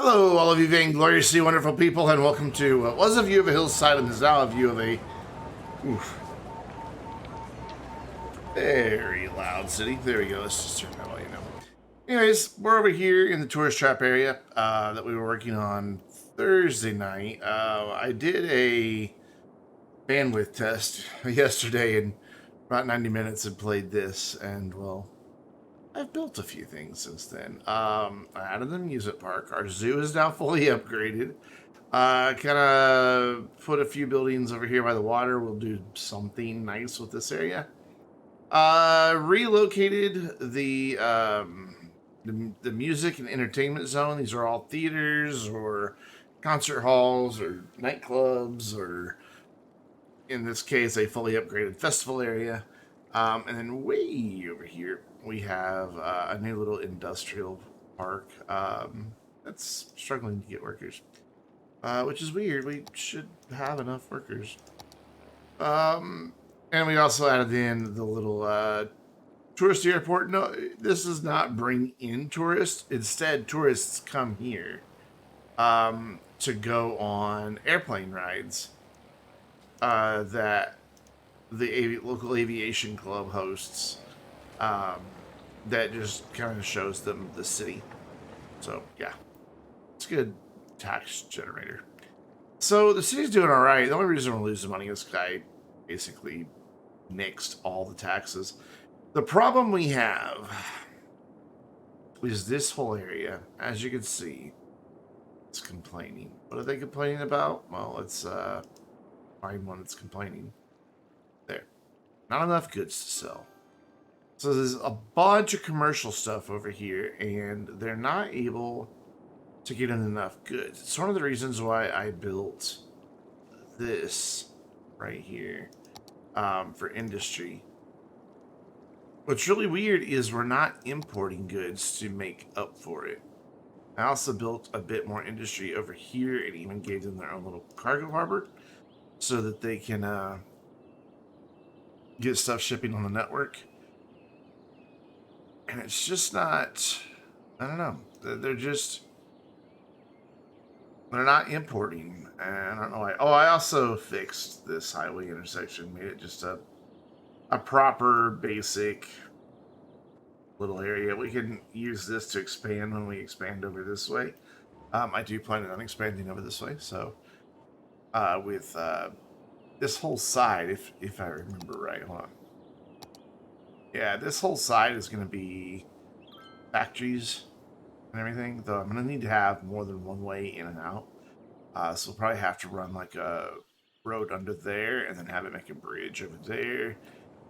Hello, all of you vaingloriously wonderful people, and welcome to what was a view of a hillside and is now a view of a very loud city. There we go. Let's just turn that volume down. Anyways, we're over here in the tourist trap area that we were working on Thursday night. I did a bandwidth test yesterday in about 90 minutes and played this, and well, I've built a few things since then. I added the amusement park. Our zoo is now fully upgraded. Kind of put a few buildings over here by the water. We'll do something nice with this area. Relocated the music and entertainment zone. These are all theaters or concert halls or nightclubs, or in this case, a fully upgraded festival area. And then way over here, we have a new little industrial park that's struggling to get workers. Which is weird. We should have enough workers. And we also added in the little tourist airport. No, this does not bring in tourists. Instead, tourists come here to go on airplane rides that the local aviation club hosts. That just kind of shows them the city. So, yeah. It's a good tax generator. So the city's doing all right. The only reason we're losing money is I basically nixed all the taxes. The problem we have is this whole area. As you can see, it's complaining. What are they complaining about? Well, let's find one that's complaining. There. Not enough goods to sell. So there's a bunch of commercial stuff over here, and they're not able to get in enough goods. It's one of the reasons why I built this right here for industry. What's really weird is we're not importing goods to make up for it. I also built a bit more industry over here and even gave them their own little cargo harbor so that they can get stuff shipping on the network. And it's just not, I don't know, they're not importing, and I don't know why. Oh, I also fixed this highway intersection, made it just a proper, basic little area. We can use this to expand when we expand over this way. I do plan on expanding over this way, so with this whole side, if I remember right, hold on. Yeah, this whole side is going to be factories and everything, though I'm going to need to have more than one way in and out. So we'll probably have to run like a road under there and then have it make a bridge over there.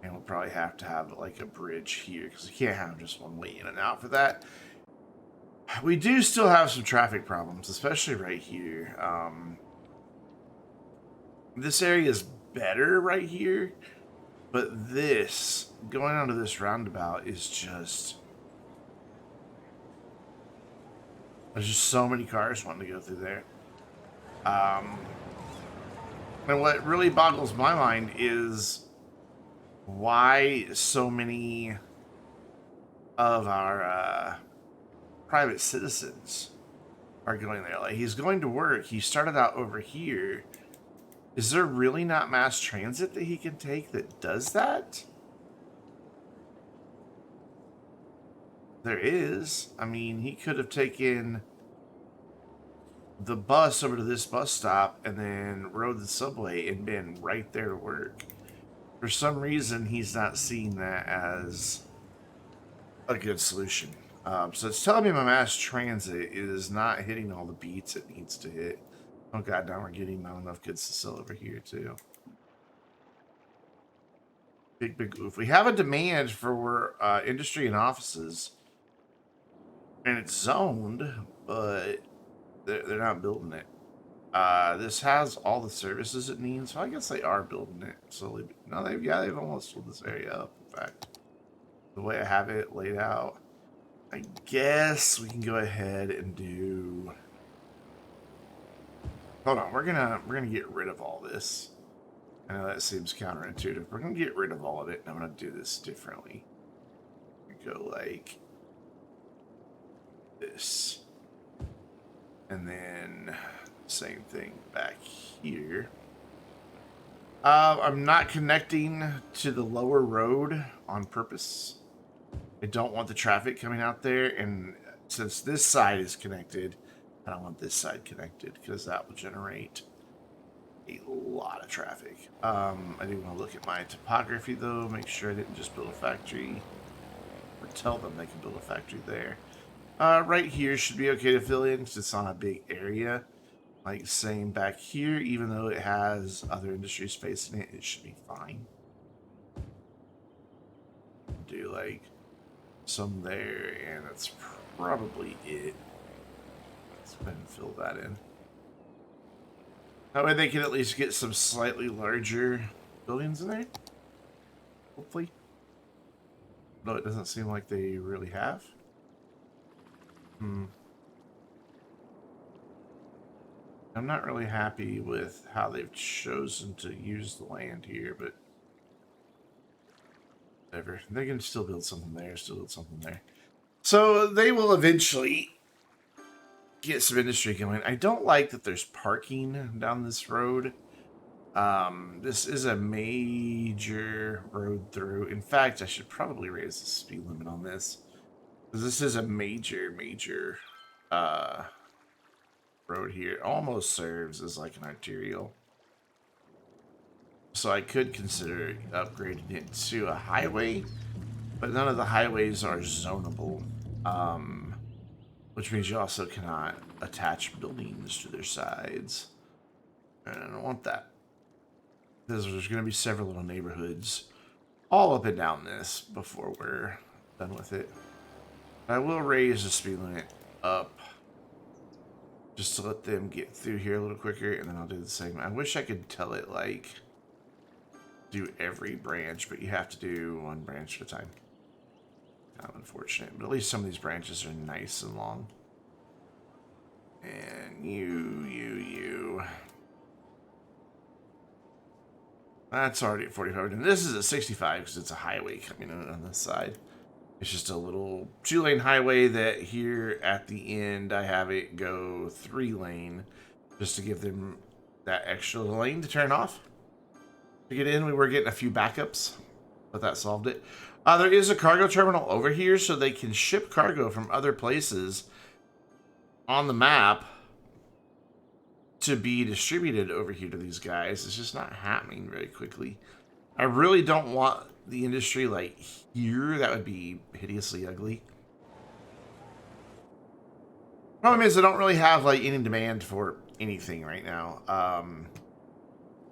And we'll probably have to have like a bridge here because we can't have just one way in and out for that. We do still have some traffic problems, especially right here. This area is better right here, but this, going onto this roundabout is just... There's just so many cars wanting to go through there. And what really boggles my mind is why so many of our private citizens are going there. Like, he's going to work. He started out over here. Is there really not mass transit that he can take that does that? There is. I mean, he could have taken the bus over to this bus stop and then rode the subway and been right there to work. For some reason, he's not seeing that as a good solution. So it's telling me my mass transit is not hitting all the beats it needs to hit. Oh god, now we're getting not enough goods to sell over here too. Big oof. We have a demand for industry and offices, and it's zoned, but they're not building it. This has all the services it needs, so I guess they are building it slowly. No, they've almost filled this area up. In fact, the way I have it laid out, I guess we can go ahead and do. Hold on, we're gonna get rid of all this. I know that seems counterintuitive. We're gonna get rid of all of it, and I'm gonna do this differently. Go like this. And then same thing back here. I'm not connecting to the lower road on purpose. I don't want the traffic coming out there, and since this side is connected, I don't want this side connected because that will generate a lot of traffic. I do want to look at my topography though, make sure I didn't just build a factory, or tell them they can build a factory there. Right here should be okay to fill in because it's on a big area. Like same back here, even though it has other industry space in it, it should be fine. Do like some there, and that's probably it. Let's go ahead and fill that in. That way they can at least get some slightly larger buildings in there. Hopefully. Though it doesn't seem like they really have. I'm not really happy with how they've chosen to use the land here, but whatever. They can still build something there, So they will eventually get some industry going. I don't like that there's parking down this road. This is a major road through. In fact, I should probably raise the speed limit on this, because this is a major road here. It almost serves as like an arterial. So I could consider upgrading it to a highway, but none of the highways are zonable. Which means you also cannot attach buildings to their sides. And I don't want that. There's going to be several little neighborhoods all up and down this before we're done with it. I will raise the speed limit up just to let them get through here a little quicker, and then I'll do the same. I wish I could tell it, like, do every branch, but you have to do one branch at a time. Kind of unfortunate, but at least some of these branches are nice and long. And you. That's already at 45, and this is at 65 because it's a highway coming in on this side. It's just a little 2-lane highway that here at the end I have it go 3-lane just to give them that extra lane to turn off. To get in, we were getting a few backups, but that solved it. There is a cargo terminal over here, so they can ship cargo from other places on the map to be distributed over here to these guys. It's just not happening very quickly. I really don't want the industry like here. That would be hideously ugly. Problem is I don't really have like any demand for anything right now.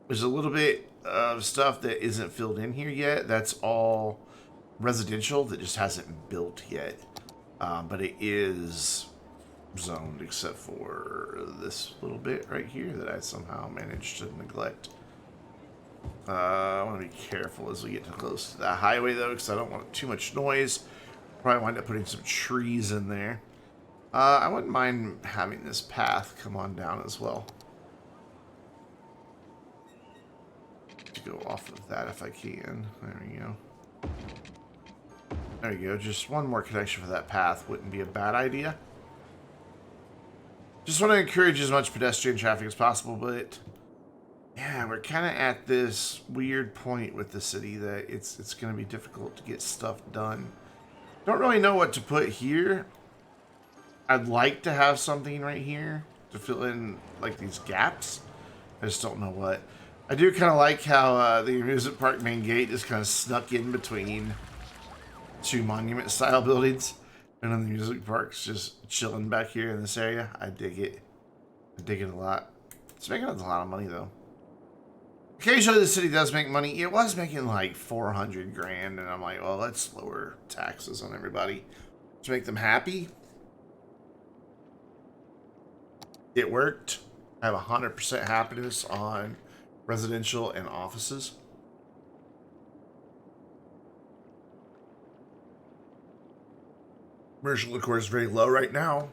There's a little bit of stuff that isn't filled in here yet. That's all residential that just hasn't built yet. But it is zoned except for this little bit right here that I somehow managed to neglect. I want to be careful as we get too close to that highway though, because I don't want too much noise. Probably wind up putting some trees in there. I wouldn't mind having this path come on down as well. To go off of that if I can. There we go. There you go. Just one more connection for that path wouldn't be a bad idea. Just want to encourage as much pedestrian traffic as possible, but yeah, we're kind of at this weird point with the city that it's going to be difficult to get stuff done. Don't really know what to put here. I'd like to have something right here to fill in like these gaps. I just don't know what. I do kind of like how the amusement park main gate is kind of snuck in between two monument style buildings. And then the music park's just chilling back here in this area. I dig it. I dig it a lot. It's making us a lot of money though. Occasionally the city does make money. It was making like 400 grand, and I'm like, well, let's lower taxes on everybody to make them happy. It worked. I have 100% happiness on residential and offices. Commercial, of course, is very low right now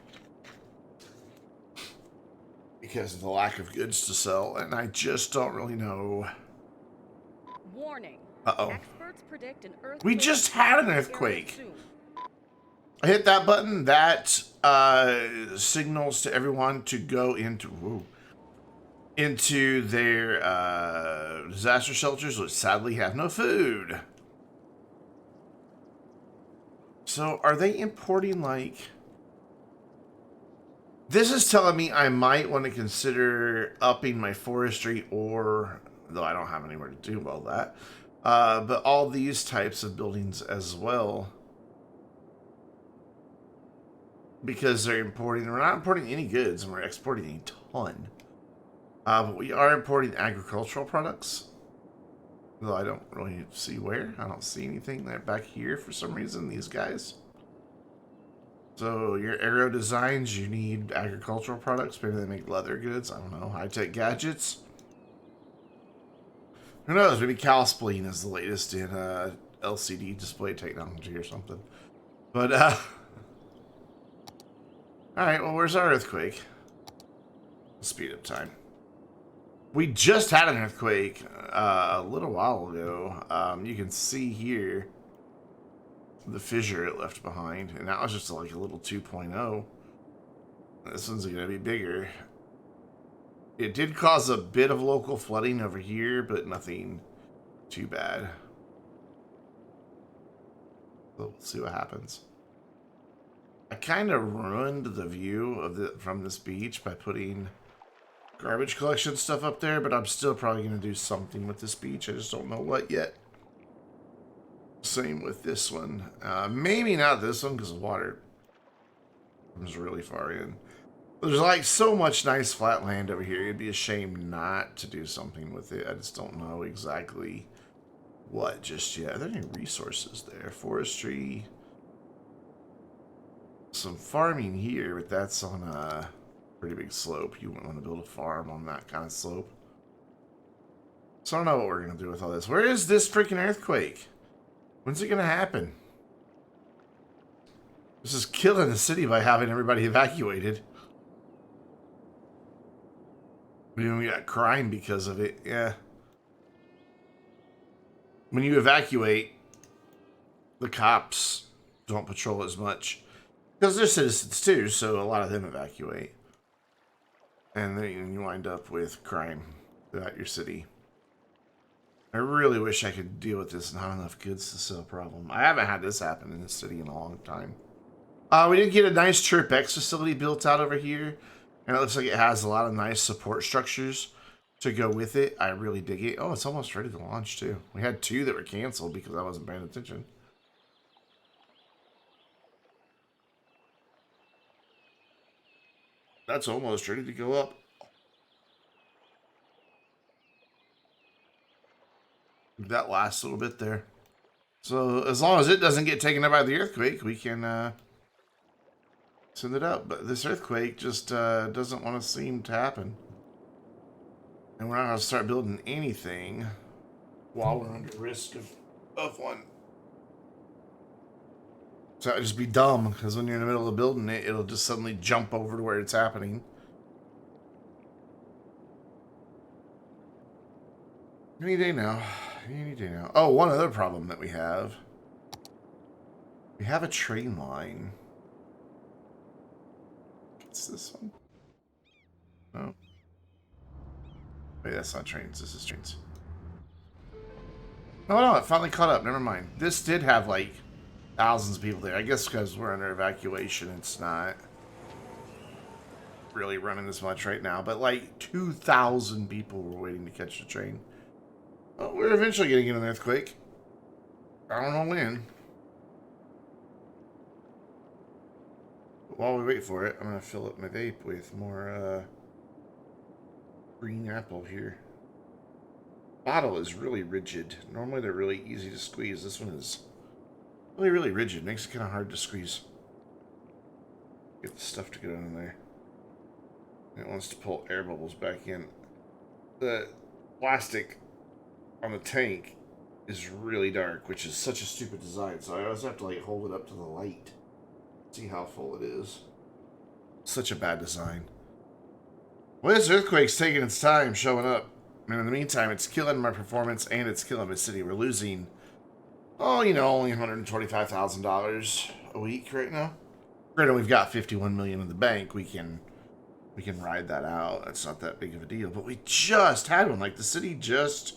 because of the lack of goods to sell, and I just don't really know. Warning. Uh-oh. Experts predict an earthquake. We just had an earthquake. I hit that button. That signals to everyone to go into their disaster shelters, which sadly have no food. So are they importing, like... This is telling me I might want to consider upping my forestry, or... Though I don't have anywhere to do all that. But all these types of buildings as well. Because they're importing... We're not importing any goods, and we're exporting a ton. But we are importing agricultural products. Though I don't really see where. I don't see anything there back here for some reason, these guys. So your aero designs, you need agricultural products. Maybe they make leather goods. I don't know. High-tech gadgets. Who knows? Maybe Calspleen is the latest in LCD display technology or something. But, alright, well, where's our earthquake? Speed up time. We just had an earthquake a little while ago. You can see here the fissure it left behind, and that was just like a little 2.0. This one's going to be bigger. It did cause a bit of local flooding over here, but nothing too bad. We'll see what happens. I kind of ruined the view of from this beach by putting garbage collection stuff up there, but I'm still probably going to do something with this beach. I just don't know what yet. Same with this one. Maybe not this one because the water comes really far in. There's like so much nice flat land over here. It'd be a shame not to do something with it. I just don't know exactly what just yet. Are there any resources there? Forestry. Some farming here, but that's on a pretty big slope. You wouldn't want to build a farm on that kind of slope. So I don't know what we're going to do with all this. Where is this freaking earthquake? When's it going to happen? This is killing the city by having everybody evacuated. We got crime because of it. Yeah. When you evacuate, the cops don't patrol as much. Because they're citizens too, so a lot of them evacuate. And then you wind up with crime throughout your city. I really wish I could deal with this not enough goods to sell problem. I haven't had this happen in this city in a long time. We did get a nice Chirp X facility built out over here. And it looks like it has a lot of nice support structures to go with it. I really dig it. Oh, it's almost ready to launch too. We had 2 that were canceled because I wasn't paying attention. That's almost ready to go up. That last little bit there. So as long as it doesn't get taken up by the earthquake, we can send it up. But this earthquake just doesn't want to seem to happen. And we're not going to start building anything while we're under risk of one. So it'd just be dumb, because when you're in the middle of building it, it'll just suddenly jump over to where it's happening. Any day now. Any day now. Oh, one other problem that we have. We have a train line. What's this one? Oh. Wait, that's not trains. This is trains. Oh, no, it finally caught up. Never mind. This did have, like, thousands of people there. I guess because we're under evacuation, it's not really running as much right now. But, like, 2,000 people were waiting to catch the train. Well, we're eventually going to get an earthquake. I don't know when. But while we wait for it, I'm going to fill up my vape with more green apple here. Bottle is really rigid. Normally they're really easy to squeeze. This one is really, really rigid. Makes it kind of hard to squeeze. Get the stuff to get in there. It wants to pull air bubbles back in. The plastic on the tank is really dark, which is such a stupid design. So I always have to like hold it up to the light. See how full it is. Such a bad design. Well, this earthquake's taking its time showing up. And in the meantime, it's killing my performance and it's killing my city. We're losing, oh, you know, only $125,000 a week right now. Granted, we've got 51 million in the bank. We can ride that out. That's not that big of a deal. But we just had one. Like the city just,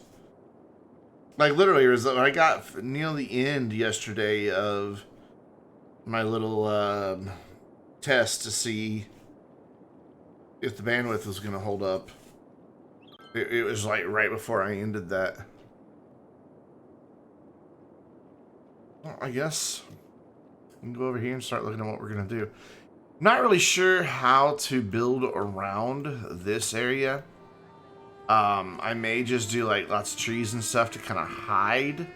like literally, it was, I got near the end yesterday of my little test to see if the bandwidth was going to hold up. It was like right before I ended that. Well, I guess we can go over here and start looking at what we're going to do. Not really sure how to build around this area. I may just do like lots of trees and stuff to kind of hide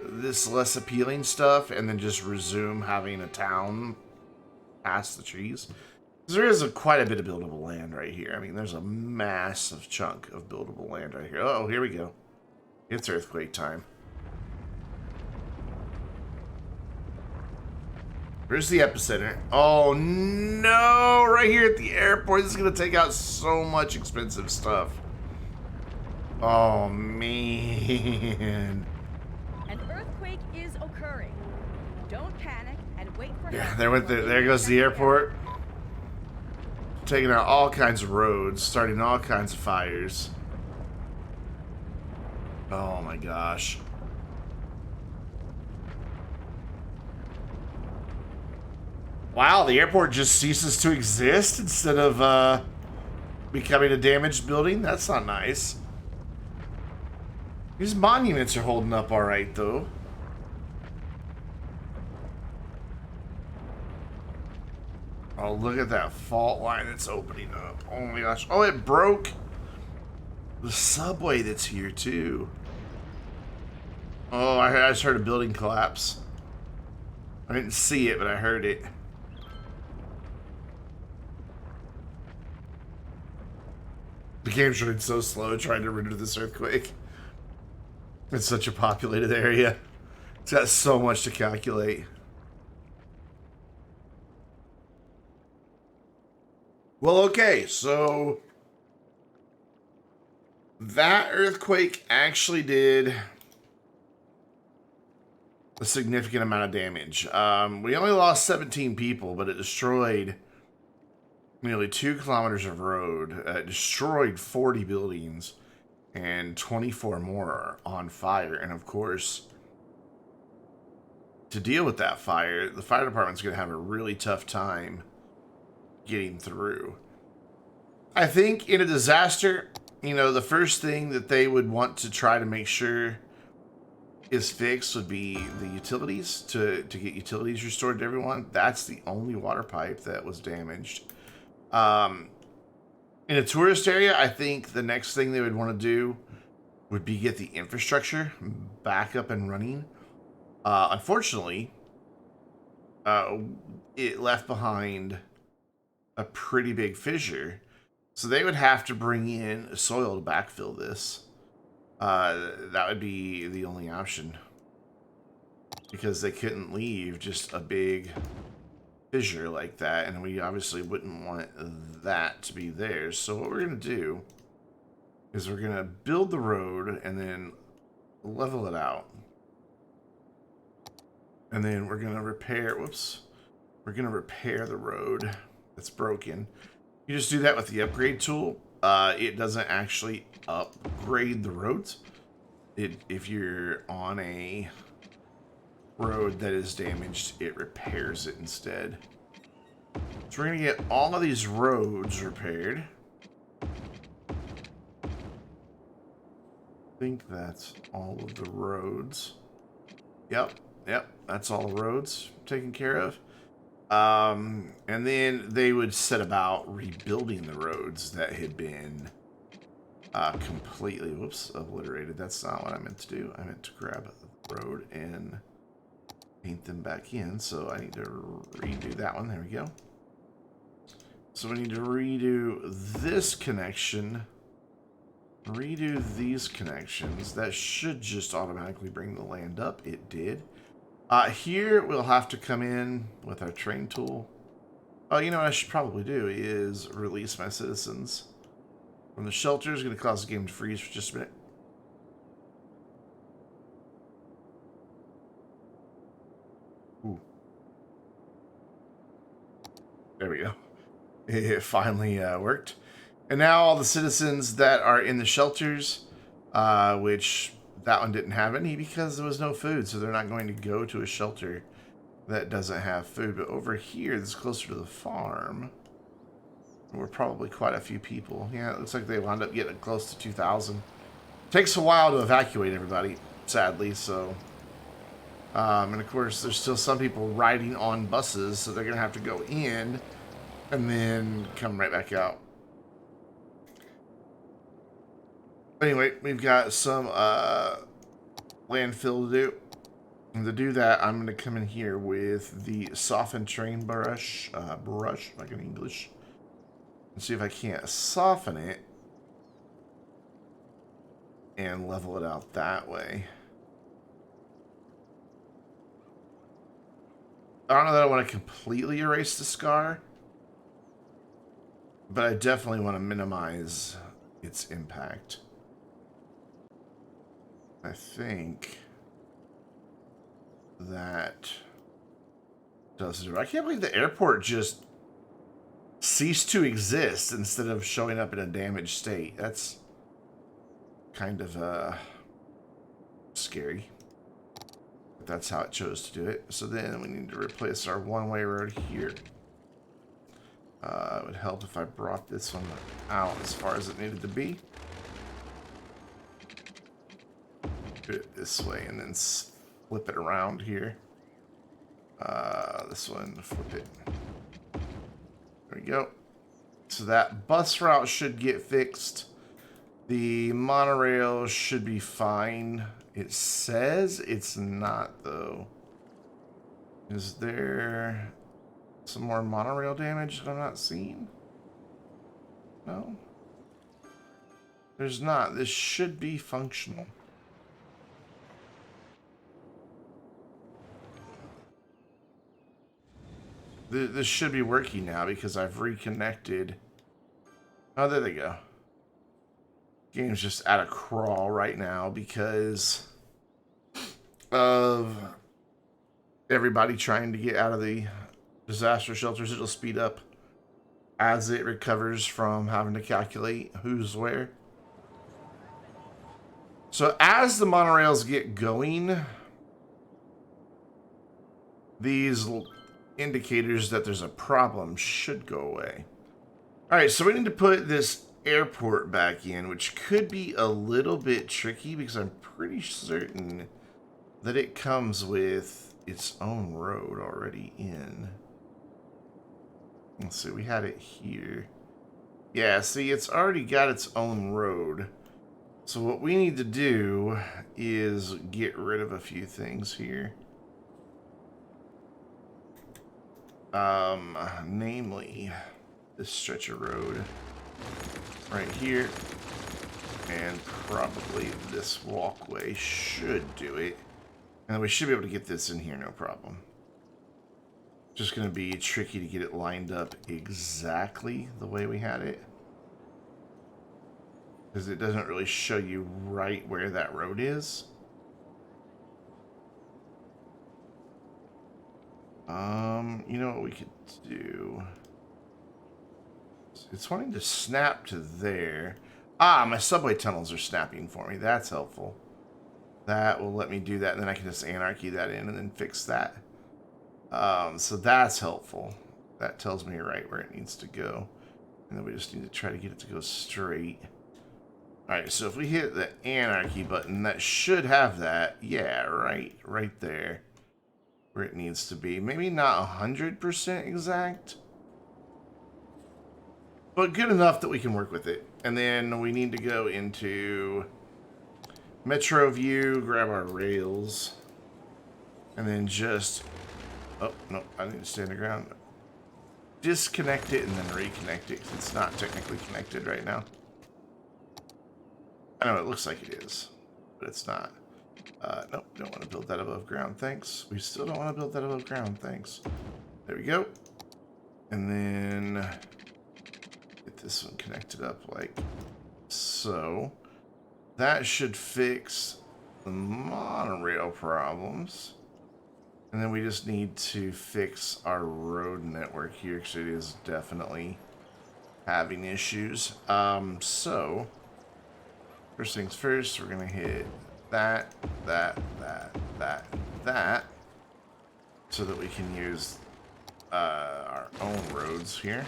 this less appealing stuff and then just resume having a town past the trees. There is quite a bit of buildable land right here. I mean, there's a massive chunk of buildable land right here. Oh, here we go. It's earthquake time. Where's the epicenter? Oh, no! Right here at the airport. This is going to take out so much expensive stuff. Oh, man. An earthquake is occurring. Don't panic and wait for Yeah, there goes the airport. Taking out all kinds of roads, starting all kinds of fires. Oh my gosh. Wow, the airport just ceases to exist instead of becoming a damaged building? That's not nice. These monuments are holding up alright, though. Oh, look at that fault line that's opening up. Oh my gosh. Oh, it broke the subway that's here, too. Oh, I just heard a building collapse. I didn't see it, but I heard it. The game's running so slow trying to render this earthquake. It's such a populated area. It's got so much to calculate. Well, okay, so that earthquake actually did a significant amount of damage. We only lost 17 people, but it destroyed nearly 2 kilometers of road. It destroyed 40 buildings, and 24 more are on fire. And of course, to deal with that fire, the fire department's going to have a really tough time getting through. I think in a disaster, you know, the first thing that they would want to try to make sure is fixed would be the utilities, to get utilities restored to everyone. That's the only water pipe that was damaged. In a tourist area, I think the next thing they would want to do would be get the infrastructure back up and running. Unfortunately, it left behind a pretty big fissure, so they would have to bring in soil to backfill this. That would be the only option, because they couldn't leave just a big fissure like that, and we obviously wouldn't want that to be there. So what we're going to do is we're going to build the road and then level it out. And then we're going to repair, we're going to repair the road that's broken. You just do that with the upgrade tool. It doesn't actually upgrade the roads. If you're on a road that is damaged, it repairs it instead. So we're going to get all of these roads repaired. I think that's all of the roads. Yep, that's all the roads taken care of. And then they would set about rebuilding the roads that had been completely, obliterated. That's not what I meant to do. I meant to grab the road and paint them back in. So I need to redo that one. There we go. So we need to redo this connection, redo these connections. That should just automatically bring the land up. It did. Here we'll have to come in with our train tool. Oh, you know what I should probably do is release my citizens from the shelter. Is going to cause the game to freeze for just a minute. Ooh. There we go. It finally worked. And now all the citizens that are in the shelters, which that one didn't have any because there was no food, so they're not going to go to a shelter that doesn't have food. But over here, that's closer to the farm, we're probably quite a few people. Yeah, it looks like they wound up getting close to 2,000. Takes a while to evacuate everybody, sadly, so... and of course, there's still some people riding on buses, so they're going to have to go in and then come right back out. Anyway, we've got some landfill to do. And to do that, I'm going to come in here with the soften terrain brush, like in English, and see if I can't soften it and level it out that way. I don't know that I want to completely erase the scar, but I definitely want to minimize its impact. I think that does it. I can't believe the airport just ceased to exist instead of showing up in a damaged state. That's kind of scary. But that's how it chose to do it. So then we need to replace our one-way road here. It would help if I brought this one out as far as it needed to be. Do it this way and then flip it around here. This one, flip it. There we go. So that bus route should get fixed. The monorail should be fine. It says it's not, though. Is there some more monorail damage that I'm not seeing? No. There's not. This should be functional. This should be working now because I've reconnected. Oh, there they go. Game's just at a crawl right now because of everybody trying to get out of the disaster shelters. It'll speed up as it recovers from having to calculate who's where. So as the monorails get going, these indicators that there's a problem should go away. All right, so we need to put this airport back in, which could be a little bit tricky because I'm pretty certain that it comes with its own road already in. Let's see, we had it here. Yeah, see, it's already got its own road. So what we need to do is get rid of a few things here. Namely, this stretch of road right here, and probably this walkway should do it. And we should be able to get this in here, no problem. Just going to be tricky to get it lined up exactly the way we had it, because it doesn't really show you right where that road is. You know what we could do? It's wanting to snap to there. Ah, my subway tunnels are snapping for me. That's helpful. That will let me do that, and then I can just anarchy that in and then fix that. So that's helpful. That tells me right where it needs to go. And then we just need to try to get it to go straight. Alright, so if we hit the anarchy button, that should have that. Yeah, right there. Where it needs to be. Maybe not 100% exact, but good enough that we can work with it. And then we need to go into Metro View, grab our rails, and then just... Oh, no, I need to stay on the ground. Disconnect it and then reconnect it, because it's not technically connected right now. I know it looks like it is, but it's not. Nope, don't want to build that above ground, thanks. We still don't want to build that above ground, thanks. There we go. And then get this one connected up like so. That should fix the monorail problems. And then we just need to fix our road network here because it is definitely having issues. So first things first, we're gonna hit that, that, so that we can use our own roads here,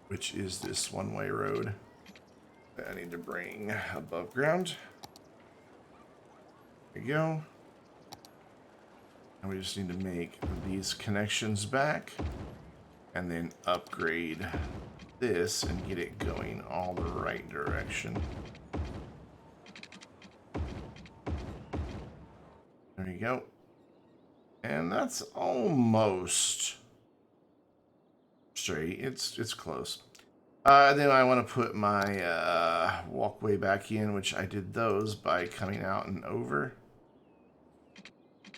which is this one-way road that I need to bring above ground. There we go. And we just need to make these connections back and then upgrade this and get it going all the right direction. There you go. And that's almost straight. It's close. Then I want to put my walkway back in, which I did those by coming out and over.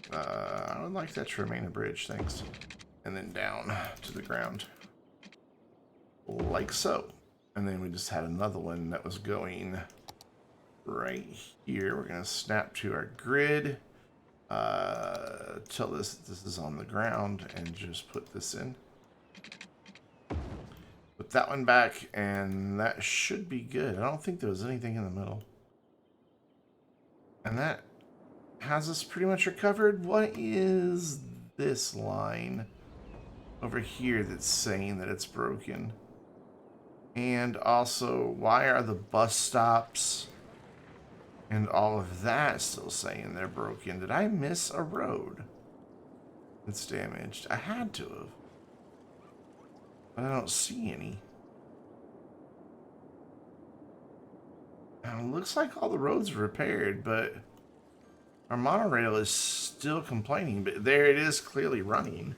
I would like that to remain a bridge, thanks. And then down to the ground. Like so. And then we just had another one that was going right here. We're going to snap to our grid. Till this is on the ground and just put this in. Put that one back and that should be good. I don't think there was anything in the middle. And that has us pretty much recovered. What is this line over here that's saying that it's broken? And also, why are the bus stops and all of that still saying they're broken? Did I miss a road that's damaged? I had to have. But I don't see any. Now, it looks like all the roads are repaired, but our monorail is still complaining. But there it is, clearly running.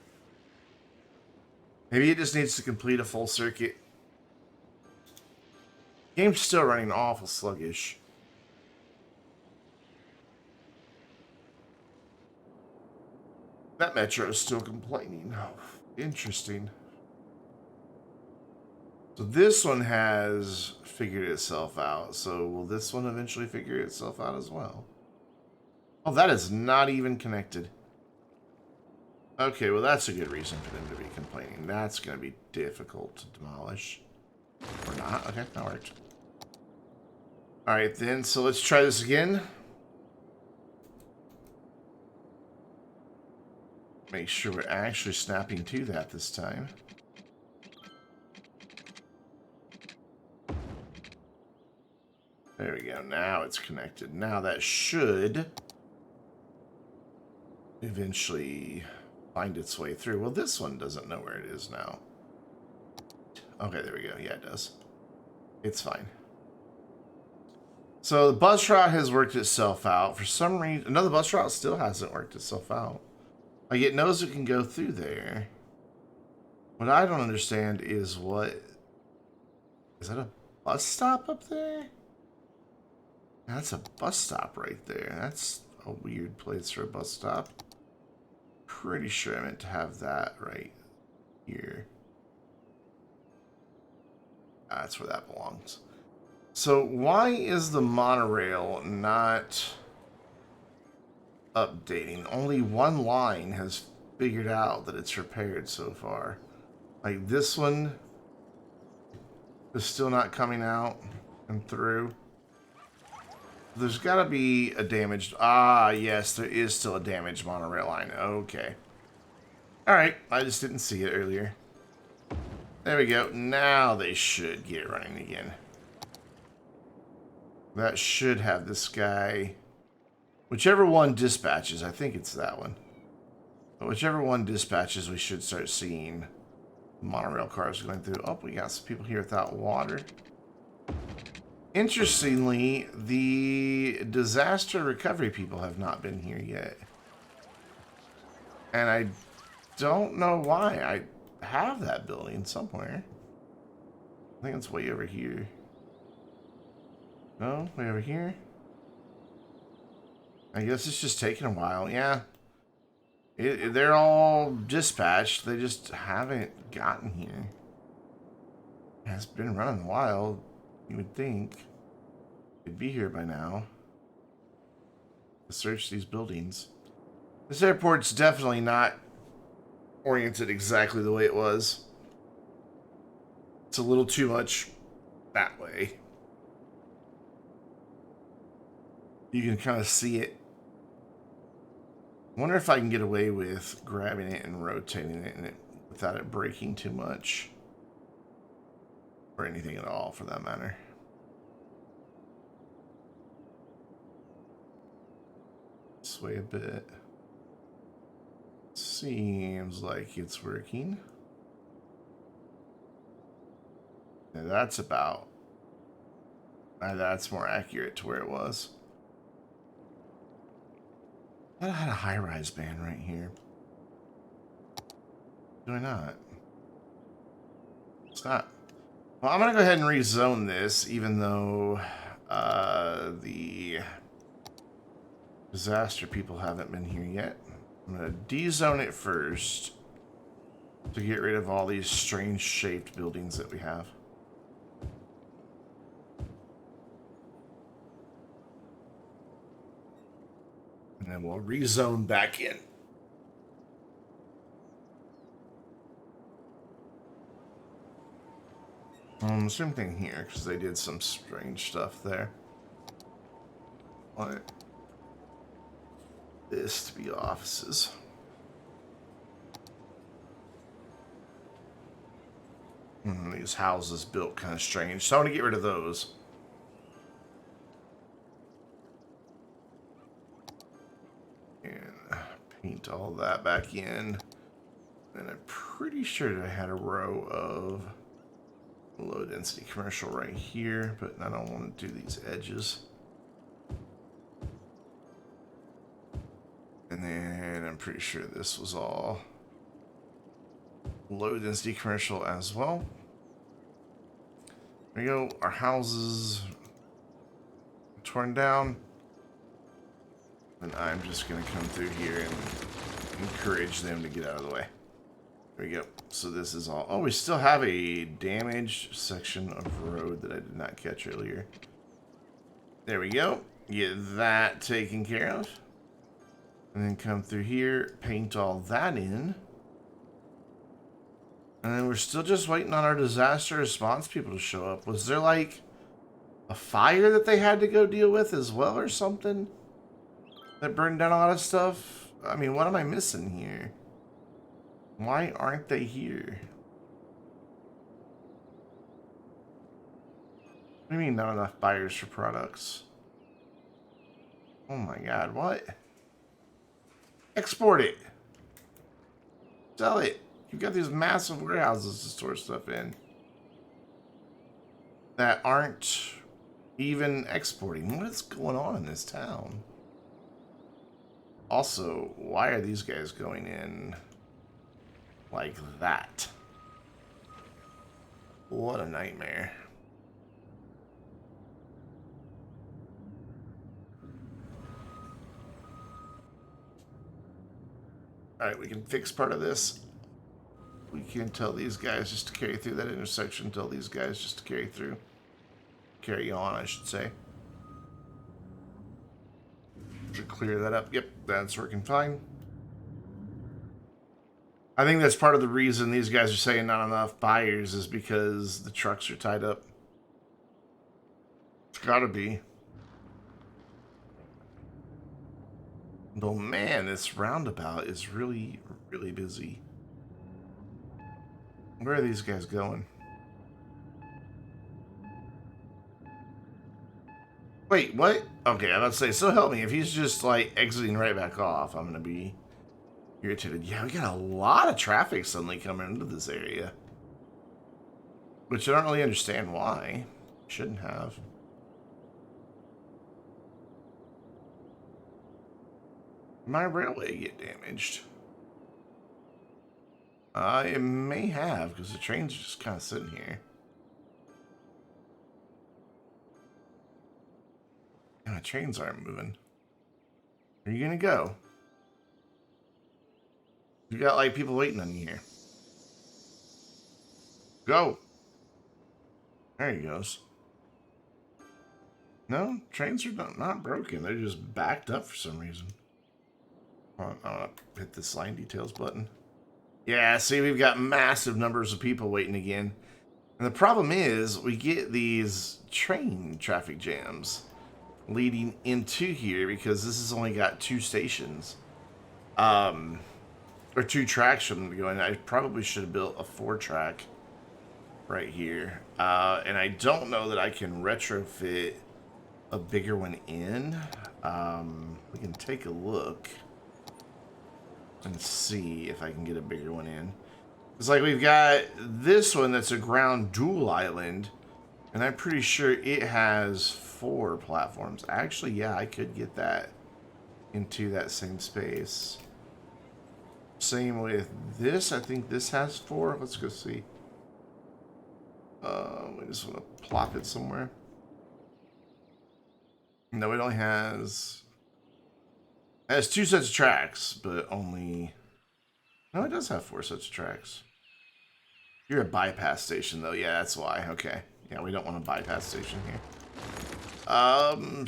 Maybe it just needs to complete a full circuit. Game's still running awful sluggish. That metro is still complaining. Oh, interesting. So this one has figured itself out. So will this one eventually figure itself out as well? Oh, that is not even connected. Okay, well that's a good reason for them to be complaining. That's going to be difficult to demolish. Or not. Okay, that worked. Alright then, so let's try this again. Make sure we're actually snapping to that this time. There we go. Now it's connected. Now that should eventually find its way through. Well, this one doesn't know where it is now. Okay, there we go. Yeah, it does. It's fine. So the bus route has worked itself out. For some reason, another bus route still hasn't worked itself out. Like, it knows it can go through there. What I don't understand is what... Is that a bus stop up there? That's a bus stop right there. That's a weird place for a bus stop. Pretty sure I meant to have that right here. That's where that belongs. So why is the monorail not updating? Only one line has figured out that it's repaired so far. Like this one is still not coming out and through. There's got to be a damaged... Ah, yes, there is still a damaged monorail line. Okay. Alright, I just didn't see it earlier. There we go. Now they should get it running again. That should have this guy... Whichever one dispatches, I think it's that one. But whichever one dispatches, we should start seeing monorail cars going through. Oh, we got some people here without water. Interestingly, the disaster recovery people have not been here yet. And I don't know why. I have that building somewhere. I think it's way over here. No, way over here. I guess it's just taking a while. Yeah. They're all dispatched. They just haven't gotten here. It's been running a while. You would think it'd be here by now to search these buildings. This airport's definitely not oriented exactly the way it was. It's a little too much that way. You can kind of see it. I wonder if I can get away with grabbing it and rotating it without it breaking too much. Or anything at all, for that matter. Sway a bit. Seems like it's working. Now that's about... that's more accurate to where it was. I had a high-rise band right here. Do I not? It's not. Well, I'm going to go ahead and rezone this, even though the disaster people haven't been here yet. I'm going to dezone it first to get rid of all these strange shaped buildings that we have. And then we'll rezone back in. Same thing here, because they did some strange stuff there. Want this to be offices. These houses built kind of strange, so I want to get rid of those. And paint all that back in. And I'm pretty sure I had a row of low density commercial right here, but I don't want to do these edges. And then I'm pretty sure this was all low density commercial as well. There we go. Our houses torn down. And I'm just going to come through here and encourage them to get out of the way. There we go. So this is all... Oh, we still have a damaged section of road that I did not catch earlier. There we go. Get that taken care of. And then come through here, paint all that in. And then we're still just waiting on our disaster response people to show up. Was there like a fire that they had to go deal with as well or something? That burned down a lot of stuff? I mean, what am I missing here? Why aren't they here? What do you mean not enough buyers for products? Oh my god, what? Export it. Sell it. You've got these massive warehouses to store stuff in that aren't even exporting. What is going on in this town? Also, why are these guys going in like that? What a nightmare. Alright, we can fix part of this. We can tell these guys just to carry through that intersection, tell these guys just to carry through. Carry on, I should say. Should clear that up. Yep, that's working fine. I think that's part of the reason these guys are saying not enough buyers is because the trucks are tied up. It's gotta be. But man, this roundabout is really, really busy. Where are these guys going? Wait, what? Okay, I'm about to say, so help me. If he's just like exiting right back off, I'm gonna be irritated. Yeah, we got a lot of traffic suddenly coming into this area. Which I don't really understand why. Shouldn't have. My railway get damaged? It may have, because the train's just kind of sitting here. And the trains aren't moving. Where are you gonna go? You got like people waiting on you here. Go. There he goes. No, trains are not broken. They're just backed up for some reason. I'm gonna hit this line details button. Yeah, see, we've got massive numbers of people waiting again. And the problem is, we get these train traffic jams leading into here because this has only got 2 stations. Or 2 tracks for them to go in. I probably should have built a 4-track right here. And I don't know that I can retrofit a bigger one in. We can take a look and see if I can get a bigger one in. It's like we've got this one that's a ground dual island, and I'm pretty sure it has 4 platforms. Actually, yeah, I could get that into that same space. Same with this. I think this has 4. Let's go see. We just want to plop it somewhere. No, it only has... It has 2 sets of tracks, but only... No, it does have 4 sets of tracks. You're a bypass station, though. Yeah, that's why. Okay. Yeah, we don't want a bypass station here.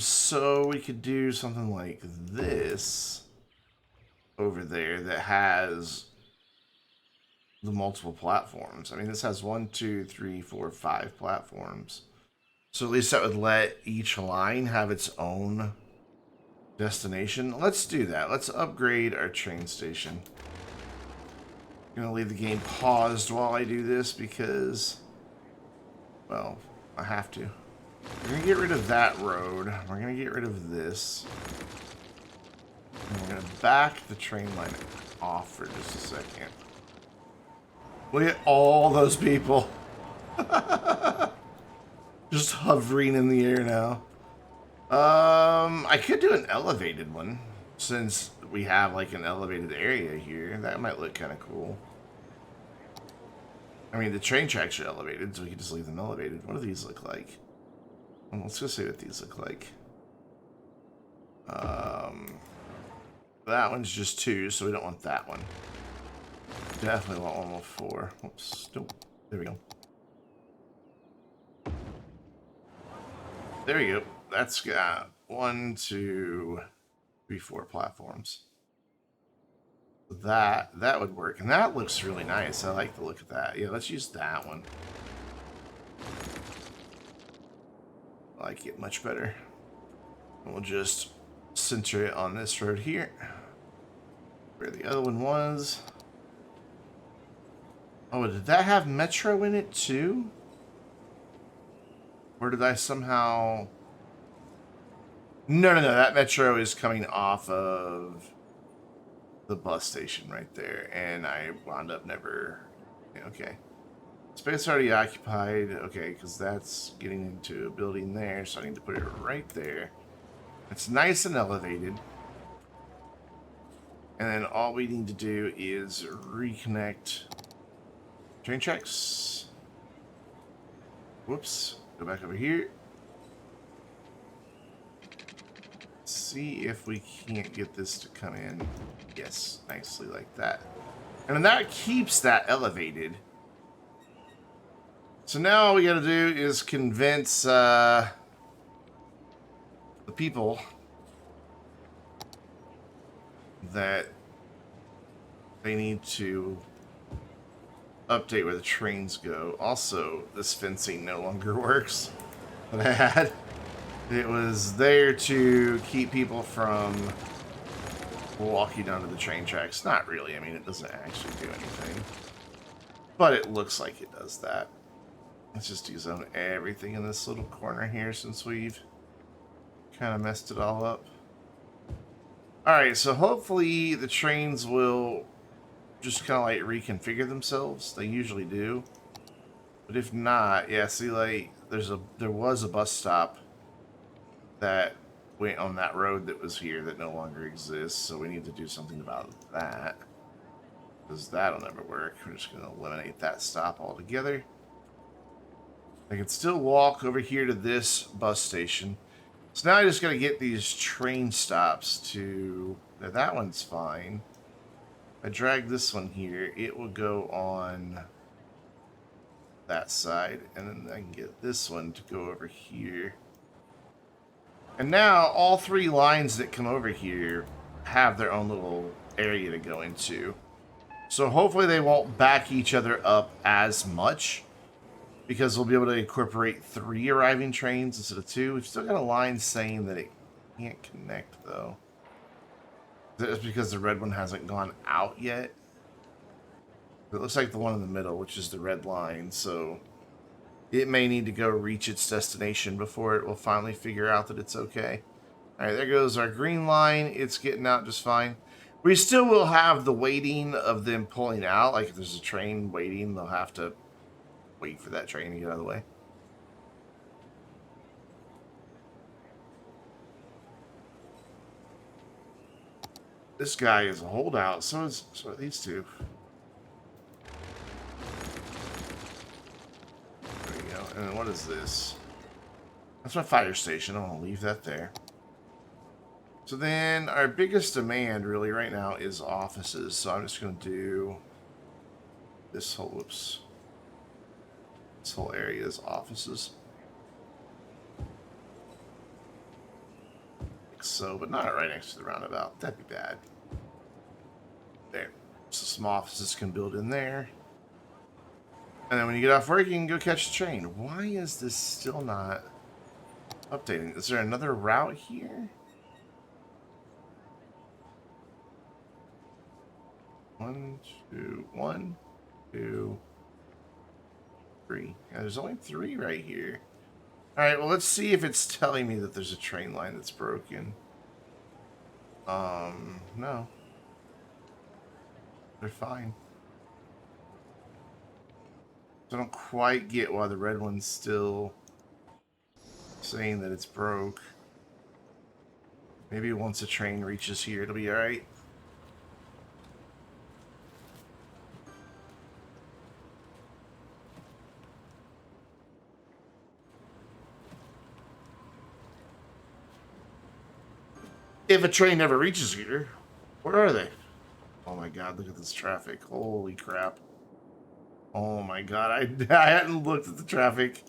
So we could do something like this over there that has the multiple platforms. I mean, this has 1, 2, 3, 4, 5 platforms. So at least that would let each line have its own destination. Let's do that. Let's upgrade our train station. I'm gonna leave the game paused while I do this because, well, I have to. We're gonna get rid of that road. We're gonna get rid of this. And we're gonna back the train line off for just a second. Look at all those people. Just hovering in the air now. I could do an elevated one since we have like an elevated area here. That might look kind of cool. I mean, the train tracks are elevated, so we can just leave them elevated. What do these look like? Well, let's just see what these look like. That one's just 2, so we don't want that one. Definitely want one with 4. Whoops. Nope. There we go. There we go. That's got 1, 2, 3, 4 platforms. That would work, and that looks really nice. I like the look of that. Yeah, let's use that one. I like it much better. And we'll just center it on this road here, where the other one was. Oh, did that have Metro in it too? Or did I somehow... No, that Metro is coming off of the bus station right there, and I wound up never... Okay. Space already occupied. Okay, because that's getting into a building there, so I need to put it right there. It's nice and elevated. And then all we need to do is reconnect train tracks. Whoops. Go back over here. See if we can't get this to come in. Yes, nicely like that. And then that keeps that elevated. So now all we gotta do is convince the people that they need to update where the trains go. Also, this fencing no longer works that I had. It was there to keep people from walking onto the train tracks. Not really. I mean, it doesn't actually do anything. But it looks like it does that. Let's just dezone everything in this little corner here since we've kind of messed it all up. Alright, so hopefully the trains will just kind of like reconfigure themselves. They usually do. But if not, yeah, see, like there was a bus stop that went on that road that was here that no longer exists, so we need to do something about that. Because that'll never work. We're just going to eliminate that stop altogether. I can still walk over here to this bus station. So now I just got to get these train stops to... Now that one's fine. If I drag this one here, it will go on that side. And then I can get this one to go over here. And now all 3 lines that come over here have their own little area to go into. So hopefully they won't back each other up as much, because we'll be able to incorporate 3 arriving trains instead of 2. We've still got a line saying that it can't connect, though. That's because the red one hasn't gone out yet. It looks like the one in the middle, which is the red line, so it may need to go reach its destination before it will finally figure out that it's okay. Alright, there goes our green line. It's getting out just fine. We still will have the waiting of them pulling out. Like if there's a train waiting, they'll have to wait for that train to get out of the way. This guy is a holdout. So are these two. There you go. And then what is this? That's my fire station. I'm gonna leave that there. So then our biggest demand really right now is offices. So I'm just gonna do this whole whoops. This whole area is offices. Like so, but not right next to the roundabout. That'd be bad. There. So some offices can build in there. And then when you get off work, you can go catch the train. Why is this still not updating? Is there another route here? 1, 2, 1, 2, 3. Yeah, there's only 3 right here. Alright, well, let's see if it's telling me that there's a train line that's broken. No. They're fine. I don't quite get why the red one's still saying that it's broke. Maybe once a train reaches here, it'll be alright. If a train never reaches here, where are they? Oh my god, look at this traffic. Holy crap. Oh my god, I hadn't looked at the traffic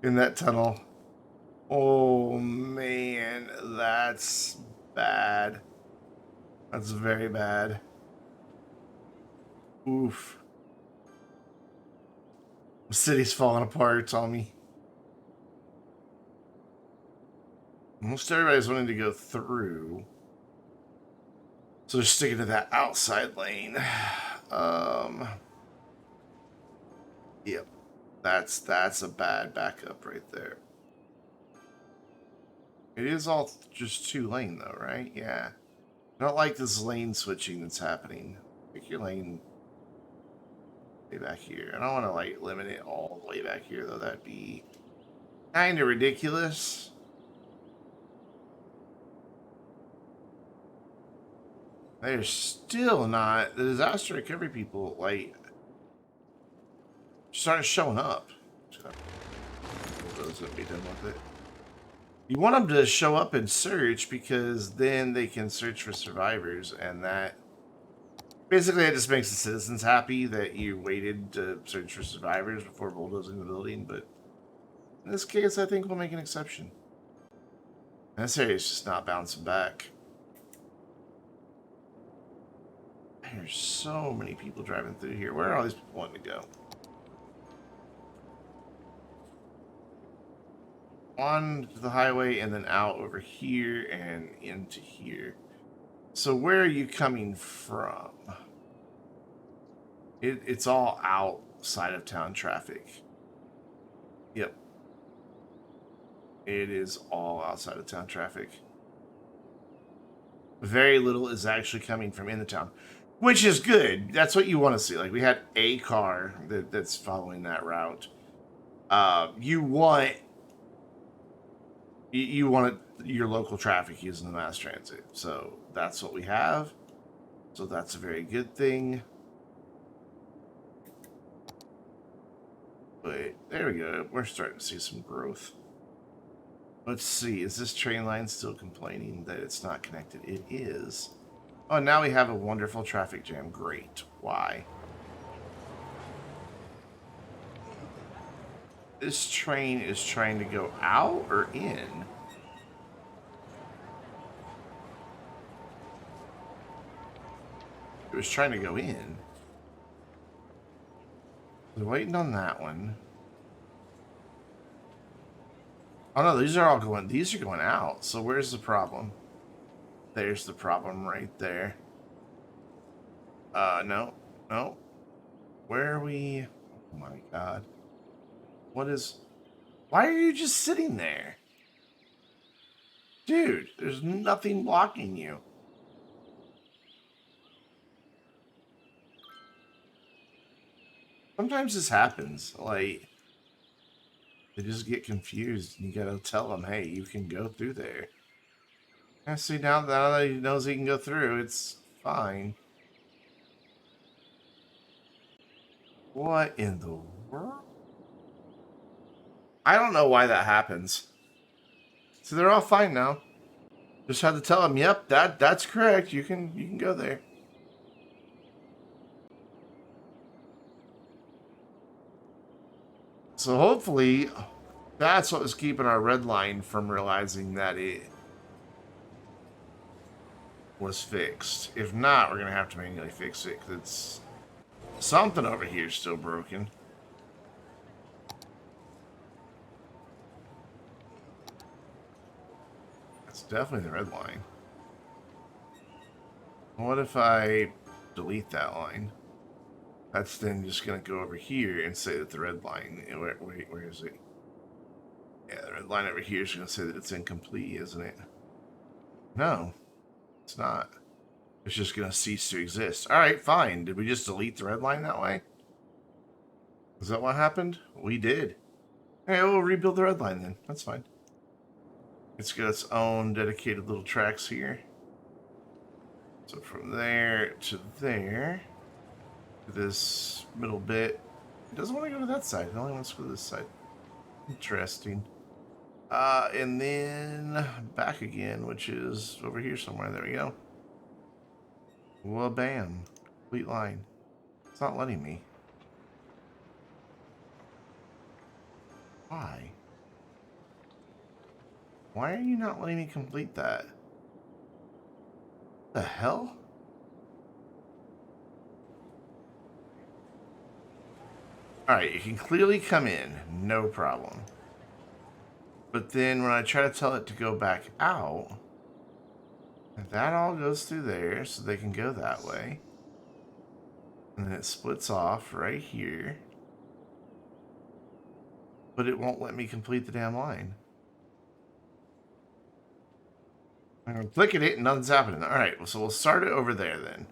in that tunnel. Oh man, that's bad. That's very bad. Oof. The city's falling apart, Tommy. Most everybody's wanting to go through. So they're sticking to that outside lane. Yep. That's a bad backup right there. It is all just 2 lane though, right? Yeah. I don't like this lane switching that's happening. Pick your lane way back here. I don't want to like limit it all the way back here though. That'd be kind of ridiculous. They're still not. The disaster recovery people like started showing up. Those would be done with it. You want them to show up and search because then they can search for survivors, and that basically it just makes the citizens happy that you waited to search for survivors before bulldozing the building. But in this case, I think we'll make an exception. And this area is just not bouncing back. There's so many people driving through here. Where are all these people wanting to go? On to the highway and then out over here and into here. So where are you coming from? It's all outside of town traffic. Yep. It is all outside of town traffic. Very little is actually coming from in the town, which is good. That's what you want to see. Like we had a car that's following that route. You want your local traffic using the mass transit. So that's what we have. So that's a very good thing. But there we go. We're starting to see some growth. Let's see. Is this train line still complaining that it's not connected? It is. Oh, now we have a wonderful traffic jam. Great. Why? This train is trying to go out or in? It was trying to go in. We're waiting on that one. Oh no, these are going out. So where's the problem? There's the problem right there. No. No. Where are we? Oh my god. Why are you just sitting there? Dude, there's nothing blocking you. Sometimes this happens. Like, they just get confused. And you gotta tell them, hey, you can go through there. Yeah, see, now that he knows he can go through, it's fine. What in the world? I don't know why that happens. So they're all fine now. Just had to tell them, yep, that's correct. You can go there. So hopefully that's what was keeping our red line from realizing that it was fixed. If not, we're gonna have to manually fix it because it's something over here is still broken. That's definitely the red line. What if I delete that line? That's then just going to go over here and say that the red line... Wait, where is it? Yeah, the red line over here is going to say that it's incomplete, isn't it? No, it's not. It's just going to cease to exist. Alright, fine. Did we just delete the red line that way? Is that what happened? We did. Hey, we'll rebuild the red line then. That's fine. It's got its own dedicated little tracks here. So from there to there... this middle bit. It doesn't want to go to that side. It only wants to go to this side. Interesting. And then back again, which is over here somewhere. There we go. Well, bam. Complete line. It's not letting me. Why? Why are you not letting me complete that? What the hell? Alright, you can clearly come in, no problem. But then when I try to tell it to go back out, that all goes through there, so they can go that way. And then it splits off right here. But it won't let me complete the damn line. I'm clicking it and nothing's happening. Alright, so we'll start it over there then.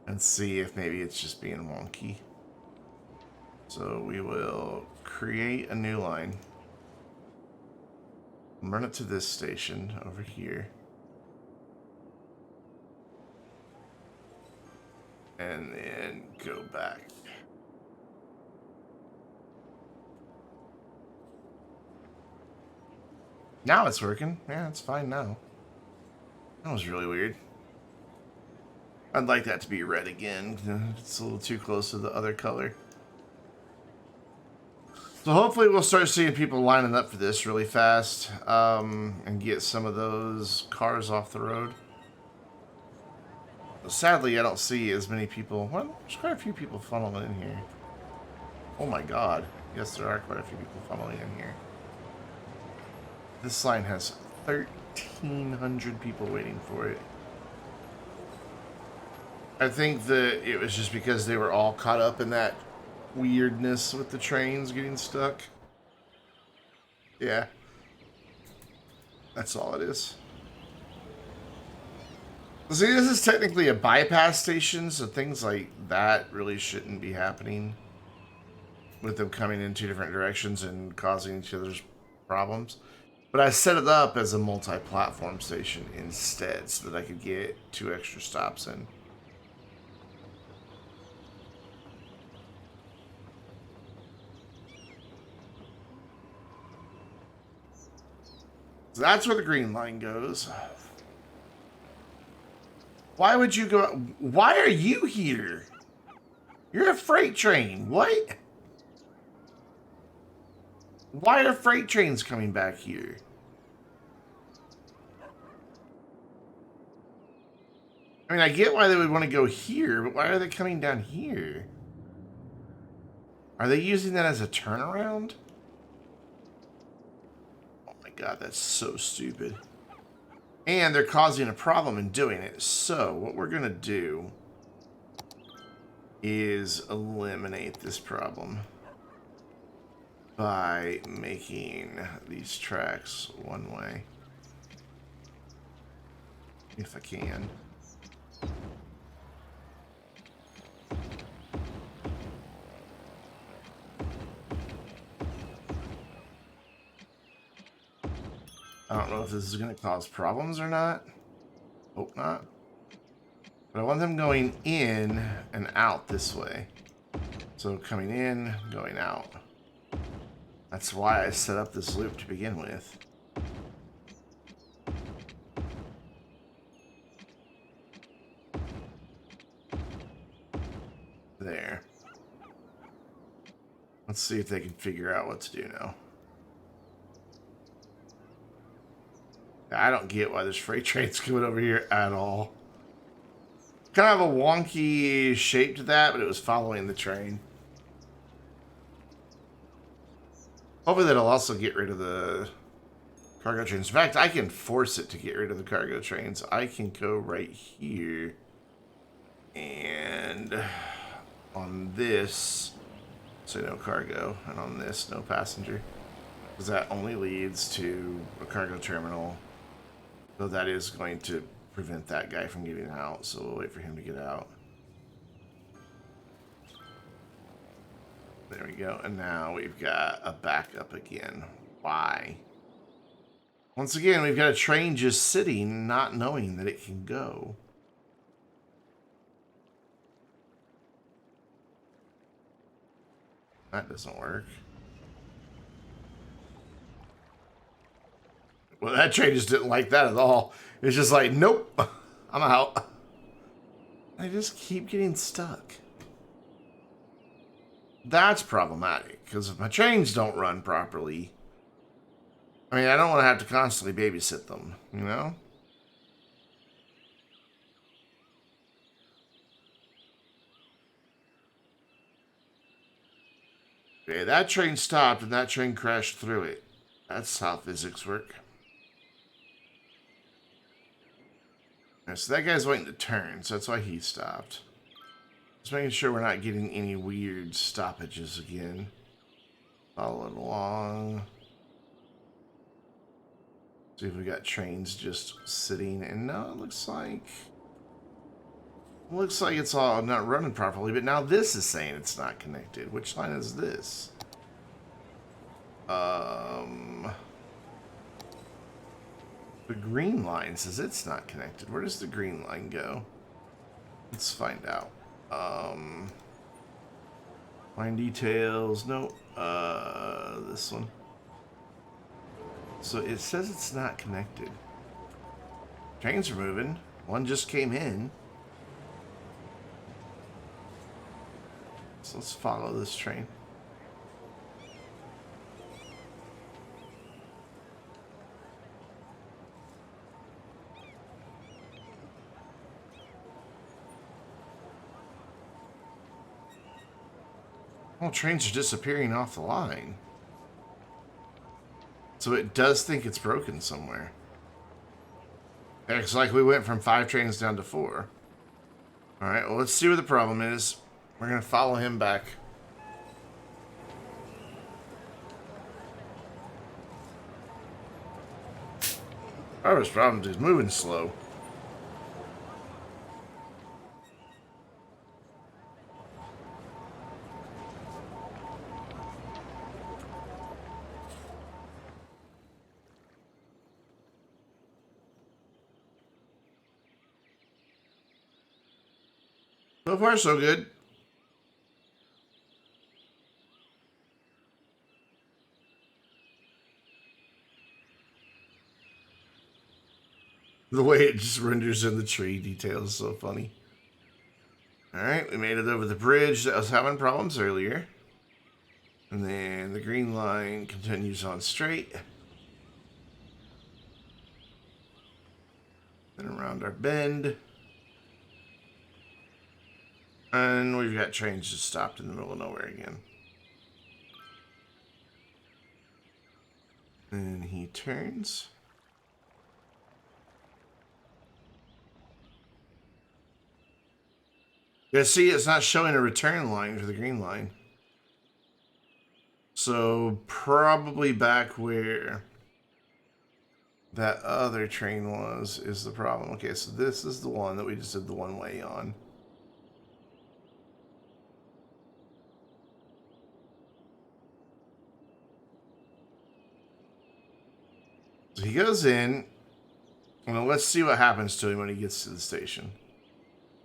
And see if maybe it's just being wonky. So we will create a new line. Run it to this station over here. And then go back. Now it's working. Yeah, it's fine now. That was really weird. I'd like that to be red again. It's a little too close to the other color. So hopefully we'll start seeing people lining up for this really fast and get some of those cars off the road. Sadly, I don't see as many people. Well, there's quite a few people funneling in here. Oh my god. Yes, there are quite a few people funneling in here. This line has 1,300 people waiting for it. I think that it was just because they were all caught up in that weirdness with the trains getting stuck. Yeah. That's all it is. See, this is technically a bypass station, so things like that really shouldn't be happening with them coming in two different directions and causing each other's problems. But I set it up as a multi-platform station instead so that I could get 2 extra stops in. So that's where the green line goes. Why would you go? Why are you here? You're a freight train. What? Why are freight trains coming back here? I mean, I get why they would want to go here, but why are they coming down here? Are they using that as a turnaround? Oh my god, that's so stupid. And they're causing a problem in doing it. So, what we're going to do is eliminate this problem by making these tracks one way. If I can. I don't know if this is going to cause problems or not. Hope not. But I want them going in and out this way. So coming in, going out. That's why I set up this loop to begin with. There. Let's see if they can figure out what to do now. I don't get why there's freight trains coming over here at all. Kind of a wonky shape to that, but it was following the train. Hopefully that'll also get rid of the cargo trains. In fact, I can force it to get rid of the cargo trains. I can go right here. And on this, say no cargo. And on this, no passenger. Because that only leads to a cargo terminal. So that is going to prevent that guy from getting out. So we'll wait for him to get out. There we go. And now we've got a backup again. Why? Once again, we've got a train just sitting, not knowing that it can go. That doesn't work. Well, that train just didn't like that at all. It's just like, nope, I'm out. I just keep getting stuck. That's problematic, because if my trains don't run properly, I mean, I don't want to have to constantly babysit them, you know? Okay, that train stopped and that train crashed through it. That's how physics work. Right, so that guy's waiting to turn, so that's why he stopped. Just making sure we're not getting any weird stoppages again. Follow it along. See if we got trains just sitting. And no, it looks like it's all not running properly. But now this is saying it's not connected. Which line is this? The green line says it's not connected. Where does the green line go? Let's find out. Line details. No. This one. So it says it's not connected. Trains are moving. One just came in. So let's follow this train. Well, trains are disappearing off the line. So it does think it's broken somewhere. It's like we went from 5 trains down to 4. Alright, well, let's see what the problem is. We're going to follow him back. Our problem is moving slow. So far, so good. The way it just renders in the tree details is so funny. Alright, we made it over the bridge that was having problems earlier. And then the green line continues on straight. Then around our bend. And we've got trains just stopped in the middle of nowhere again. And he turns. Yeah, see, it's not showing a return line for the green line. So probably back where that other train was is the problem. Okay, so this is the one that we just did the one way on. So he goes in, and let's see what happens to him when he gets to the station.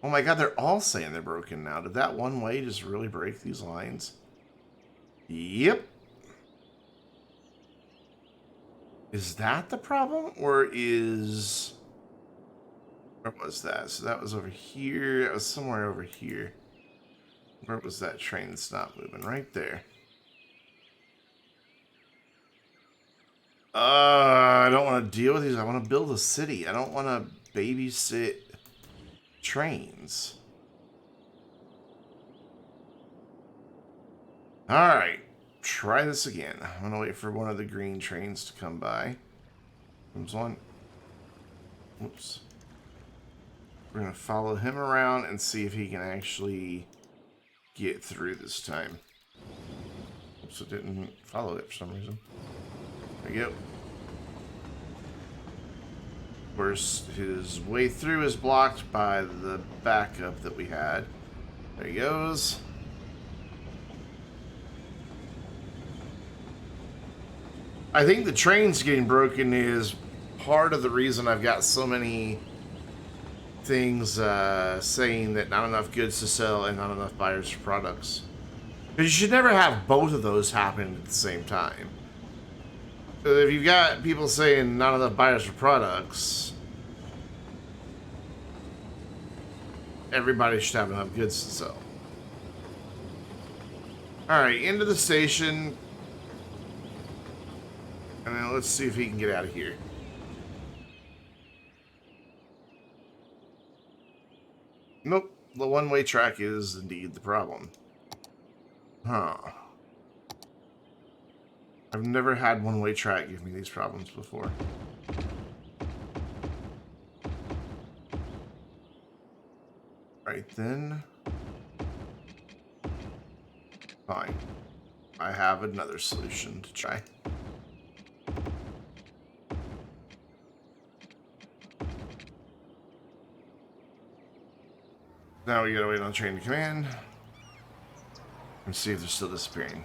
Oh my god, they're all saying they're broken now. Did that one way just really break these lines? Yep. Is that the problem? Or is... Where was that? So that was over here. That was somewhere over here. Where was that train that's not moving? Right there. I don't want to deal with these. I want to build a city. I don't want to babysit trains. Alright. Try this again. I'm going to wait for one of the green trains to come by. Comes one. Oops. We're going to follow him around and see if he can actually get through this time. Oops, it didn't follow it for some reason. There you go. Of course, his way through is blocked by the backup that we had. There he goes. I think the trains getting broken is part of the reason I've got so many things saying that not enough goods to sell and not enough buyers for products. But you should never have both of those happen at the same time. So if you've got people saying not enough buyers for products, everybody should have enough goods to sell. Alright, into the station. And then let's see if he can get out of here. Nope, the one-way track is indeed the problem. Huh. I've never had one-way track give me these problems before. Right then. Fine. I have another solution to try. Now we gotta wait on train to command and see if they're still disappearing.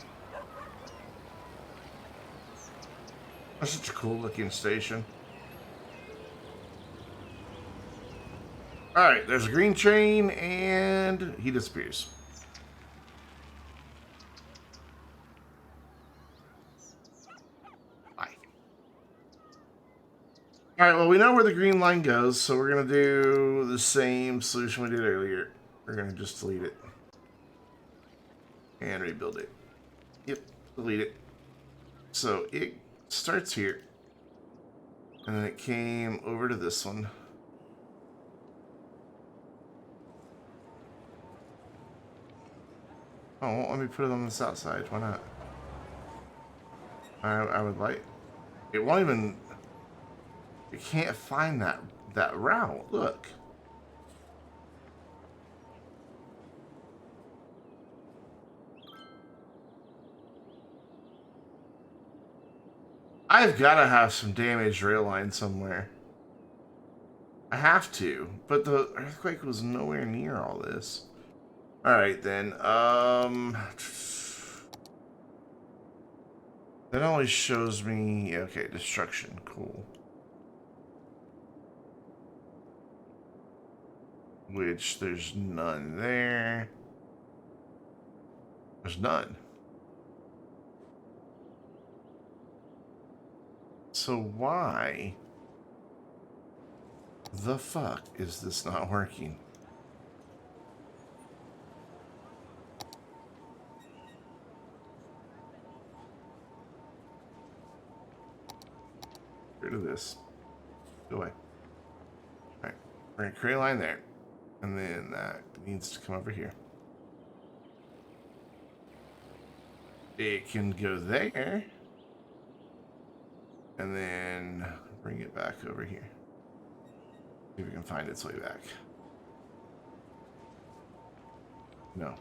That's such a cool looking station. Alright, there's a green train and he disappears. Bye. Alright, well we know where the green line goes, so we're gonna do the same solution we did earlier. We're gonna just delete it. And rebuild it. Yep, delete it. So it starts here. And then it came over to this one. Oh, well, let me put it on the south side. Why not? I would like... It won't even... You can't find that route. Look. I've got to have some damaged rail line somewhere. I have to, but the earthquake was nowhere near all this. Alright then, that only shows me, okay, destruction, cool. Which, there's none there. There's none. So why the fuck is this not working? Get rid of this. Go away. Alright, we're gonna create a line there. And then that needs to come over here. it can go there and then bring it back over here. See if we can find its way back. No.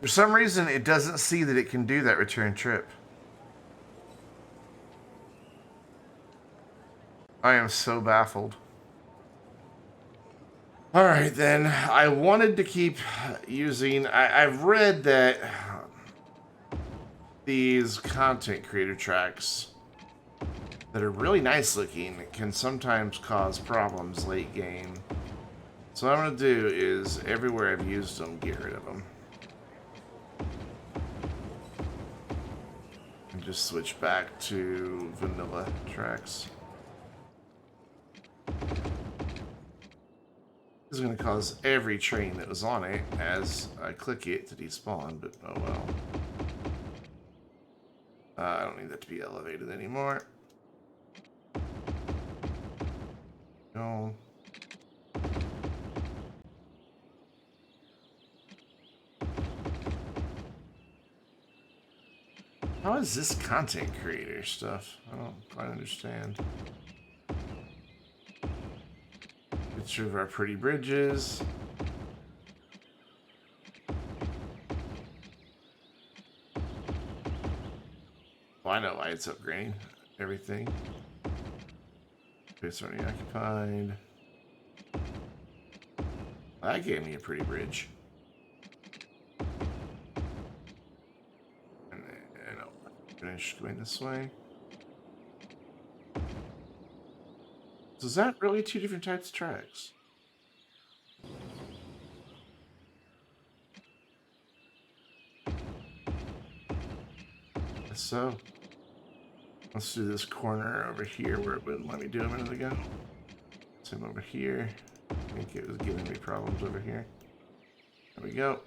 For some reason, it doesn't see that it can do that return trip. I am so baffled. All right, then. I wanted to keep using... I've read that these content creator tracks that are really nice looking can sometimes cause problems late game. So what I'm going to do is, everywhere I've used them, get rid of them. And just switch back to vanilla tracks. This is going to cause every train that was on it as I click it to despawn, but oh well. I don't need that to be elevated anymore. No. How is this content creator stuff? I don't quite understand. Picture of our pretty bridges. Well, I know why it's upgrading everything. Space already occupied. That gave me a pretty bridge. And then I'll finish going this way. So is that really two different types of tracks? Guess so. Let's do this corner over here where it wouldn't let me do a minute ago. Same over here. I think it was giving me problems over here. There we go.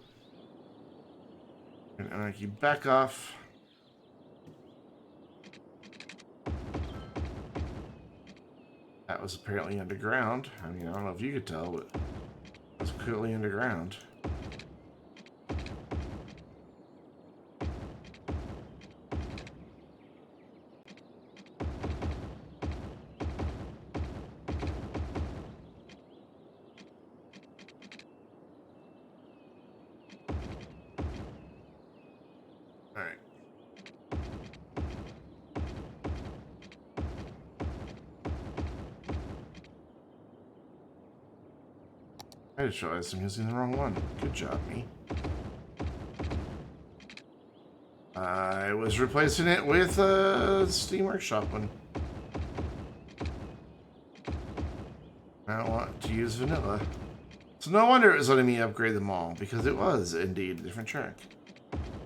And I keep back off. That was apparently underground. I mean, I don't know if you could tell, but it was clearly underground. Alright. I just realized I'm using the wrong one. Good job, me. I was replacing it with a Steam Workshop one. I want to use vanilla. So no wonder it was letting me upgrade them all, because it was indeed a different track.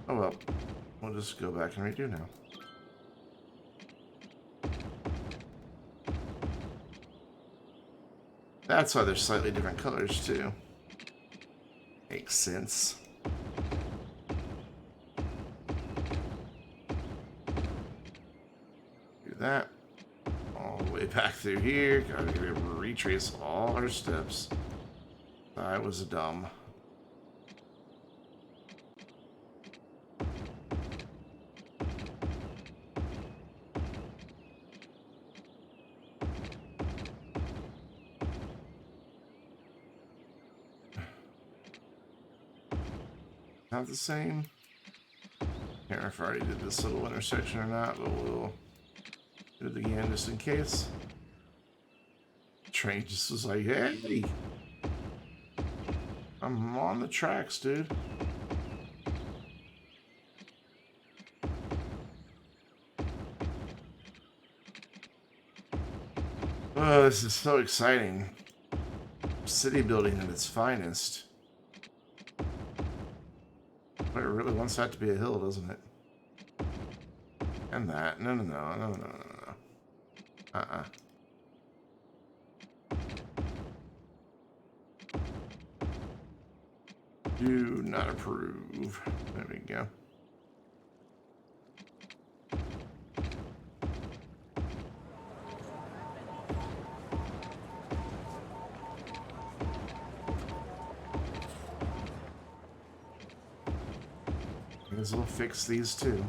Oh well. We'll just go back and redo now. That's why they're slightly different colors too. Makes sense. Do that. All the way back through here. Gotta retrace all our steps. I was dumb. Not the same. Can't remember if I already did this little intersection or not, but we'll do it again just in case. Train just was like, hey, I'm on the tracks, dude. Oh, this is so exciting. City building at its finest. But it really wants that to be a hill, doesn't it? And that. No. Do not approve. There we go. as well fix these too.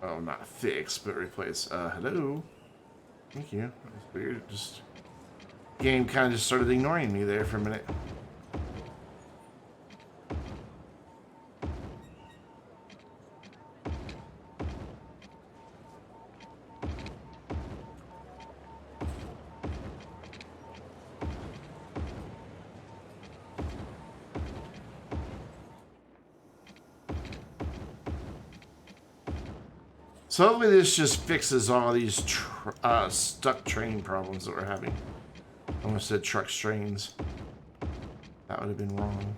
Oh, not fix, but replace. Hello. Thank you. That was weird. Just game kind of just started ignoring me there for a minute. So hopefully this just fixes all these stuck train problems that we're having. I almost said truck trains. That would have been wrong.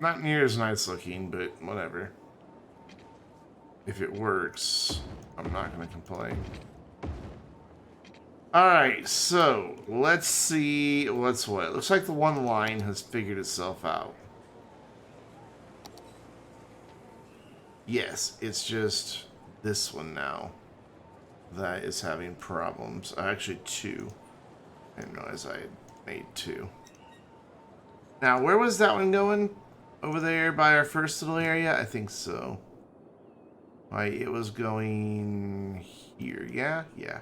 Not near as nice looking, but whatever. If it works, I'm not going to complain. Alright, so let's see what's what. It looks like the one line has figured itself out. Yes, it's just this one now that is having problems. Actually, two. I didn't realize I had made two. Now, where was that one going? Over there by our first little area? I think so. Right, it was going here. Yeah? Yeah.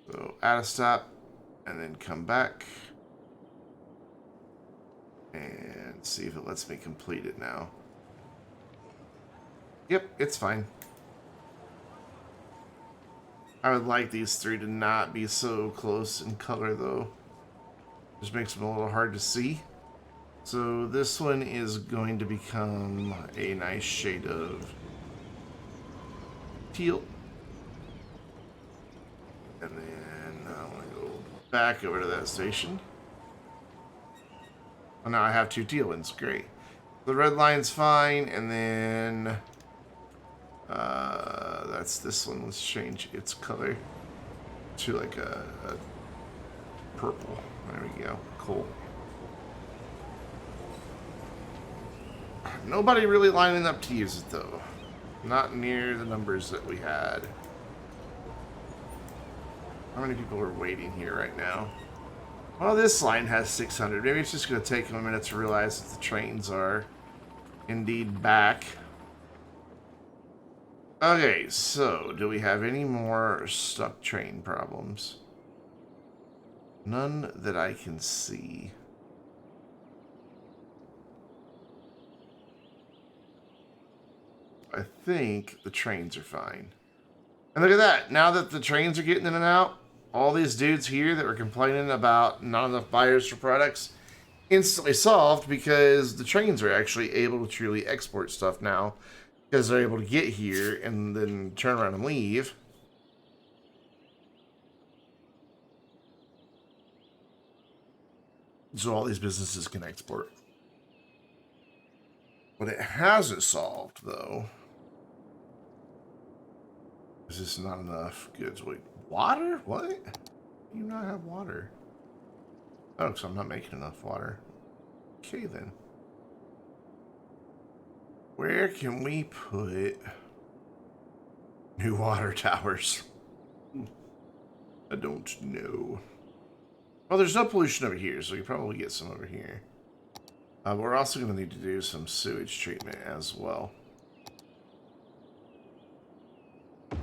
So, add a stop, and then come back. And see if it lets me complete it now. Yep, it's fine. I would like these three to not be so close in color, though. Just makes them a little hard to see. So this one is going to become a nice shade of teal. And then I want to go back over to that station. Oh, now I have two teal ones. Great. The red line's fine, and then that's this one. Let's change its color to like a purple. There we go. Cool. Nobody really lining up to use it though. Not near the numbers that we had. How many people are waiting here right now? Well, this line has 600. Maybe it's just going to take them a minute to realize that the trains are indeed back. Okay, so do we have any more stuck train problems? None that I can see. I think the trains are fine. And look at that. Now that the trains are getting in and out, all these dudes here that were complaining about not enough buyers for products instantly solved because the trains are actually able to truly export stuff now because they're able to get here and then turn around and leave. So all these businesses can export. What it hasn't solved, though, is this not enough goods. Wait, water? What? You not have water? Oh, so I'm not making enough water. Okay, then. Where can we put new water towers? I don't know. Well, there's no pollution over here, so you probably get some over here. We're also going to need to do some sewage treatment as well. I'm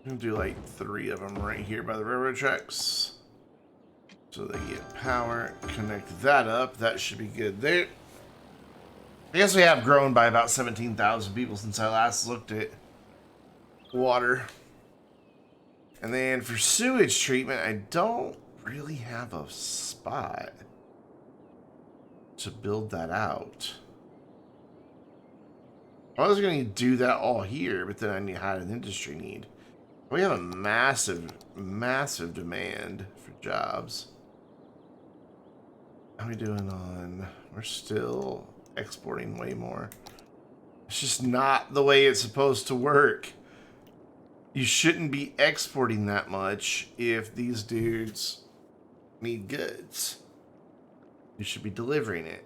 going to do like 3 of them right here by the railroad tracks. So they get power. Connect that up. That should be good there. I guess we have grown by about 17,000 people since I last looked at water. And then for sewage treatment, I don't really have a spot to build that out. I was going to do that all here, but then I had an industry need. We have a massive, massive demand for jobs. How are we doing on... We're still exporting way more. It's just not the way it's supposed to work. You shouldn't be exporting that much if these dudes need goods. You should be delivering it.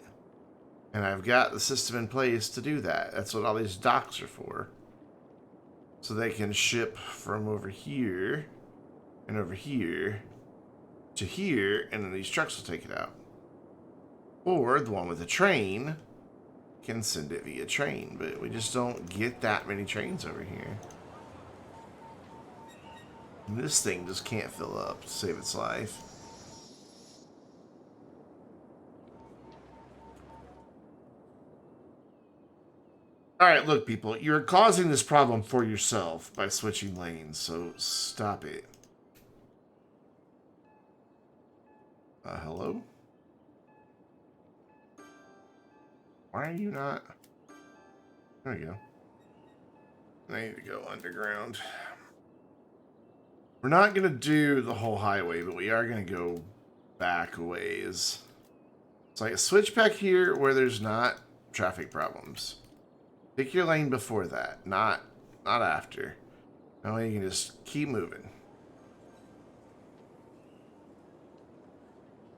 And I've got the system in place to do that. That's what all these docks are for. So they can ship from over here and over here to here, and then these trucks will take it out. Or the one with the train can send it via train, but we just don't get that many trains over here. And this thing just can't fill up to save its life. Alright, look, people, you're causing this problem for yourself by switching lanes, so stop it. Hello? Why are you not? There we go. I need to go underground. We're not going to do the whole highway, but we are going to go back a ways. It's like a switch back here where there's not traffic problems. Pick your lane before that, not after. That way you can just keep moving.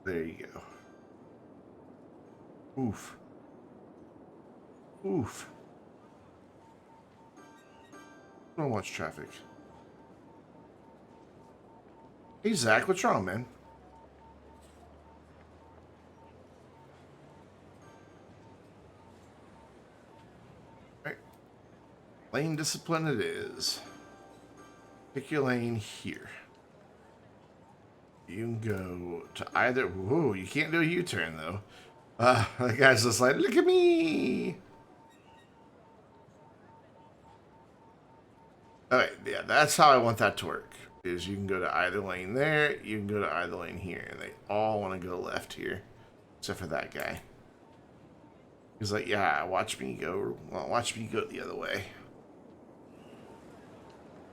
There you go. Oof. Oof. I don't watch traffic. Hey, Zach, what's wrong, man? Right. Lane discipline it is. Pick your lane here. You can go to either... Whoa, you can't do a U-turn, though. The guy's just like, look at me! Alright, yeah, that's how I want that to work. Is you can go to either lane there, you can go to either lane here, and they all want to go left here, except for that guy. He's like, yeah, watch me go the other way.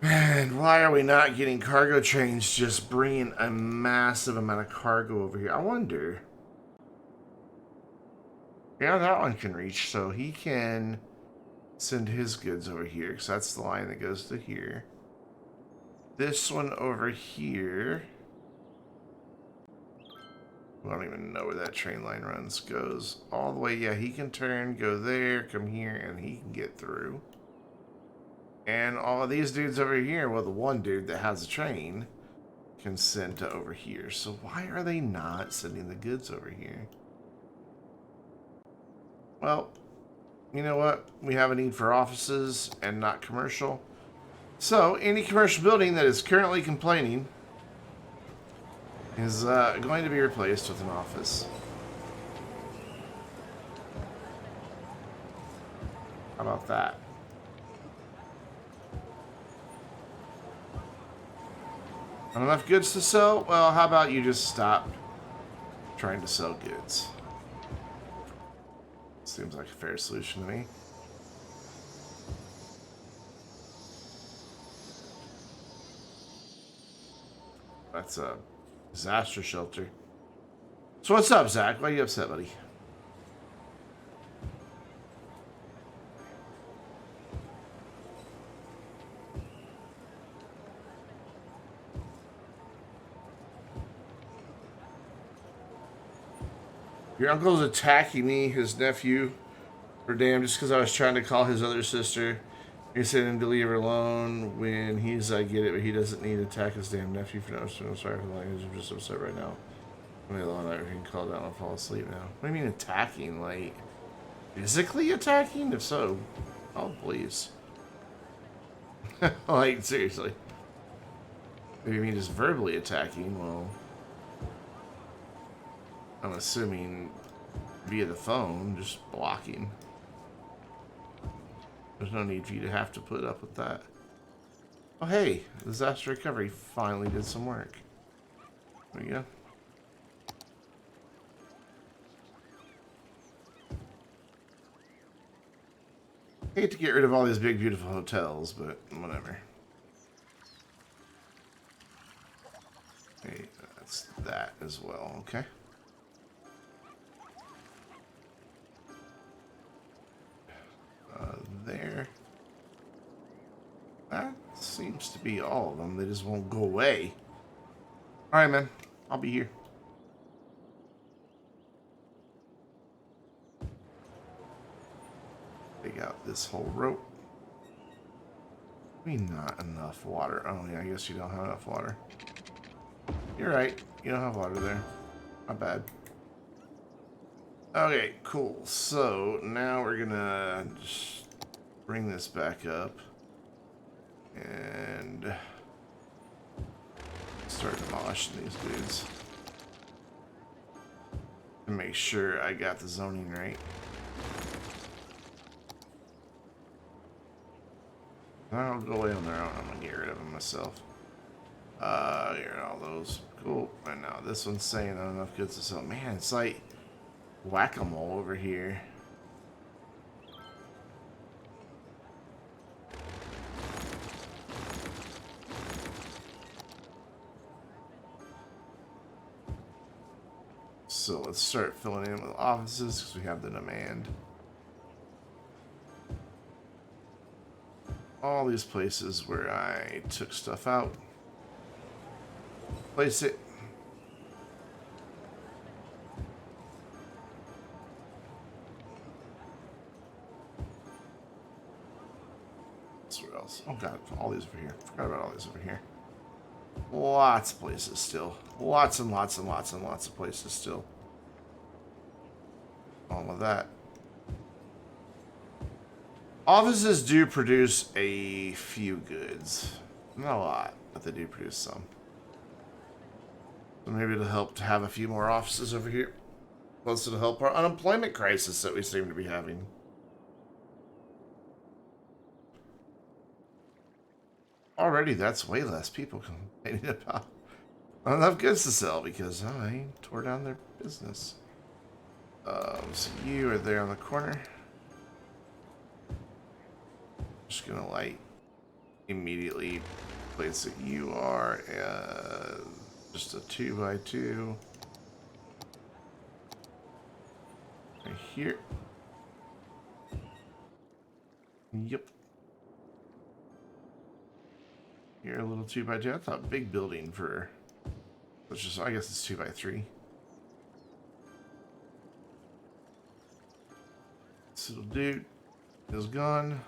And why are we not getting cargo trains just bringing a massive amount of cargo over here? I wonder. Yeah, that one can reach, so he can send his goods over here, because that's the line that goes to here. This one over here, I don't even know where that train line runs, goes all the way. Yeah, he can turn, go there, come here, and he can get through. And all of these dudes over here, well, the one dude that has a train can send to over here. So why are they not sending the goods over here? Well, you know what? We have a need for offices and not commercial. So, any commercial building that is currently complaining is going to be replaced with an office. How about that? Not enough goods to sell? Well, how about you just stop trying to sell goods? Seems like a fair solution to me. That's a disaster shelter. So what's up, Zach? Why are you upset, buddy? Your uncle's attacking me, his nephew, for damn, just because I was trying to call his other sister. He said him to leave her alone when he's, I get it, but he doesn't need to attack his damn nephew for no reason. I'm sorry for the language, I'm just upset right now. I'm alone, I can call down and fall asleep now. What do you mean attacking? Like, physically attacking? If so, oh, please. Like, seriously. If you mean just verbally attacking, well, I'm assuming via the phone, just blocking. There's no need for you to have to put up with that. Oh, hey, disaster recovery finally did some work. There we go. Hate to get rid of all these big, beautiful hotels, but whatever. Okay, that's that as well, okay. There. That seems to be all of them. They just won't go away. Alright, man. I'll be here. Take out this whole rope. Maybe not enough water. Oh yeah, I guess you don't have enough water. You're right. You don't have water there. Not bad. Okay, cool. So now we're gonna just bring this back up and start demolishing these dudes. To make sure I got the zoning right. I'll go away on their own. I'm gonna get rid of them myself. Here are all those. Cool. And now this one's saying not enough goods to sell. Man, it's like whack-a-mole over here. So let's start filling in with offices because we have the demand. All these places where I took stuff out. Place it. Where else? Oh god, all these over here. Forgot about all these over here. Lots of places still. Lots and lots and lots and lots of places still. All of that. Offices do produce a few goods. Not a lot, but they do produce some. So maybe it'll help to have a few more offices over here. Plus it'll help our unemployment crisis that we seem to be having. Already, that's way less people complaining about not enough goods to sell because I tore down their business. So you are there on the corner. Just gonna like immediately place that you are just a 2x2 right here. Yep. Here a little 2x2. That's a big building for. Let's just. I guess it's 2x3. This little dude is gone.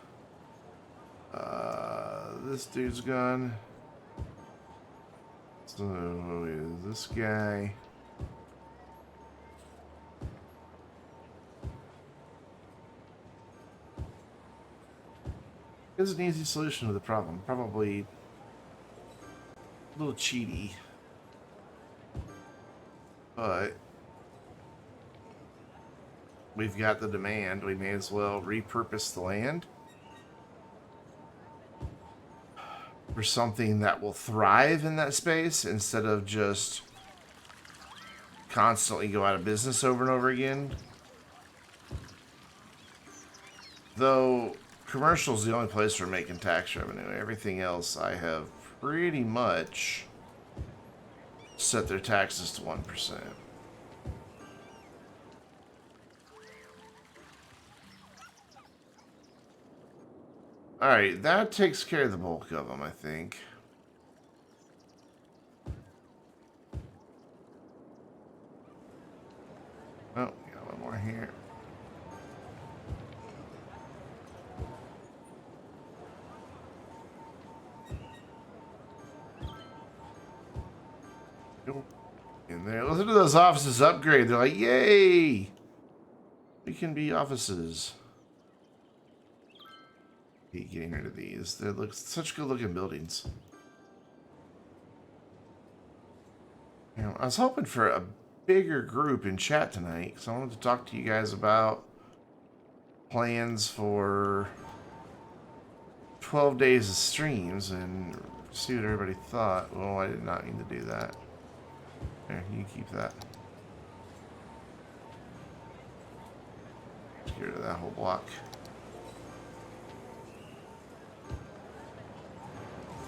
This dude's gone. So is this guy? Here's an easy solution to the problem. Probably a little cheaty, but we've got the demand. We may as well repurpose the land for something that will thrive in that space instead of just constantly go out of business over and over again. Though commercial is the only place we're making tax revenue. Everything else I have pretty much set their taxes to 1%. Alright, that takes care of the bulk of them, I think. Oh, we got one more here. In there. Listen to those offices upgrade. They're like, yay! We can be offices. Hate getting rid of these. They look such good looking buildings. You know, I was hoping for a bigger group in chat tonight because I wanted to talk to you guys about plans for 12 days of streams and see what everybody thought. Well, I did not mean to do that. There, you keep that. Get rid of that whole block.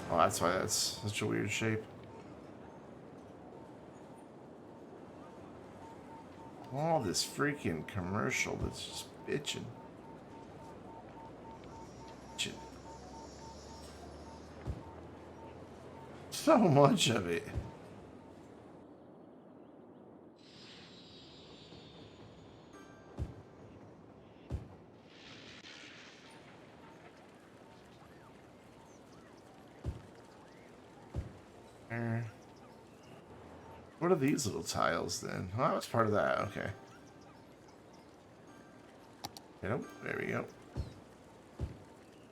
Oh, that's why that's such a weird shape. All this freaking commercial that's just bitching. So much of it. what are these little tiles then? Well, that was part of that. Okay. Yep, there we go.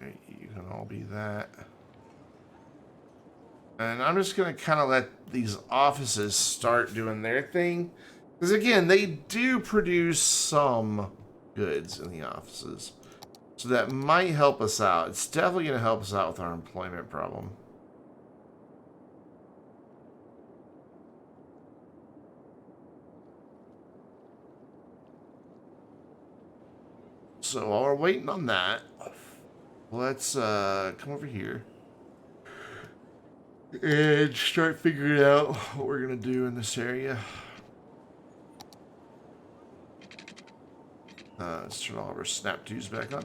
Okay, you can all be that. And I'm just going to kind of let these offices start doing their thing. Because again, they do produce some goods in the offices. So that might help us out. It's definitely going to help us out with our employment problem. So while we're waiting on that, let's come over here and start figuring out what we're going to do in this area. Let's turn all of our snap twos back on.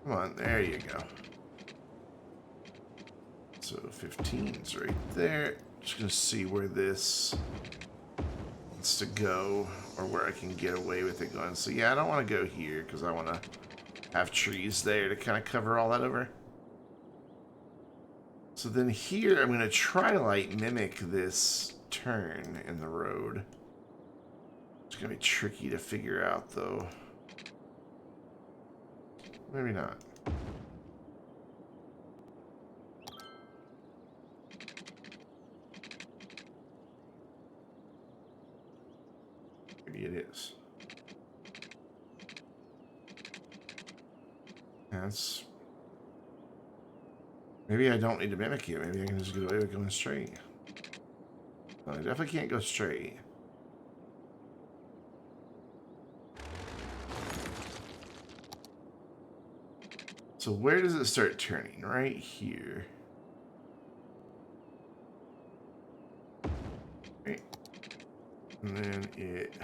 Come on, there you go. So 15's right there. Just going to see where this wants to go or where I can get away with it going. So yeah, I don't want to go here because I want to have trees there to kind of cover all that over. So then here, I'm going to try to like mimic this turn in the road. It's going to be tricky to figure out though. Maybe not. Maybe it is. That's... Maybe I don't need to mimic you. Maybe I can just get away with going straight. No, I definitely can't go straight. So where does it start turning? Right here. Right. And then it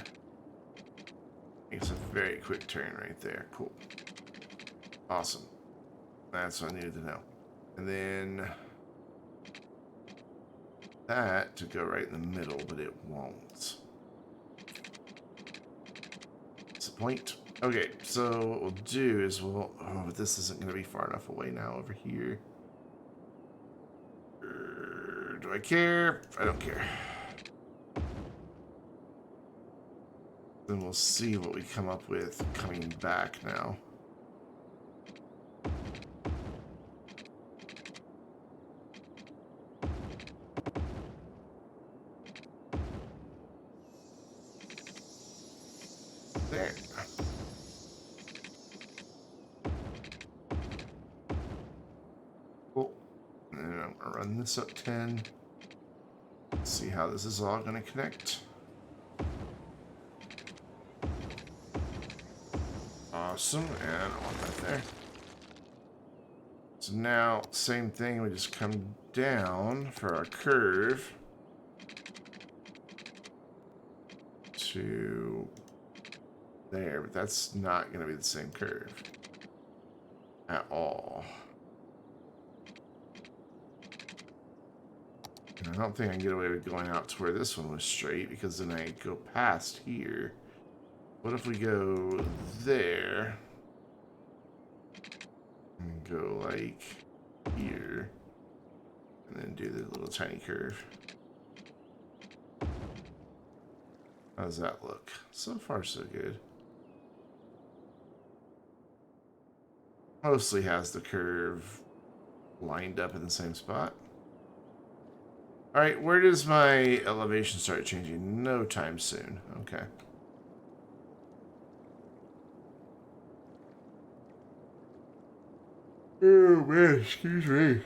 makes a very quick turn right there. Cool. Awesome. That's what I needed to know. And then that to go right in the middle, but it won't. That's the point. Okay, so what we'll do is we'll... Oh, but this isn't going to be far enough away now over here. Do I care? I don't care. Then we'll see what we come up with coming back now. There. Cool. And I'm going to run this up 10. See how this is all going to connect. Awesome, and I want that there. So now, same thing, we just come down for our curve to there, but that's not going to be the same curve at all. And I don't think I can get away with going out to where this one was straight, because then I go past here. What if we go there and go like here and then do the little tiny curve? How does that look? So far, so good. Mostly has the curve lined up in the same spot. All right, where does my elevation start changing? No time soon. Okay. Oh man, excuse me.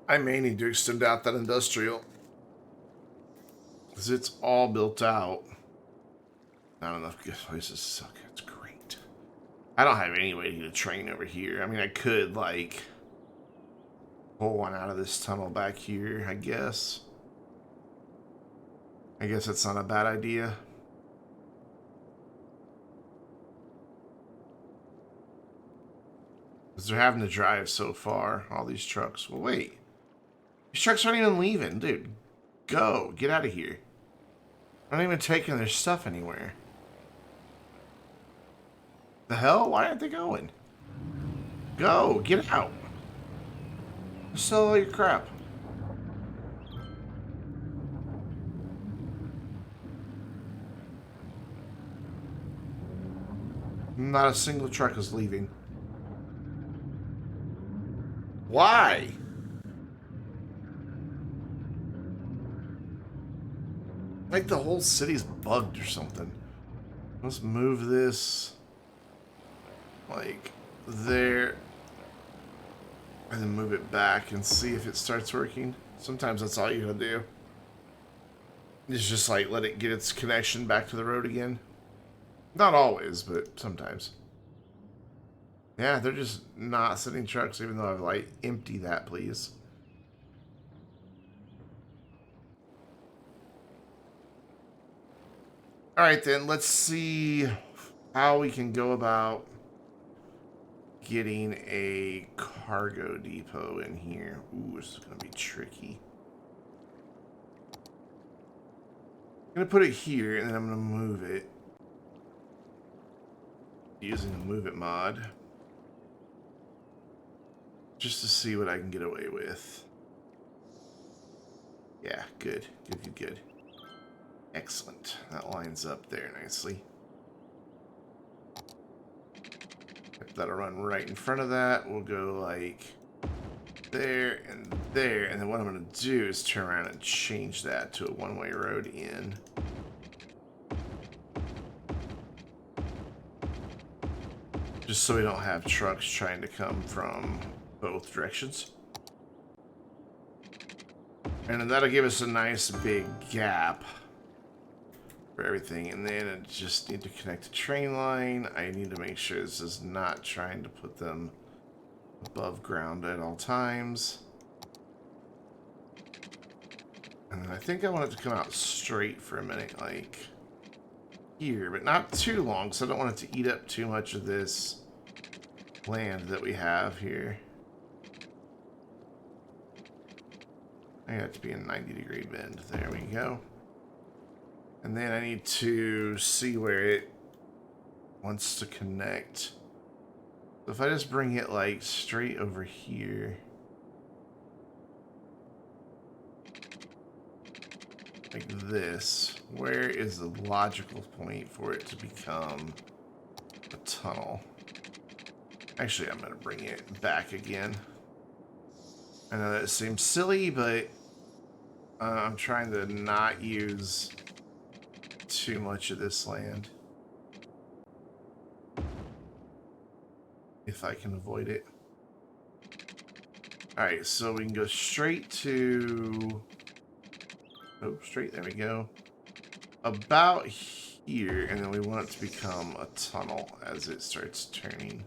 I may need to extend out that industrial. Because it's all built out. Not enough good places suck. It's great. I don't have any way to get a train over here. I mean, I could, like, pull one out of this tunnel back here, I guess. I guess that's not a bad idea. Because they're having to drive so far, all these trucks. Well, wait. You These trucks aren't even leaving, dude. Go. Get out of here. They're not even taking their stuff anywhere. The hell? Why aren't they going? Go. Get out. Sell all your crap. Not a single truck is leaving. Why? Like the whole city's bugged or something. Let's move this like there and then move it back and see if it starts working. Sometimes that's all you gotta do. It's just like let it get its connection back to the road again. Not always, but sometimes. Yeah, they're just not sitting trucks even though I've like empty that, please. Alright then, let's see how we can go about getting a cargo depot in here. Ooh, this is going to be tricky. I'm going to put it here, and then I'm going to move it. Using the Move It mod. Just to see what I can get away with. Yeah, good. Good, good, good. Excellent. That lines up there nicely. Yep, that'll run right in front of that. We'll go like there and there. And then what I'm going to do is turn around and change that to a one-way road in. Just so we don't have trucks trying to come from both directions. And then that'll give us a nice big gap for everything. And then I just need to connect a train line. I need to make sure this is not trying to put them above ground at all times. And then I think I want it to come out straight for a minute, like here, but not too long, so I don't want it to eat up too much of this land that we have here. I got it to be a 90-degree bend. There we go. And then I need to see where it wants to connect. So if I just bring it like straight over here, like this, where is the logical point for it to become a tunnel? Actually, I'm going to bring it back again. I know that seems silly, but I'm trying to not use too much of this land. If I can avoid it. Alright, so we can go straight to... Oh, straight, there we go. About here, and then we want it to become a tunnel as it starts turning.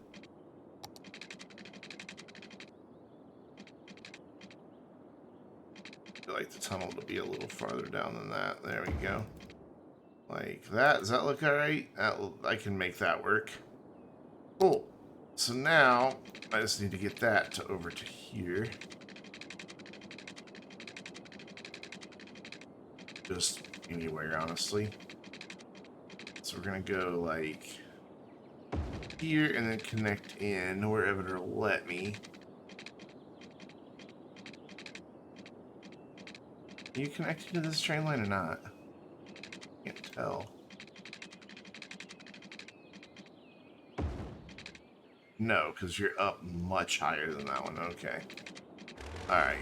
I like the tunnel to be a little farther down than that. There we go. Like that. Does that look alright? I can make that work. Cool. So now, I just need to get that to over to here. Just anywhere, honestly. So we're going to go like here and then connect in wherever it'll let me. Are you connected to this train line or not? Can't tell. No, because you're up much higher than that one. Okay. Alright.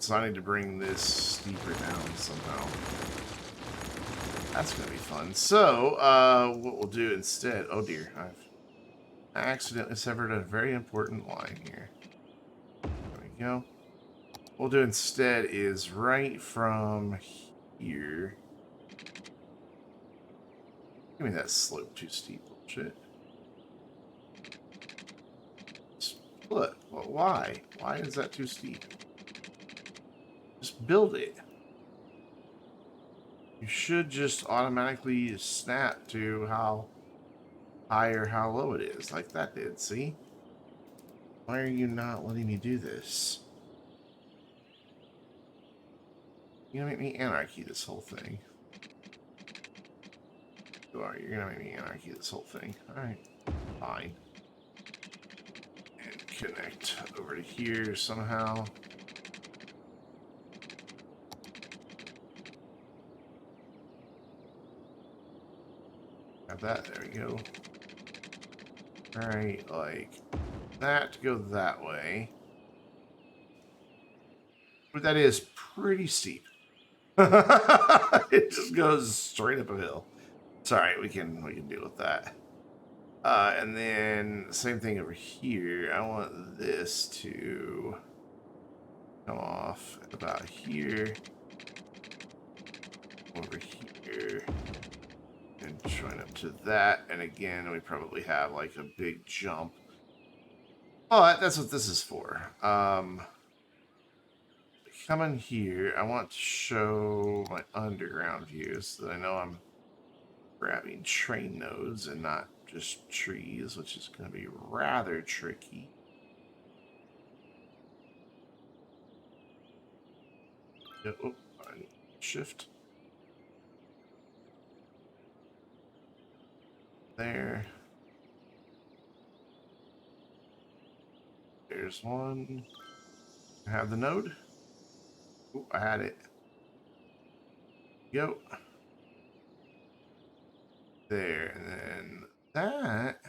So I need to bring this steeper down somehow. That's going to be fun. So, what we'll do instead... Oh dear, I've accidentally severed a very important line here. There we go. What we'll do instead is right from here... Give me that slope too steep bullshit. Look, well, why? Why is that too steep? Just build it. You should just automatically snap to how high or how low it is, like that did, see? Why are you not letting me do this? You're gonna make me anarchy this whole thing. You are. You're gonna make me anarchy this whole thing. Alright. Fine. And connect over to here somehow. Have that. There we go. Alright, like that to go that way. But that is pretty steep. It just goes straight up a hill. It's alright, we can deal with that. And then same thing over here. I want this to come off at about here. Over here. And join up to that. And again, we probably have like a big jump. But that's what this is for. Coming here, I want to show my underground view so that I know I'm grabbing train nodes and not just trees, which is going to be rather tricky. Oh, shift. There. There's one. I have the node. Oh, I had it. Go. There, and then that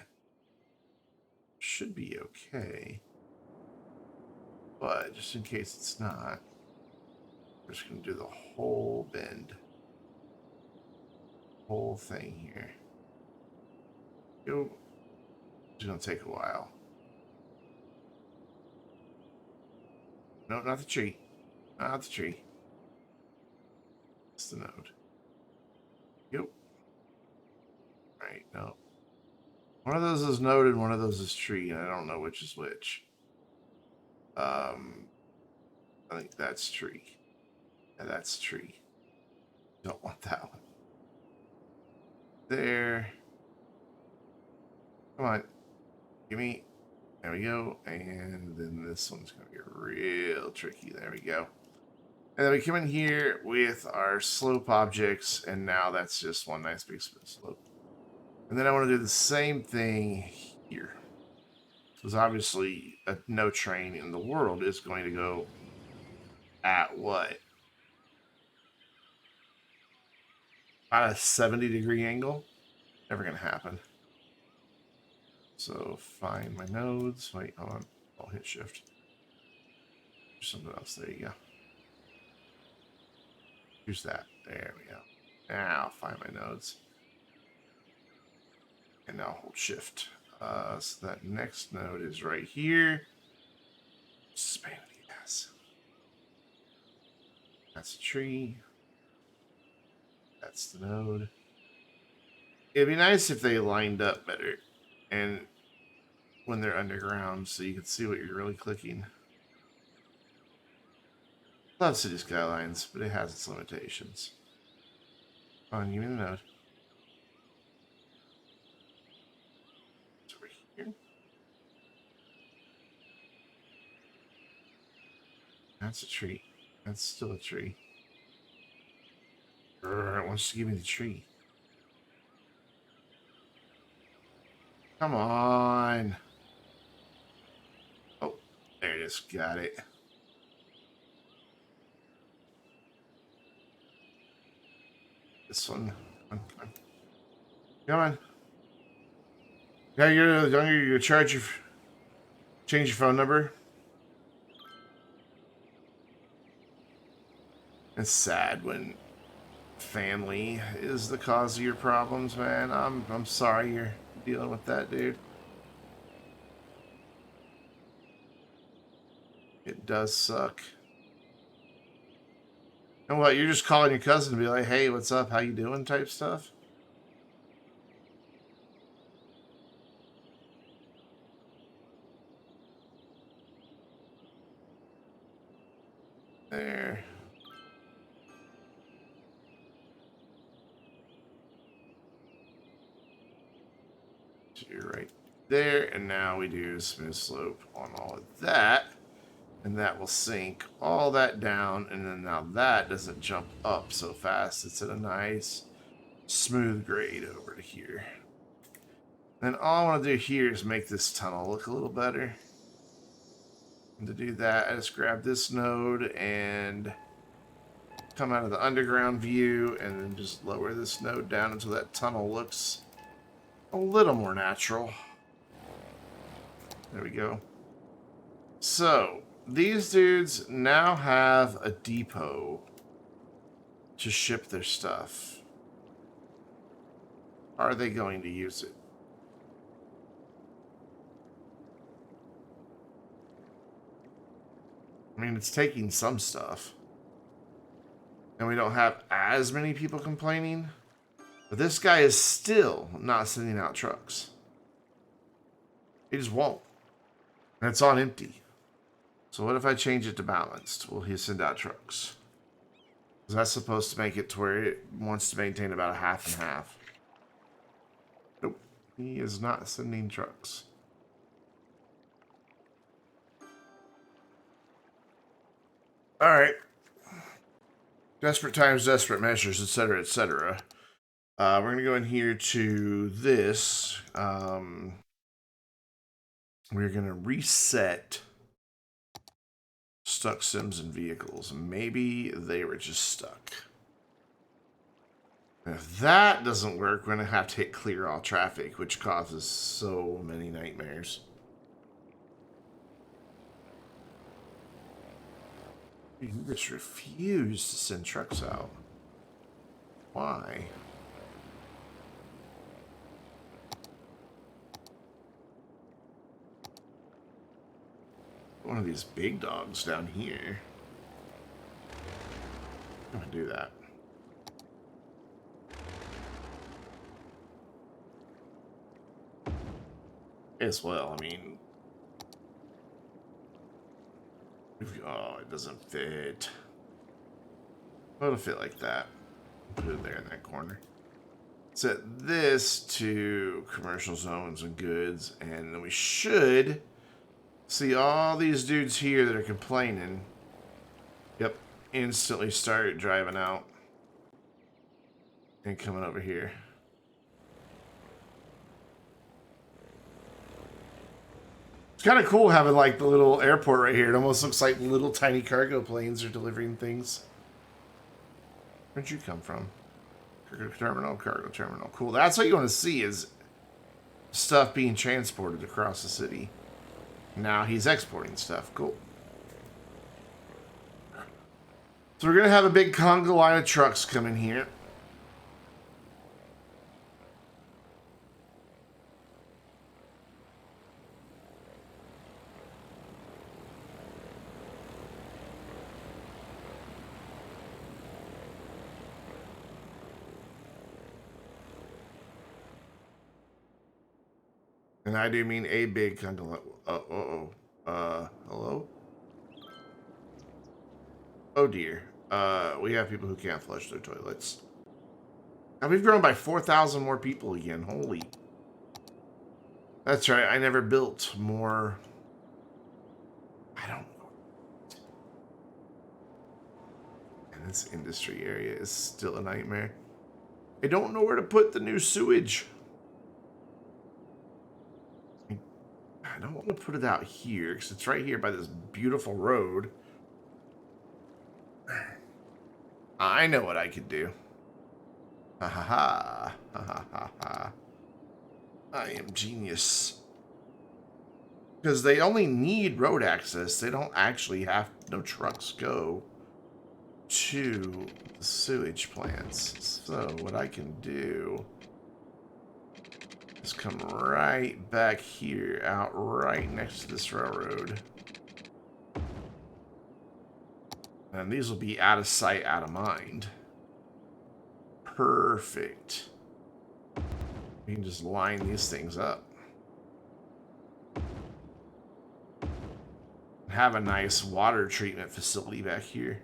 should be okay. But just in case it's not, we're just going to do the whole bend. Whole thing here. Go. It's going to take a while. No, not the tree. Not the tree. It's the node. Yep. Right, no. One of those is node and one of those is tree, and I don't know which is which. I think that's tree. Yeah, that's tree. Don't want that one. There. Come on. Give me. There we go. And then this one's going to get real tricky. There we go. And then we come in here with our slope objects, and now that's just one nice big slope. And then I want to do the same thing here. Because obviously no train in the world is going to go at what? At a 70-degree angle? Never going to happen. So find my nodes. Wait, hold on. I'll hit shift. There's something else. There you go. Here's that. There we go. Now find my nodes. And now hold shift. So that next node is right here. Span the ass. That's a tree. That's the node. It'd be nice if they lined up better. And when they're underground, so you can see what you're really clicking. Love City Skylines, but it has its limitations. Come on, give me the node. It's over here. That's a tree. That's still a tree. It wants to give me the tree. Come on. Oh, there it is. Got it. This one. Come on. Come on. Yeah, you're charge your change your phone number. It's sad when family is the cause of your problems, man. I'm sorry you're dealing with that, dude. It does suck. And what, you're just calling your cousin to be like, hey, what's up? How you doing? Type stuff? There. So you're right there, and now we do smooth slope on all of that. And that will sink all that down, and then now that doesn't jump up so fast. It's at a nice smooth grade over to here. And all I want to do here is make this tunnel look a little better. And to do that, I just grab this node and come out of the underground view and then just lower this node down until that tunnel looks a little more natural. There we go. So, these dudes now have a depot to ship their stuff. Are they going to use it? I mean, it's taking some stuff. And we don't have as many people complaining. But this guy is still not sending out trucks. He just won't. And it's on empty. So what if I change it to balanced? Will he send out trucks? Is that supposed to make it to where it wants to maintain about a half and half? Nope. He is not sending trucks. Alright. Desperate times, desperate measures, etc., etc. We're going to go in here to this. We're going to reset stuck sims and vehicles. Maybe they were just stuck. And if that doesn't work, we're going to have to hit clear all traffic, which causes so many nightmares. You just refuse to send trucks out. Why? One of these big dogs down here. I'm gonna do that. As well, I mean... Oh, it doesn't fit. It'll fit like that. Put it there in that corner. Set this to commercial zones and goods, and then we should see all these dudes here that are complaining. Yep, instantly start driving out and coming over here. It's kind of cool having like the little airport right here. It almost looks like little tiny cargo planes are delivering things. Where'd you come from? Cargo terminal. Cool. That's what you want to see is stuff being transported across the city. Now he's exporting stuff. Cool. So we're going to have a big conga line of trucks come in here. And I do mean a big conga line. Hello? Oh dear. We have people who can't flush their toilets. Now we've grown by 4,000 more people again. Holy. That's right. I never built more. I don't know. And this industry area is still a nightmare. I don't know where to put the new sewage. I don't want to put it out here because it's right here by this beautiful road. I know what I could do. Ha ha ha. Ha ha ha ha. I am genius. Because they only need road access. They don't actually have no trucks go to the sewage plants. So what I can do is come right back here, out right next to this railroad. And these will be out of sight, out of mind. Perfect. We can just line these things up. Have a nice water treatment facility back here.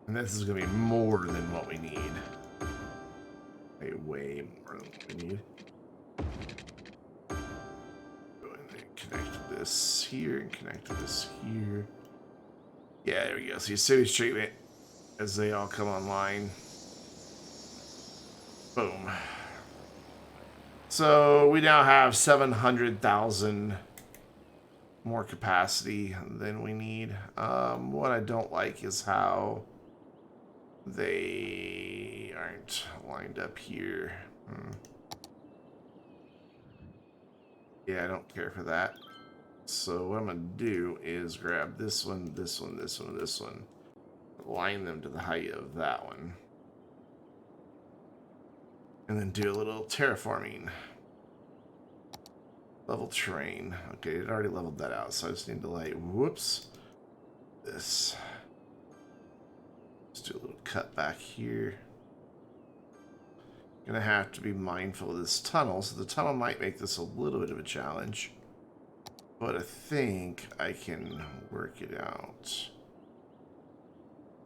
And this is going to be more than what we need. Way more than what we need. Go in there, connect this here and connect to this here. Yeah, there we go. See cities treatment as they all come online. Boom. So we now have 700,000 more capacity than we need. What I don't like is how they aren't lined up here. Yeah, I don't care for that. So what I'm going to do is grab this one, this one, this one, this one. Line them to the height of that one. And then do a little terraforming. Level terrain. Okay, it already leveled that out, so I just need to like, whoops. This. Let's do a little cut back here. Gonna have to be mindful of this tunnel, so the tunnel might make this a little bit of a challenge. But I think I can work it out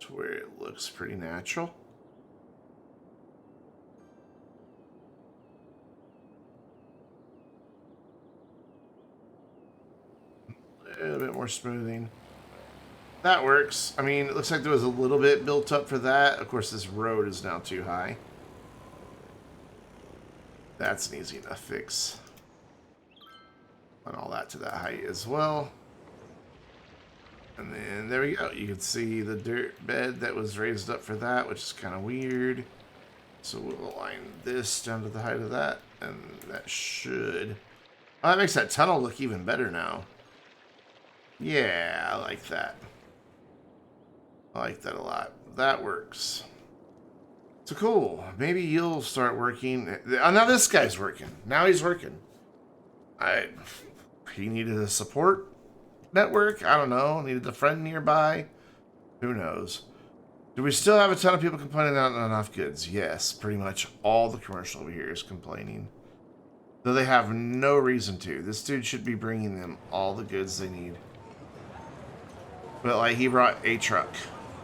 to where it looks pretty natural. A little bit more smoothing. That works. I mean, it looks like there was a little bit built up for that. Of course, this road is now too high. That's an easy enough fix. And all that to that height as well. And then there we go. You can see the dirt bed that was raised up for that, which is kind of weird. So we'll align this down to the height of that, and that should... Oh, that makes that tunnel look even better now. Yeah, I like that. I like that a lot. That works. So cool. Maybe you'll start working. Oh, now this guy's working. Now he's working. He needed a support network. I don't know. Needed a friend nearby. Who knows? Do we still have a ton of people complaining about not enough goods? Yes, pretty much all the commercial over here is complaining. Though they have no reason to. This dude should be bringing them all the goods they need. But like, he brought a truck.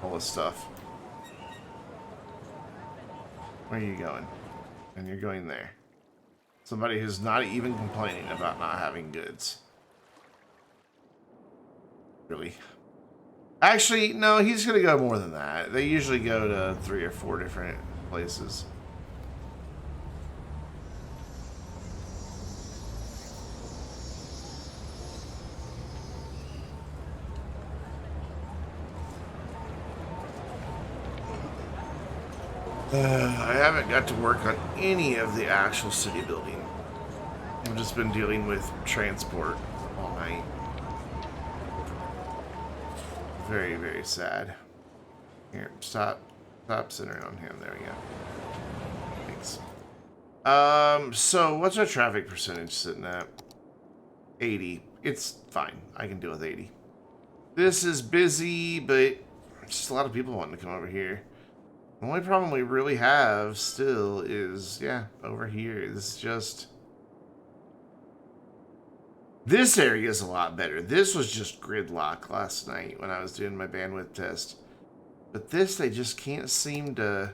All this stuff. Where are you going? And you're going there. Somebody who's not even complaining about not having goods. Really? Actually, no, he's going to go more than that. They usually go to 3 or 4 different places. I haven't got to work on any of the actual city building. I've just been dealing with transport all night. Very, very sad. Here, stop centering on him. There we go. Thanks. So what's our traffic percentage sitting at? 80. It's fine. I can deal with 80. This is busy, but just a lot of people wanting to come over here. The only problem we really have still is, yeah, over here. This is just... This area is a lot better. This was just gridlock last night when I was doing my bandwidth test. But this, they just can't seem to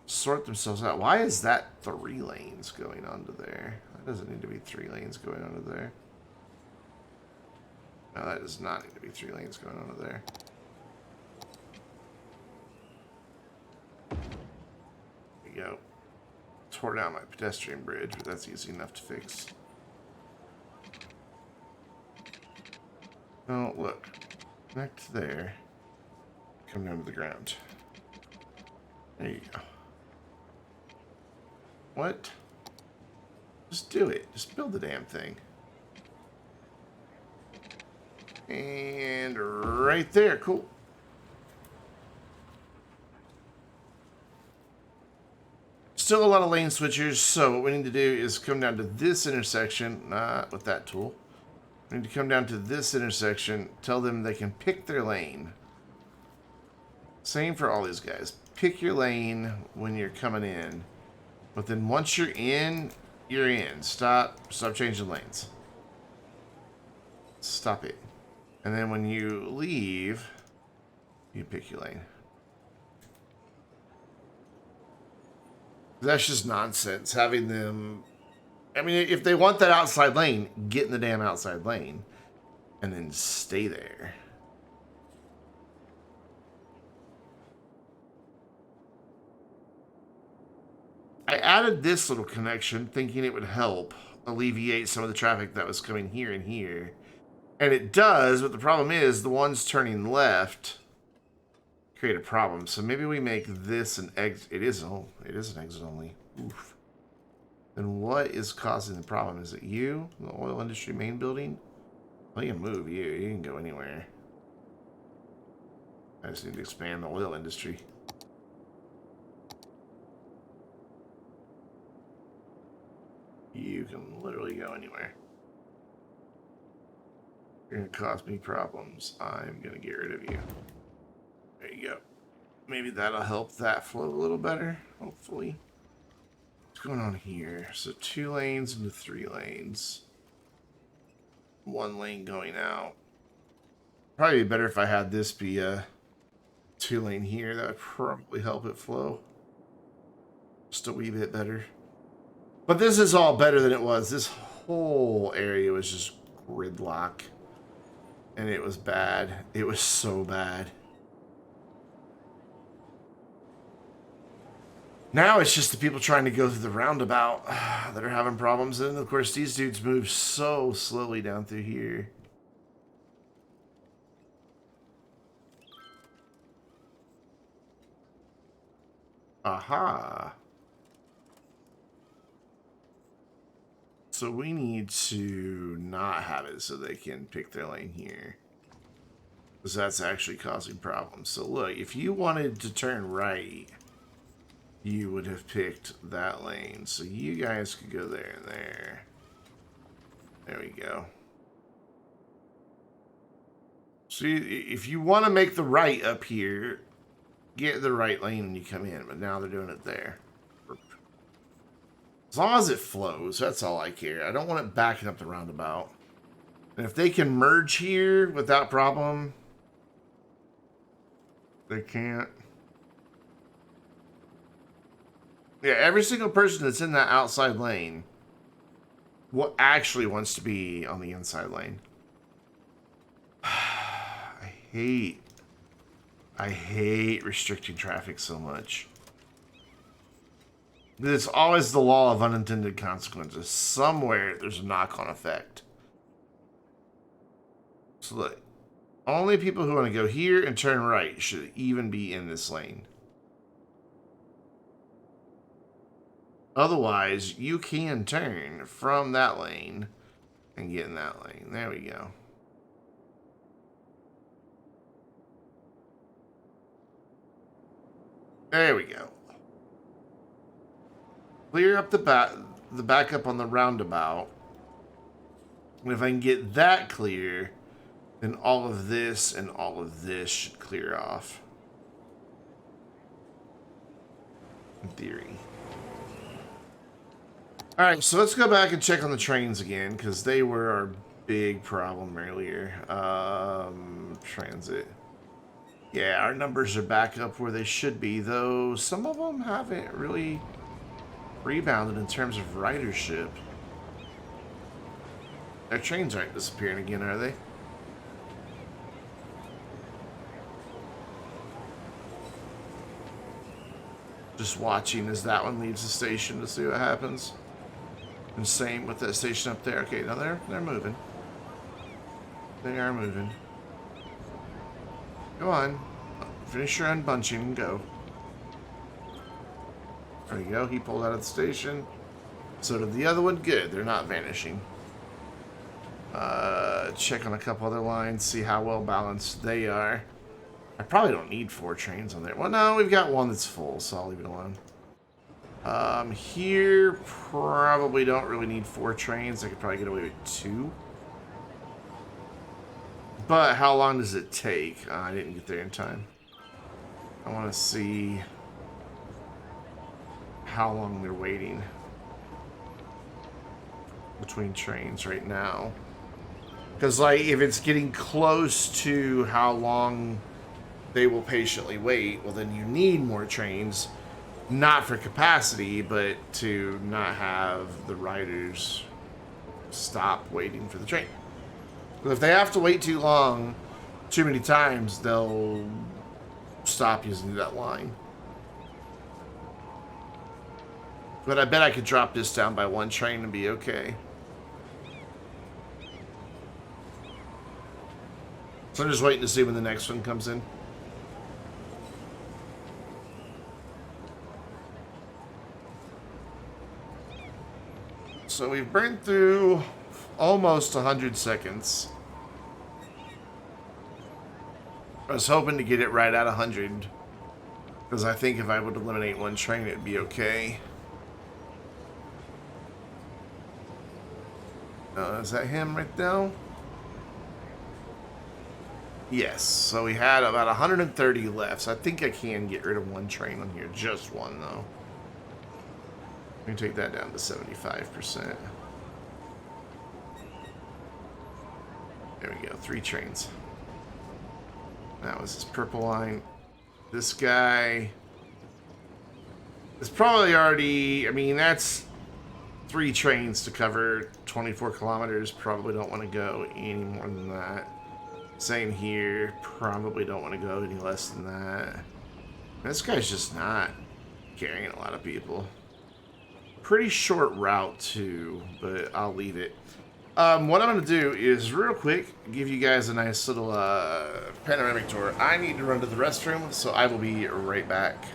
sort themselves out. Why is that 3 lanes going onto there? That doesn't need to be 3 lanes going onto there. No, that does not need to be 3 lanes going onto there. There we go. Tore down my pedestrian bridge, but that's easy enough to fix. Oh, look. Connect there. Come down to the ground. There you go. What? Just do it. Just build the damn thing. And right there. Cool. Still a lot of lane switchers, so what we need to do is come down to this intersection, not with that tool. We need to come down to this intersection, tell them they can pick their lane. Same for all these guys. Pick your lane when you're coming in. But then once you're in, you're in. Stop changing lanes. Stop it. And then when you leave, you pick your lane. That's just nonsense, having them I mean, if they want that outside lane, get in the damn outside lane. And then stay there. I added this little connection thinking it would help alleviate some of the traffic that was coming here and here. And it does, but the problem is the ones turning left create a problem. So maybe we make this an exit. It is an exit only. Oof. Then what is causing the problem? Is it you? The oil industry main building? Well, you can move you. You can go anywhere. I just need to expand the oil industry. You can literally go anywhere. You're going to cause me problems. I'm going to get rid of you. There you go. Maybe that'll help that flow a little better, hopefully. What's going on here? So 2 lanes into 3 lanes. 1 lane going out. Probably be better if I had this be a 2 lane here. That would probably help it flow just a wee bit better. But this is all better than it was. This whole area was just gridlock. And it was bad. It was so bad. Now it's just the people trying to go through the roundabout that are having problems. And of course, these dudes move so slowly down through here. Aha. So we need to not have it so they can pick their lane here. Because that's actually causing problems. So look, if you wanted to turn right, you would have picked that lane. So you guys could go there and there. There we go. So if you want to make the right up here, get the right lane when you come in. But now they're doing it there. As long as it flows, that's all I care. I don't want it backing up the roundabout. And if they can merge here without problem, they can't. Yeah, every single person that's in that outside lane actually wants to be on the inside lane. I hate restricting traffic so much. It's always the law of unintended consequences. Somewhere there's a knock-on effect. So look, only people who want to go here and turn right should even be in this lane. Otherwise, you can turn from that lane and get in that lane. There we go. There we go. Clear up the backup on the roundabout. And if I can get that clear, then all of this and all of this should clear off. In theory. Alright, so let's go back and check on the trains again, because they were our big problem earlier. Transit. Yeah, our numbers are back up where they should be, though some of them haven't really rebounded in terms of ridership. Their trains aren't disappearing again, are they? Just watching as that one leaves the station to see what happens. And same with that station up there. Okay, now they're moving. They are moving. Go on. Finish your unbunching and go. There we go. He pulled out of the station. So did the other one. Good. They're not vanishing. Check on a couple other lines. See how well balanced they are. I probably don't need 4 trains on there. Well, no. We've got one that's full, so I'll leave it alone. Here, probably don't really need 4 trains. I could probably get away with 2. But how long does it take? I didn't get there in time. I want to see how long they're waiting between trains right now. Because, like, if it's getting close to how long they will patiently wait, well, then you need more trains not for capacity, but to not have the riders stop waiting for the train. But if they have to wait too long, too many times, they'll stop using that line. But I bet I could drop this down by one train and be okay. So I'm just waiting to see when the next one comes in. So we've burned through almost 100 seconds. I was hoping to get it right at 100. Because I think if I would eliminate one train, it'd be okay. Is that him right now? Yes. So we had about 130 left. So I think I can get rid of one train on here. Just one, though. We can take that down to 75%. There we go. 3 trains. That was this purple line. This guy is probably already... I mean, that's 3 trains to cover 24 kilometers. Probably don't want to go any more than that. Same here. Probably don't want to go any less than that. This guy's just not carrying a lot of people. Pretty short route too, but I'll leave it. What I'm going to do is real quick give you guys a nice little panoramic tour. I need to run to the restroom, so I will be right back.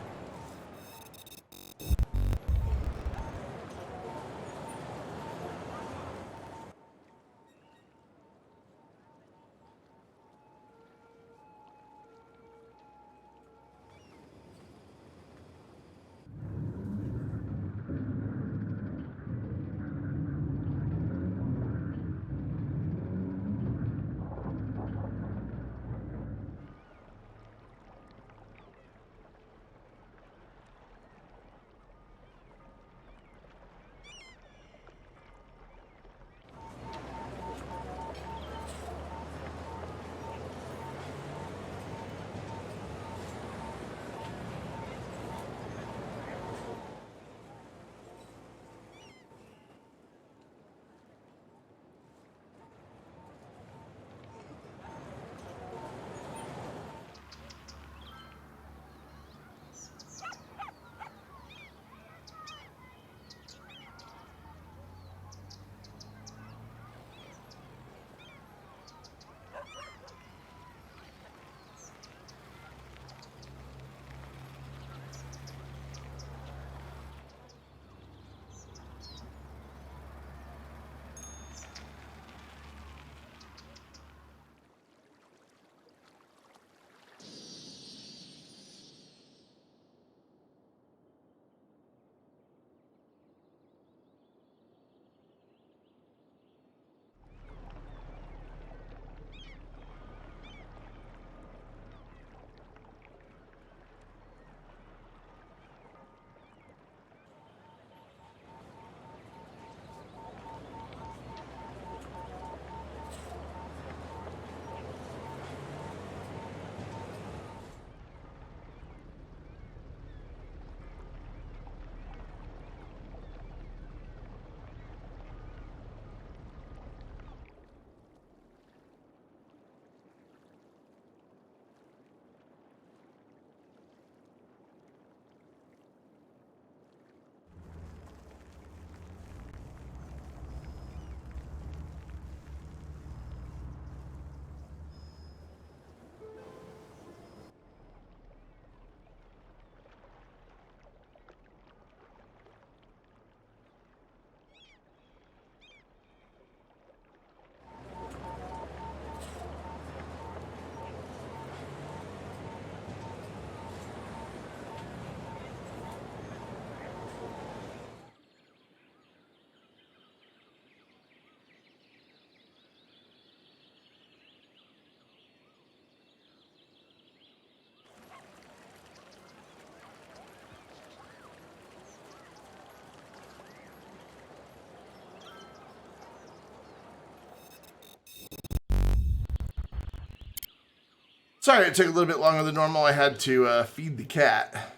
Sorry, it took a little bit longer than normal. I had to feed the cat.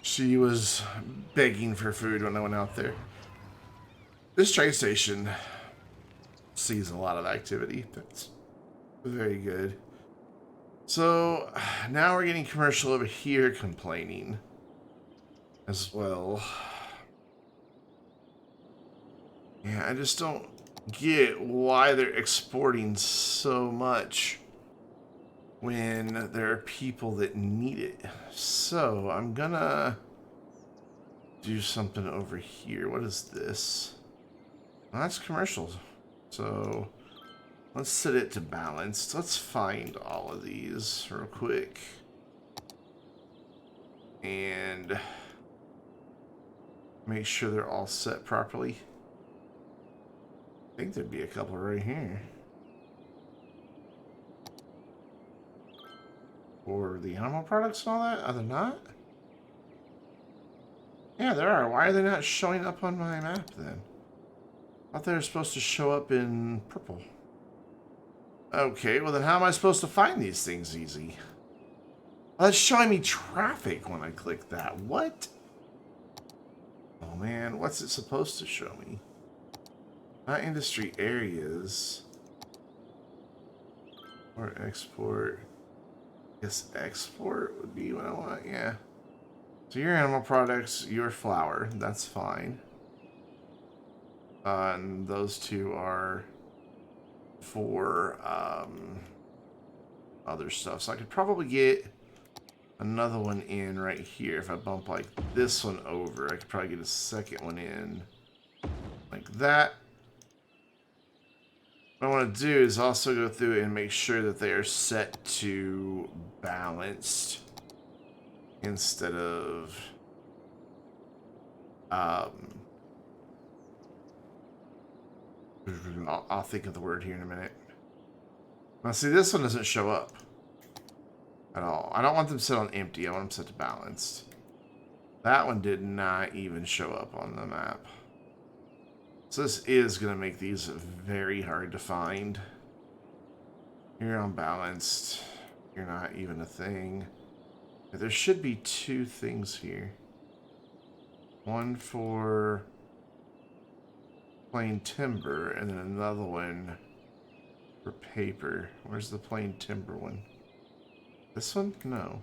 She was begging for food when I went out there. This train station sees a lot of activity. That's very good. So now we're getting commercial over here complaining as well. Yeah, I just don't get why they're exporting so much when there are people that need it. So I'm gonna do something over here. What is this? Well, that's commercials. So let's set it to balanced. Let's find all of these real quick. And make sure they're all set properly. I think there'd be a couple right here. For the animal products and all that? Are they not? Yeah, there are. Why are they not showing up on my map then? I thought they were supposed to show up in purple. Okay, well then how am I supposed to find these things easy? Well, that's showing me traffic when I click that. What? Oh man, what's it supposed to show me? Not industry areas. Or export. I guess export would be what I want, yeah. So your animal products, your flour, that's fine. And those two are for other stuff. So I could probably get another one in right here. If I bump like this one over, I could probably get a second one in like that. What I want to do is also go through and make sure that they are set to balanced instead of I'll think of the word here in a minute. Now see, this one doesn't show up at all. I don't want them set on empty. I want them set to balanced. That one did not even show up on the map. So this is going to make these very hard to find. You're unbalanced. You're not even a thing. There should be two things here. One for plain timber, and then another one for paper. Where's the plain timber one? This one? No.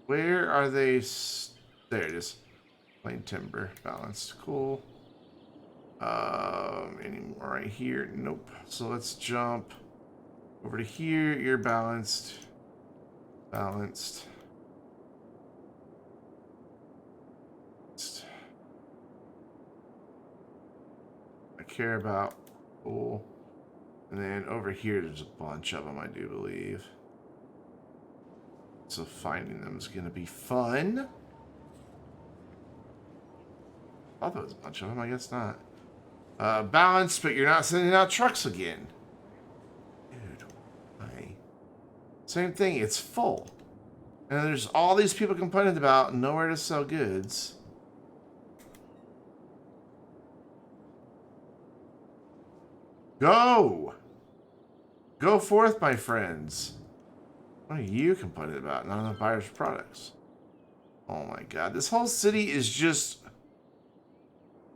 Where are they? There it is. Plain timber. Balanced. Cool. Any more right here? Nope. So let's jump over to here. You're balanced. Balanced. I care about. Cool. And then over here, there's a bunch of them, I do believe. So finding them is going to be fun. I thought there was a bunch of them. I guess not. Balanced, but you're not sending out trucks again. Dude, why? Same thing. It's full. And there's all these people complaining about nowhere to sell goods. Go! Go forth, my friends. What are you complaining about? Not enough buyers for products. Oh my god. This whole city is just...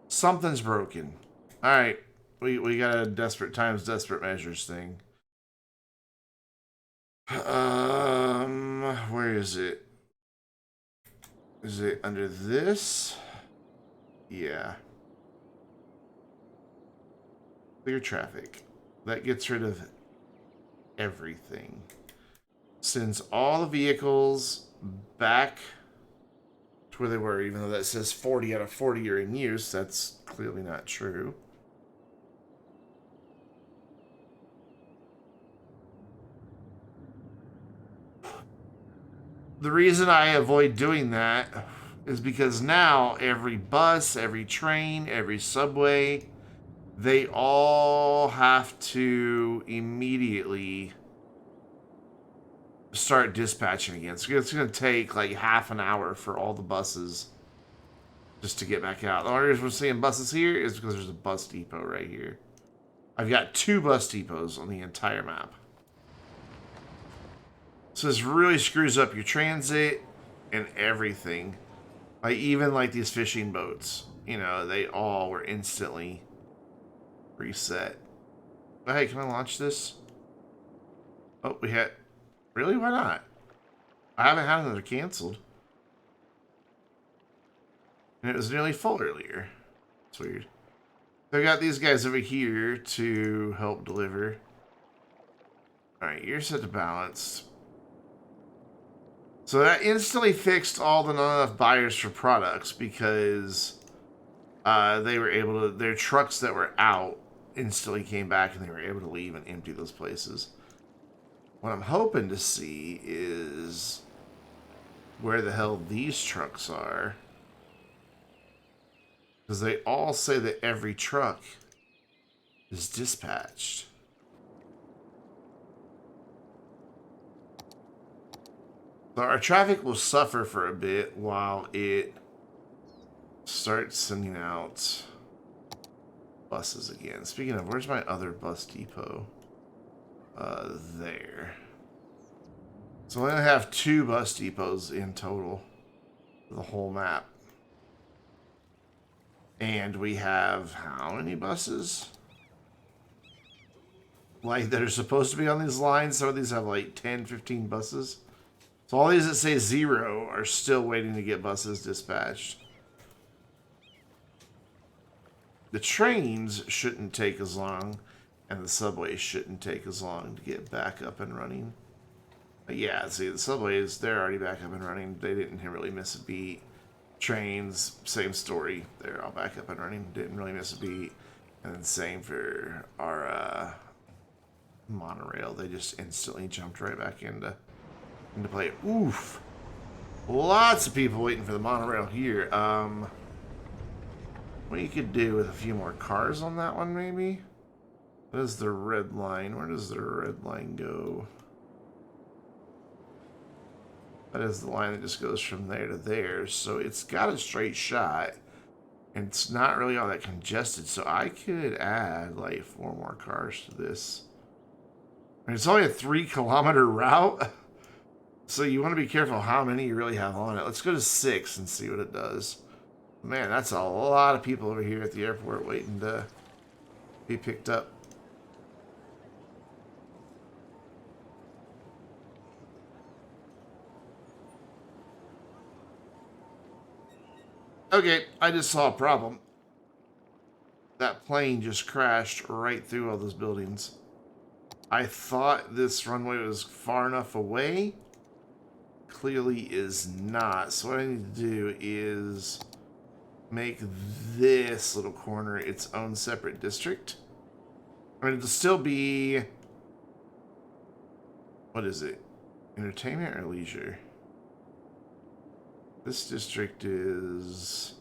Something's broken. Alright. We got a desperate times, desperate measures thing. Where is it? Is it under this? Yeah. Clear traffic. That gets rid of everything. Sends all the vehicles back to where they were, even though that says 40 out of 40 are in use. That's clearly not true. The reason I avoid doing that is because now every bus, every train, every subway, they all have to immediately start dispatching again. So it's going to take like half an hour for all the buses just to get back out. The only reason we're seeing buses here is because there's a bus depot right here. I've got 2 bus depots on the entire map. So this really screws up your transit. and everything. Like, even like these fishing boats, you know, they all were instantly reset. But hey, can I launch this? Oh, we had... Really? Why not? I haven't had another canceled. And it was nearly full earlier. It's weird. So I got these guys over here to help deliver. Alright, you're set to balanced. So that instantly fixed all the not enough buyers for products because they were able to... Their trucks that were out instantly came back and they were able to leave and empty those places. What I'm hoping to see is where the hell these trucks are. Because they all say that every truck is dispatched. So our traffic will suffer for a bit while it starts sending out buses again. Speaking of, where's my other bus depot? There. So I only have 2 bus depots in total for the whole map. And we have how many buses? Like, that are supposed to be on these lines. Some of these have like 10, 15 buses. So all these that say 0 are still waiting to get buses dispatched. The trains shouldn't take as long, and the subways shouldn't take as long to get back up and running. But yeah, see, the subways, they're already back up and running. They didn't really miss a beat. Trains, same story. They're all back up and running. Didn't really miss a beat. And then same for our monorail. They just instantly jumped right back into play. Oof. Lots of people waiting for the monorail here. What you could do with a few more cars on that one, maybe? What is the red line? Where does the red line go? That is the line that just goes from there to there. So it's got a straight shot. And it's not really all that congested. So I could add like 4 more cars to this. I mean, it's only a 3-kilometer route. So you want to be careful how many you really have on it. Let's go to 6 and see what it does. Man, that's a lot of people over here at the airport waiting to be picked up. Okay, I just saw a problem. That plane just crashed right through all those buildings. I thought this runway was far enough away. Clearly is not. So what I need to do is make this little corner its own separate district. I mean, it'll still be... What is it? Entertainment or leisure? This district is...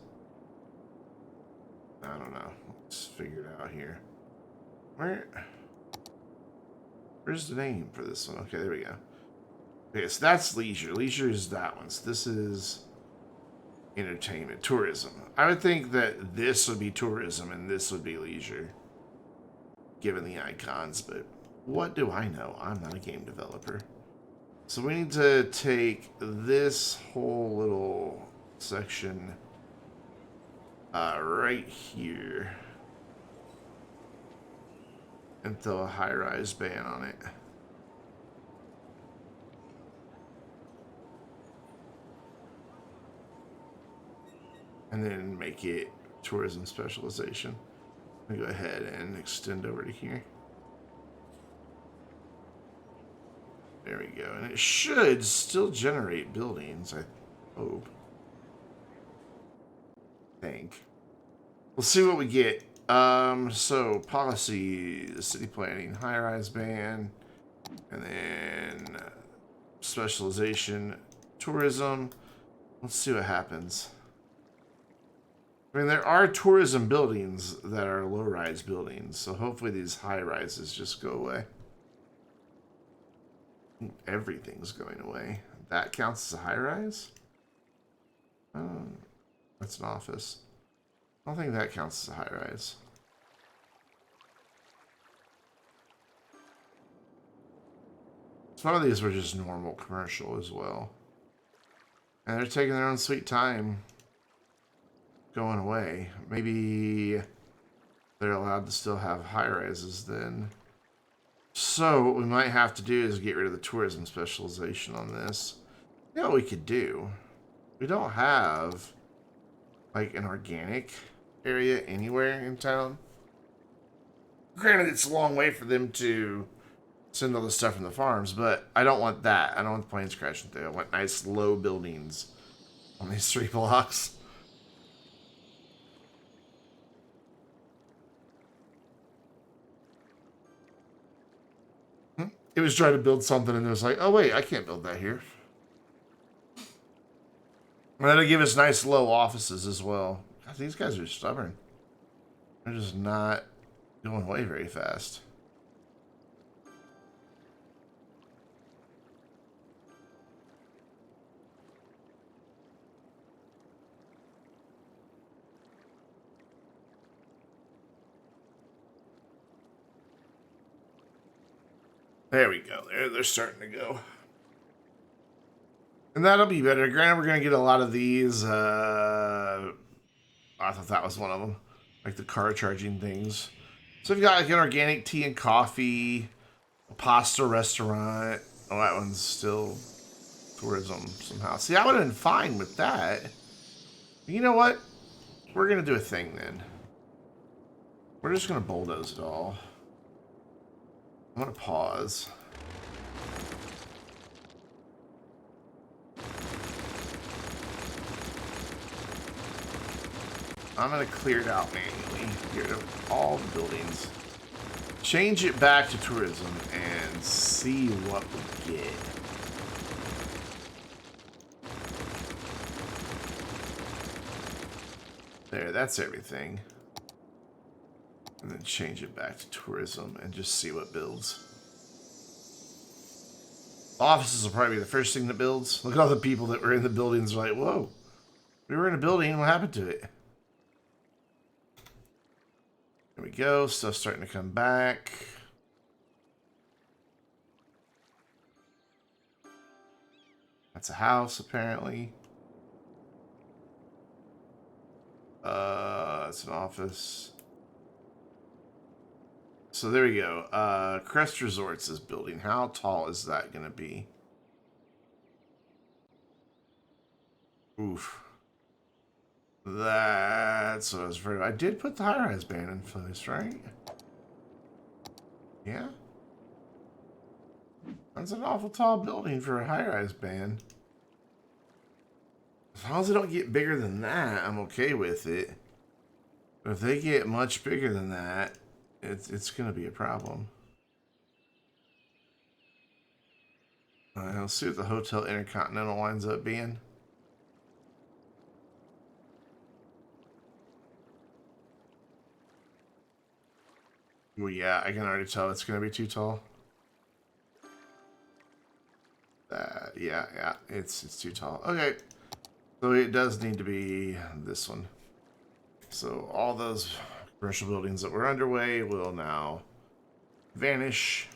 I don't know. Let's figure it out here. Where's the name for this one? Okay, there we go. Okay, so that's leisure. Leisure is that one. So this is entertainment, tourism. I would think that this would be tourism and this would be leisure, given the icons, but what do I know? I'm not a game developer. So we need to take this whole little section right here and throw a high-rise ban on it. And then make it tourism specialization. Let me go ahead and extend over to here. There we go. And it should still generate buildings, I hope. We'll see what we get. So policy, city planning, high-rise ban, and then specialization, tourism. Let's see what happens. I mean, there are tourism buildings that are low-rise buildings, so hopefully these high-rises just go away. Everything's going away. That counts as a high-rise? Oh, that's an office. I don't think that counts as a high-rise. Some of these were just normal commercial as well. And they're taking their own sweet time going away. Maybe they're allowed to still have high rises then. So what we might have to do is get rid of the tourism specialization on this. You know what we could do? We don't have like an organic area anywhere in town. Granted, it's a long way for them to send all the stuff from the farms, but I don't want that. I don't want the planes crashing through. I want nice low buildings on these 3 blocks. It was trying to build something and it was like, oh wait, I can't build that here. And that'll give us nice low offices as well. God, these guys are stubborn. They're just not going away very fast. There we go. They're starting to go. And that'll be better. Granted, we're going to get a lot of these. I thought that was one of them. Like the car charging things. So we've got like an organic tea and coffee, a pasta restaurant. Oh, that one's still tourism somehow. See, I would have been fine with that. You know what? We're going to do a thing then. We're just going to bulldoze it all. I'm going to pause. I'm going to clear it out manually. Get rid of all the buildings. Change it back to tourism and see what we get. There, that's everything. And then change it back to tourism and just see what builds. Offices will probably be the first thing that builds. Look at all the people that were in the buildings like, whoa, we were in a building, what happened to it? There we go, stuff's starting to come back. That's a house, apparently. It's an office. So there we go. Crest Resorts is building. How tall is that going to be? Oof. That's what I was afraid of. I did put the high-rise ban in place, right? Yeah. That's an awful tall building for a high-rise ban. As long as they don't get bigger than that, I'm okay with it. But if they get much bigger than that, it's going to be a problem. Let's see what the Hotel Intercontinental winds up being. Well, yeah, I can already tell it's going to be too tall. Yeah, it's too tall. Okay, so it does need to be this one. So all those commercial buildings that were underway will now vanish.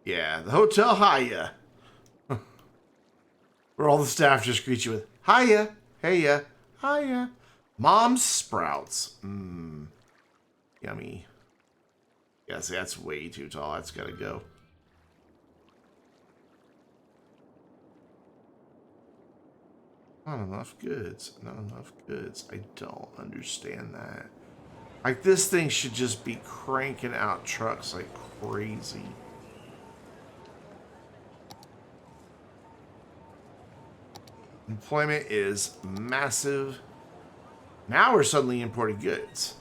Yeah, the Hotel Hiya. Where all the staff just greet you with, hiya, heya, hiya. Mom's Sprouts. Yummy. Yeah, see, that's way too tall. That's gotta go. Not enough goods. Not enough goods. I don't understand that. Like, this thing should just be cranking out trucks like crazy. Employment is massive. Now we're suddenly importing goods.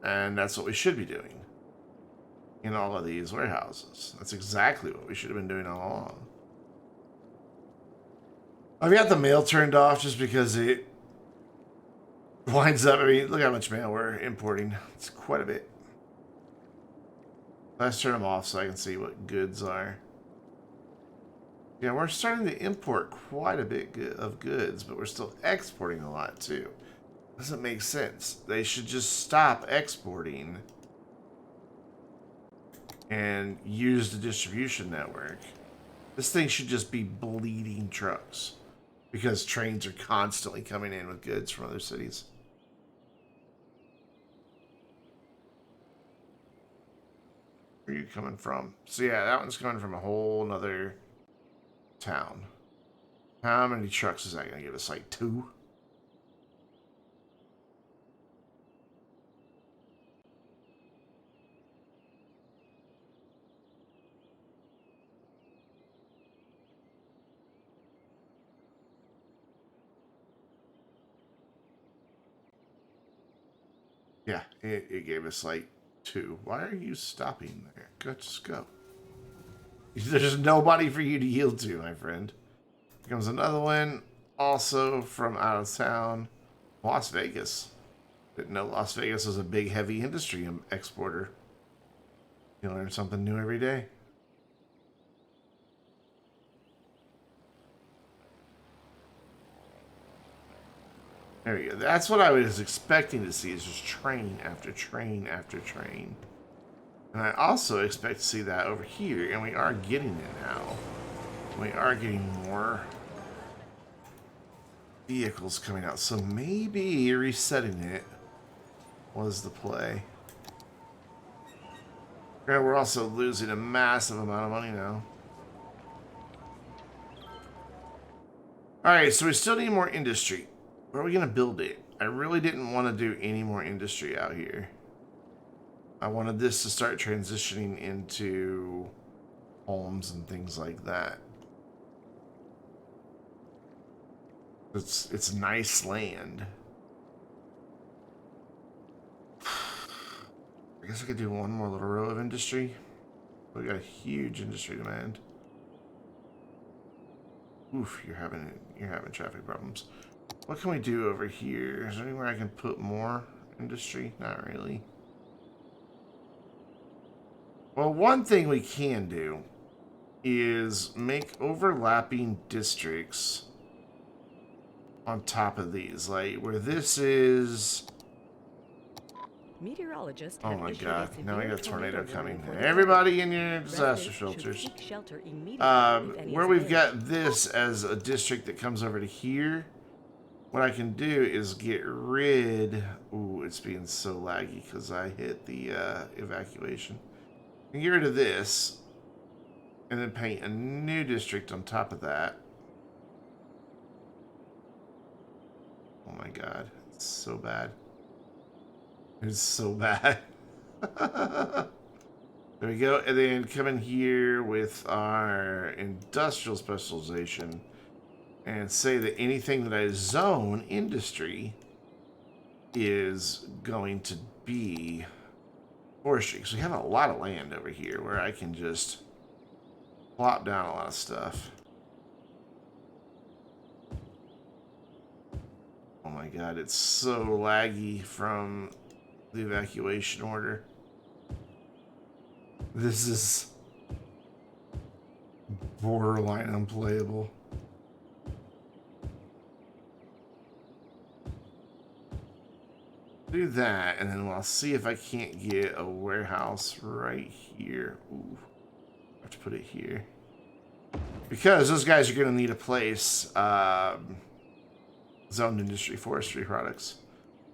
And that's what we should be doing in all of these warehouses. That's exactly what we should have been doing all along. I've got the mail turned off just because it winds up. I mean, look how much mail we're importing. It's quite a bit. Let's turn them off so I can see what goods are. Yeah, we're starting to import quite a bit of goods, but we're still exporting a lot too. Doesn't make sense. They should just stop exporting and use the distribution network. This thing should just be bleeding trucks because trains are constantly coming in with goods from other cities. Where are you coming from? So yeah, that one's coming from a whole nother town. How many trucks is that going to give us? Like 2? Yeah, it gave us like 2. Why are you stopping there? Go, just go. There's nobody for you to yield to, my friend. Here comes another one, also from out of town. Las Vegas. Didn't know Las Vegas was a big heavy industry exporter. You learn something new every day. There you go. That's what I was expecting to see, is just train after train after train. And I also expect to see that over here, and we are getting it now. We are getting more vehicles coming out, so maybe resetting it was the play. And we're also losing a massive amount of money now. Alright, so we still need more industry. Where are we going to build it? I really didn't want to do any more industry out here. I wanted this to start transitioning into homes and things like that. It's nice land. I guess I could do one more little row of industry. We got a huge industry demand. Oof, you're having traffic problems. What can we do over here? Is there anywhere I can put more industry? Not really. Well, one thing we can do is make overlapping districts on top of these. Like, where this is... Meteorologist Oh my god, now we got a tornado coming. warning for the Everybody in your disaster Residents should shelters. seek shelter immediately if any Where is we've available. got this as a district that comes over to here, what I can do is get rid... Ooh, it's being so laggy because I hit the evacuation. I can get rid of this, and then paint a new district on top of that. Oh my god, it's so bad. It's so bad. There we go. And then come in here with our industrial specialization and say that anything that I zone industry is going to be forestry. Because we have a lot of land over here where I can just plop down a lot of stuff. Oh my god, it's so laggy from the evacuation order. This is borderline unplayable. Do that, and then I'll see if I can't get a warehouse right here. Ooh, I have to put it here. Because those guys are going to need a place, zoned industry forestry products.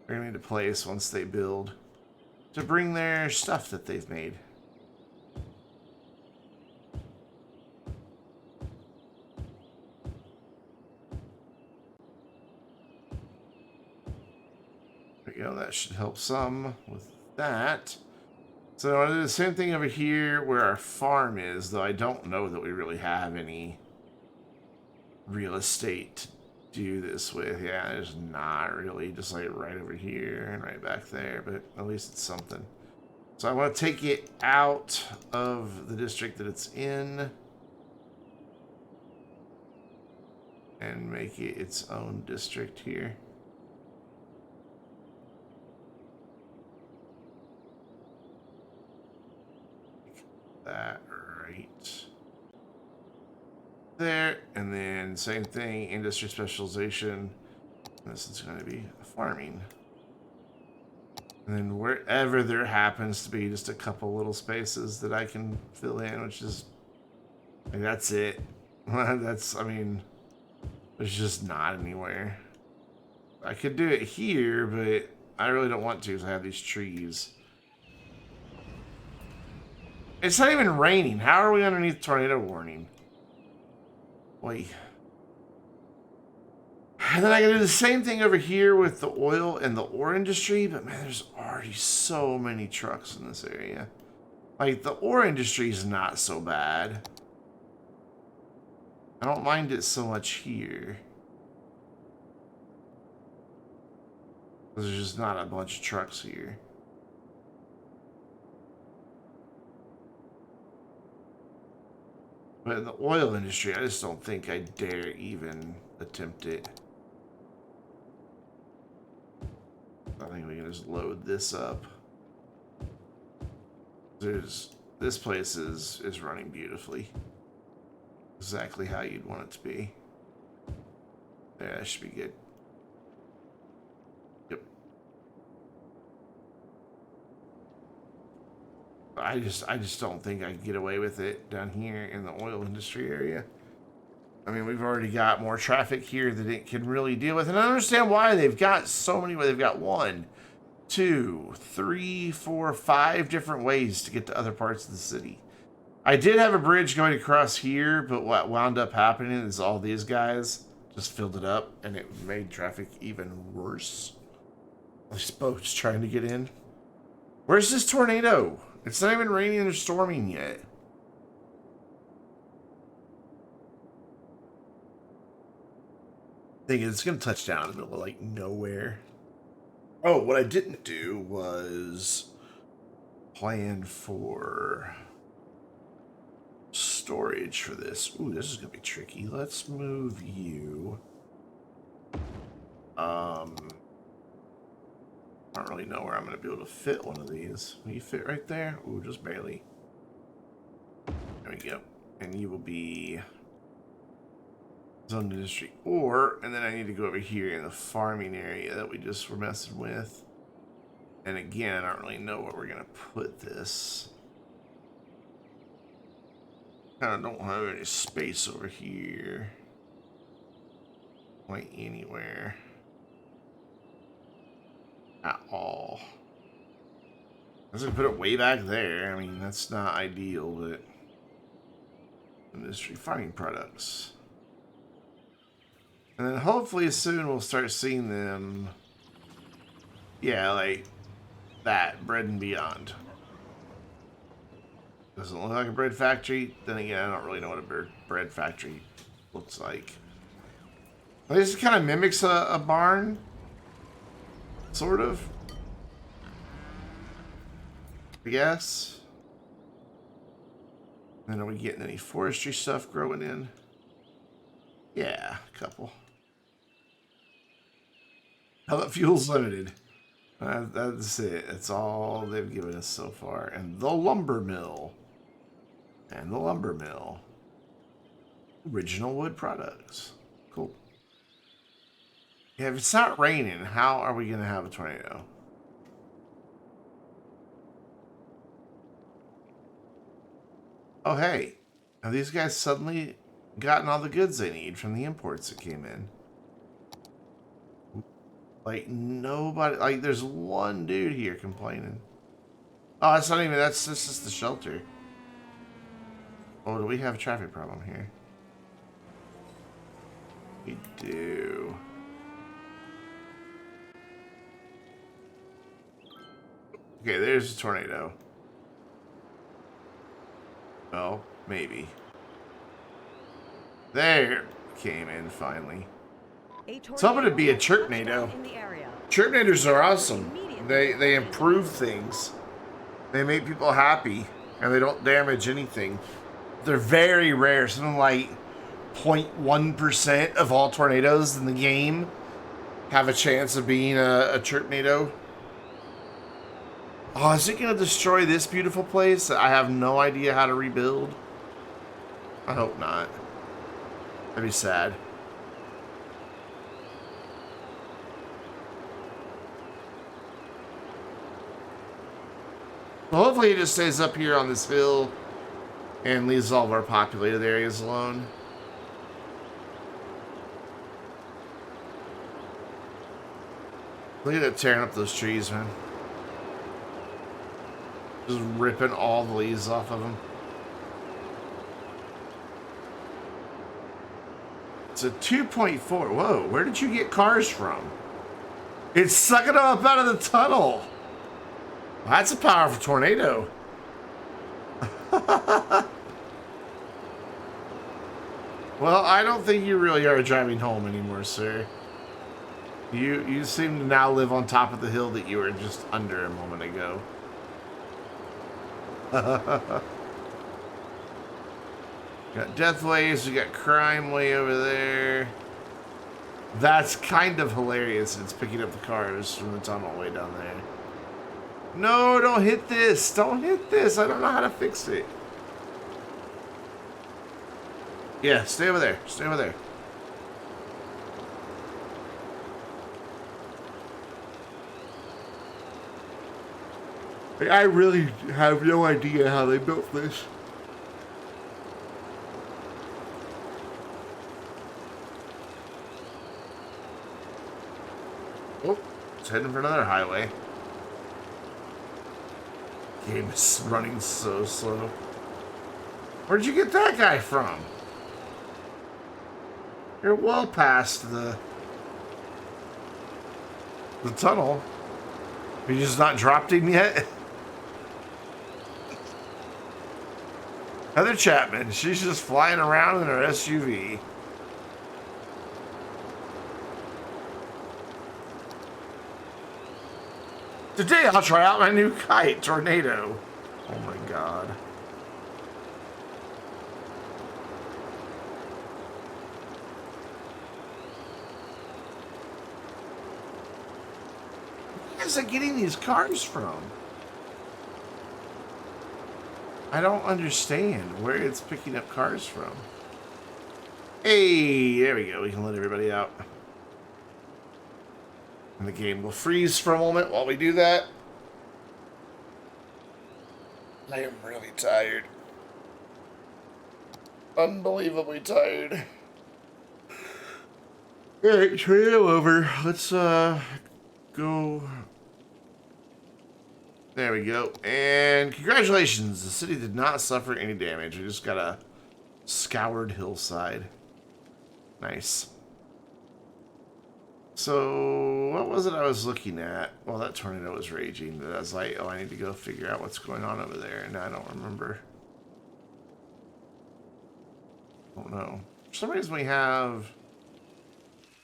They're going to need a place once they build to bring their stuff that they've made. There we go, that should help some with that. So I want to do the same thing over here where our farm is, though I don't know that we really have any real estate to do this with. Yeah, there's not really, just like right over here and right back there, but at least it's something. So I want to take it out of the district that it's in and make it its own district here. That right there, and then same thing, industry specialization. This is going to be farming, and then wherever there happens to be just a couple little spaces that I can fill in, which is Like, that's it. That's, I mean, there's just not anywhere. I could do it here, but I really don't want to because I have these trees. It's not even raining. How are we underneath tornado warning? Wait. And then I can do the same thing over here with the oil and the ore industry, but man, there's already so many trucks in this area. Like, the ore industry is not so bad. I don't mind it so much here. There's just not a bunch of trucks here. But in the oil industry, I just don't think I dare even attempt it. I think we can just load this up. This place is running beautifully. Exactly how you'd want it to be. Yeah, that should be good. Yep. I just don't think I can get away with it down here in the oil industry area. I mean, we've already got more traffic here than it can really deal with, and I understand why. They've got so many. They've got 1, 2, 3, 4, 5 different ways to get to other parts of the city. I did have a bridge going across here, but what wound up happening is all these guys just filled it up, and it made traffic even worse. These boats trying to get in. Where's this tornado? It's not even raining or storming yet. Thing is, it's going to touch down in the middle of, like, nowhere. Oh, what I didn't do was plan for storage for this. Ooh, this is going to be tricky. Let's move you. I don't really know where I'm going to be able to fit one of these. Will you fit right there? Ooh, just barely. There we go. And you will be zone industry ore, and then I need to go over here in the farming area that we just were messing with. And again, I don't really know where we're going to put this. Kind of don't have any space over here. Like anywhere. At all. I was gonna put it way back there. I mean, that's not ideal, but industry farming products. And then hopefully soon we'll start seeing them. Yeah, like that, Bread and Beyond. Doesn't look like a bread factory. Then again, I don't really know what a bread factory looks like. But this kind of mimics a barn. Sort of. I guess. And then are we getting any forestry stuff growing in? Yeah, a couple. Pellet fuel's limited. That's it. That's all they've given us so far. And the lumber mill. And the lumber mill. Original wood products. Cool. Yeah, if it's not raining, how are we going to have a tornado? Oh, hey. Have these guys suddenly gotten all the goods they need from the imports that came in? Like, nobody... Like, there's one dude here complaining. Oh, that's not even... That's just the shelter. Oh, do we have a traffic problem here? We do. Okay, there's a tornado. Well, maybe. There came in finally. It's hoping to be a chirpnado. Chirpnadors are awesome. They improve things. They make people happy, and they don't damage anything. They're very rare. Something like 0.1% of all tornadoes in the game have a chance of being a chirpnado. Oh, is it going to destroy this beautiful place that I have no idea how to rebuild? I hope not. That'd be sad. Well, hopefully it just stays up here on this hill And leaves all of our populated areas alone. Look at it tearing up those trees, man. Just ripping all the leaves off of them. It's a 2.4. Whoa, where did you get cars from? It's sucking them up out of the tunnel. Well, that's a powerful tornado. Well, I don't think you really are driving home anymore, sir. You seem to now live on top of the hill that you were just under a moment ago. Got death waves, we got crime way over there. That's kind of hilarious. It's picking up the cars from the tunnel way down there. No, don't hit this. Don't hit this. I don't know how to fix it. Yeah, stay over there. Stay over there. I really have no idea how they built this. Oh, it's heading for another highway. Game is running so slow. Where'd you get that guy from? You're well past the tunnel. You just not dropped him yet? Heather Chapman, she's just flying around in her SUV. Today I'll try out my new kite, Tornado. Oh my god. Where is it getting these cars from? I don't understand where it's picking up cars from. Hey, there we go. We can let everybody out. And the game will freeze for a moment while we do that. I am really tired. Unbelievably tired. Alright, tornado over. Let's go. There we go. And congratulations. The city did not suffer any damage. We just got a scoured hillside. Nice. So, what was it I was looking at? Well, that tornado was raging, but I was like, oh, I need to go figure out what's going on over there, and I don't remember. I don't know. For some reason, we have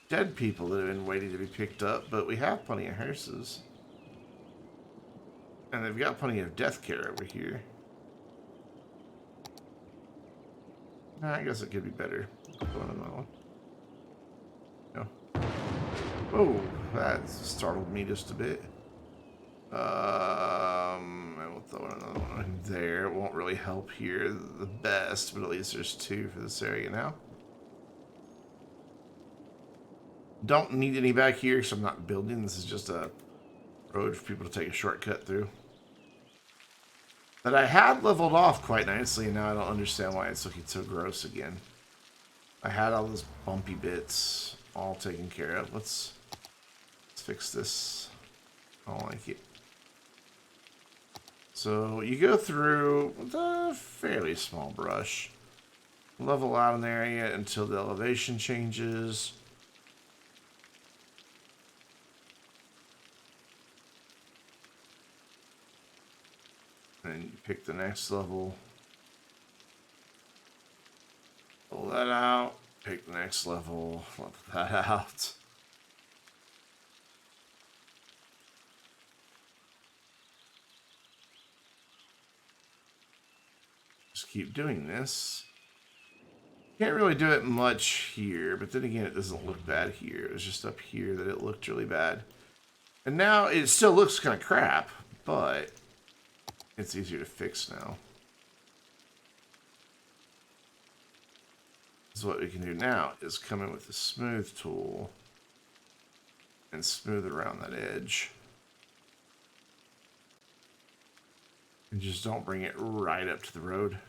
dead people that have been waiting to be picked up, but we have plenty of hearses. And they've got plenty of death care over here. I guess it could be better. Go on another one. No. Oh, that startled me just a bit. I will throw another one in there. It won't really help here the best, but at least there's two for this area now. Don't need any back here, so I'm not building. This is just a road for people to take a shortcut through. That I had leveled off quite nicely, and now I don't understand why it's looking so gross again. I had all those bumpy bits all taken care of. Let's fix this. I don't like it. So you go through with a fairly small brush. Level out an area until the elevation changes. And you pick the next level. Pull that out. Pick the next level. Level that out. Just keep doing this. Can't really do it much here, but then again, it doesn't look bad here. It was just up here that it looked really bad. And now it still looks kind of crap, but it's easier to fix now. So what we can do now is come in with the smooth tool and smooth it around that edge. And just don't bring it right up to the road.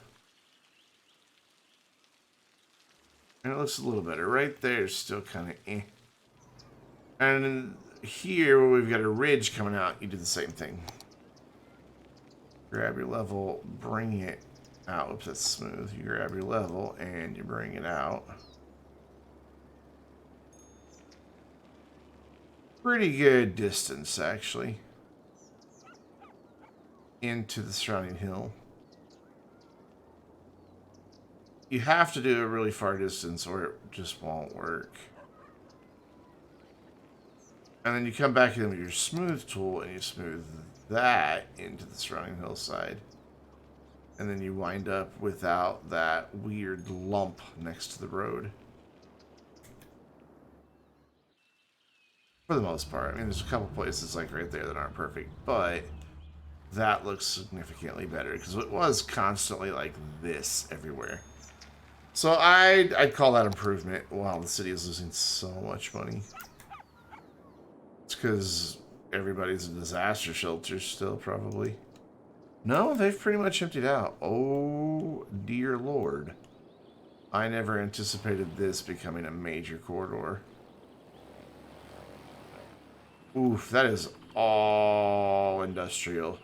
And it looks a little better. Right there is still kind of eh. And here, where we've got a ridge coming out, you do the same thing. Grab your level, bring it out. Oops, that's smooth. You grab your level, and you bring it out. Pretty good distance, actually. Into the surrounding hill. You have to do a really far distance or it just won't work. And then you come back in with your smooth tool and you smooth that into the surrounding hillside. And then you wind up without that weird lump next to the road. For the most part. I mean, there's a couple places like right there that aren't perfect, but that looks significantly better because it was constantly like this everywhere. So I'd call that improvement. Wow, the city is losing so much money. It's because everybody's a disaster shelter still, probably. No, they've pretty much emptied out. Oh, dear Lord. I never anticipated this becoming a major corridor. Oof, that is all industrial.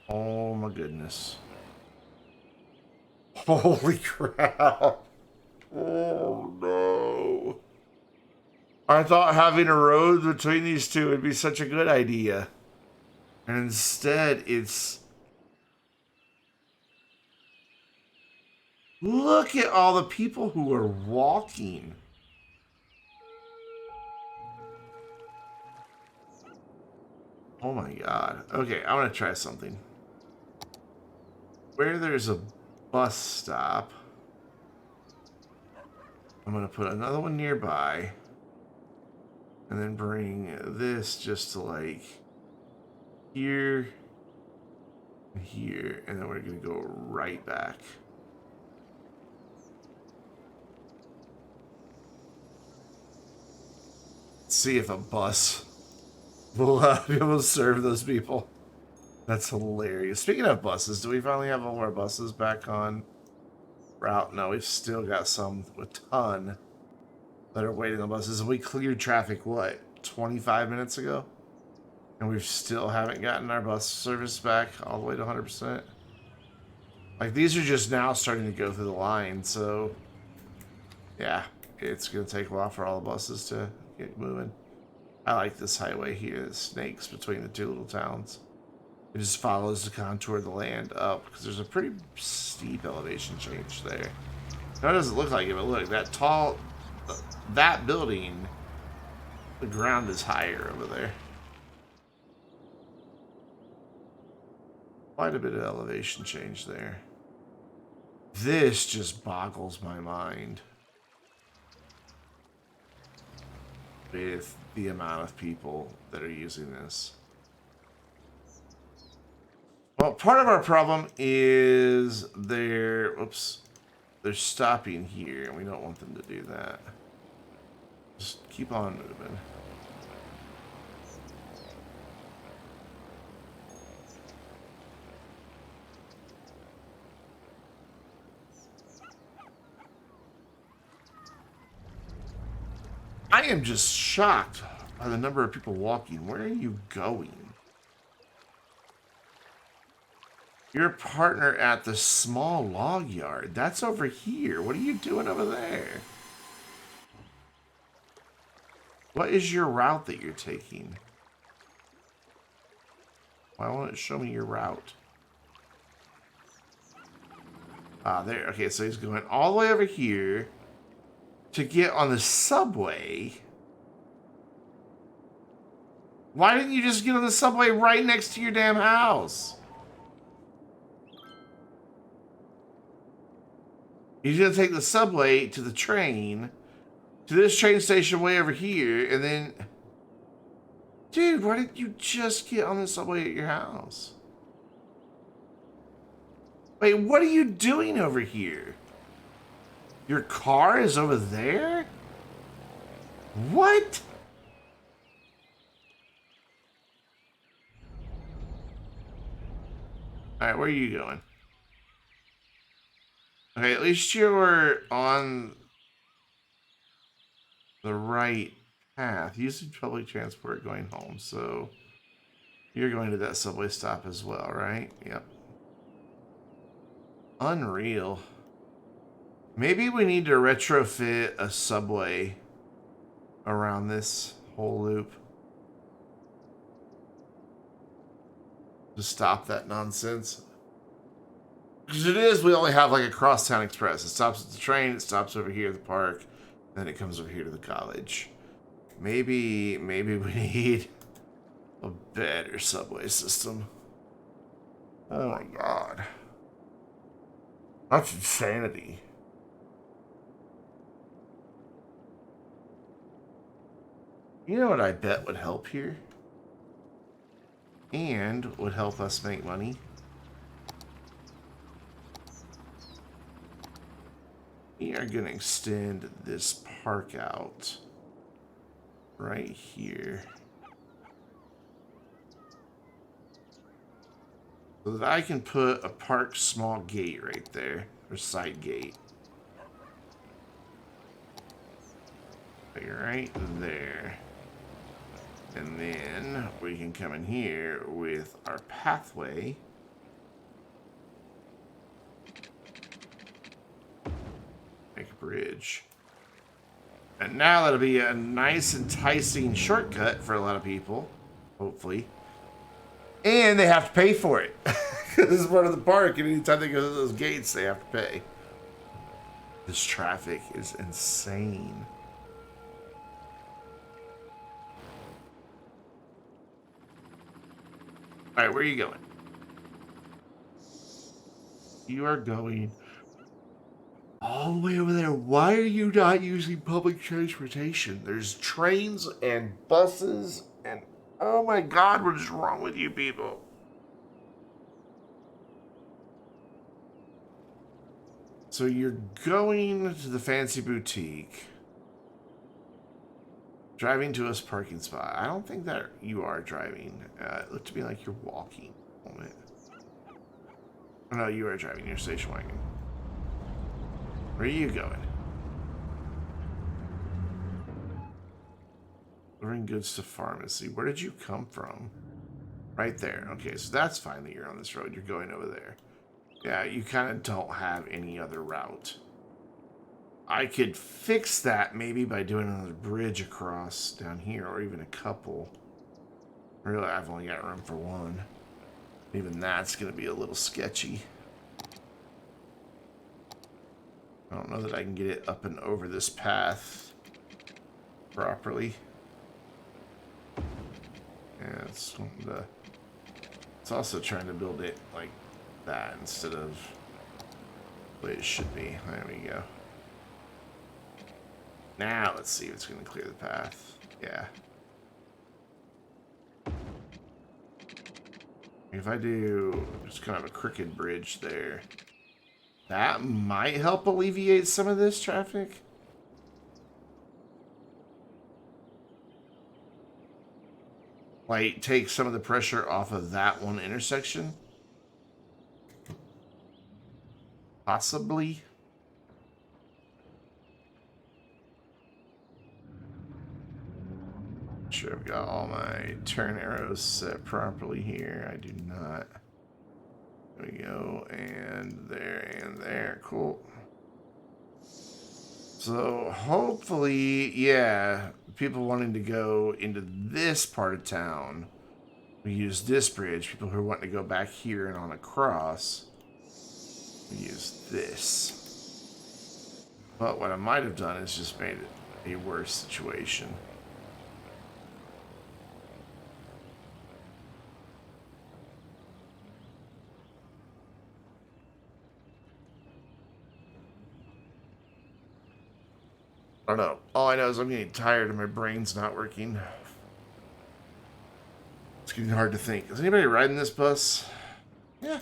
Oh, my goodness. Holy crap. Oh, no. I thought having a road between these two would be such a good idea. And instead, it's... Look at all the people who are walking. Oh my god. Okay, I want to try something. Where there's a bus stop, I'm going to put another one nearby. And then bring this just to like here and here. And then we're going to go right back. See if a bus will be able to serve those people. That's hilarious. Speaking of buses, do we finally have all our buses back on route? No, we've still got some, a ton, that are waiting on buses. And we cleared traffic, what, 25 minutes ago? And we still haven't gotten our bus service back all the way to 100%. Like, these are just now starting to go through the line, so... Yeah, it's going to take a while for all the buses to get moving. I like this highway here. It snakes between the two little towns. It just follows the contour of the land up, because there's a pretty steep elevation change there. Now, it doesn't look like it, but look, that tall... That building, the ground is higher over there. Quite a bit of elevation change there. This just boggles my mind with the amount of people that are using this. Well, part of our problem is they're stopping here, and we don't want them to do that. Just keep on moving. I am just shocked by the number of people walking. Where are you going? Your partner at the small log yard. That's over here. What are you doing over there? What is your route that you're taking? Why won't it show me your route? Ah, there. Okay, so he's going all the way over here to get on the subway. Why didn't you just get on the subway right next to your damn house? He's gonna take the subway to the train, to this train station way over here, and then... Dude, why didn't you just get on the subway at your house? Wait, what are you doing over here? Your car is over there? What? Alright, where are you going? Okay, at least you're on the right path. Using public transport going home, so you're going to that subway stop as well, right? Yep. Unreal. Maybe we need to retrofit a subway around this whole loop to stop that nonsense. Because it is, we only have like a crosstown express. It stops at the train, it stops over here at the park, then it comes over here to the college. Maybe we need a better subway system. Oh my god. That's insanity. You know what I bet would help here? And would help us make money? We are going to extend this park out right here. So that I can put a park small gate right there, or side gate. Right there. And then we can come in here with our pathway. Make a bridge. And now that'll be a nice, enticing shortcut for a lot of people, hopefully. And they have to pay for it. This is part of the park, and anytime they go to those gates, they have to pay. This traffic is insane. Alright, where are you going? You are going all the way over there. Why are you not using public transportation? There's trains and buses and... Oh my god, what is wrong with you people? So you're going to the fancy boutique. Driving to a parking spot. I don't think that you are driving. It looked to me like you're walking. Oh, no, you are driving your station wagon. Where are you going? Delivering goods to pharmacy. Where did you come from? Right there. Okay, so that's fine that you're on this road. You're going over there. Yeah, you kind of don't have any other route. I could fix that maybe by doing another bridge across down here, or even a couple. Really, I've only got room for one. Even that's going to be a little sketchy. I don't know that I can get it up and over this path properly. Yeah, it's also trying to build it like that instead of the way it should be. There we go. Now let's see if it's going to clear the path. Yeah. If I do just kind of a crooked bridge there, that might help alleviate some of this traffic. Like, take some of the pressure off of that one intersection. Possibly. Sure, I've got all my turn arrows set properly here. I do not. There we go, and there. Cool. So hopefully, yeah, people wanting to go into this part of town, we use this bridge. People who are wanting to go back here and on across, we use this. But what I might have done is just made it a worse situation. I don't know. All I know is I'm getting tired and my brain's not working. It's getting hard to think. Is anybody riding this bus? Yeah.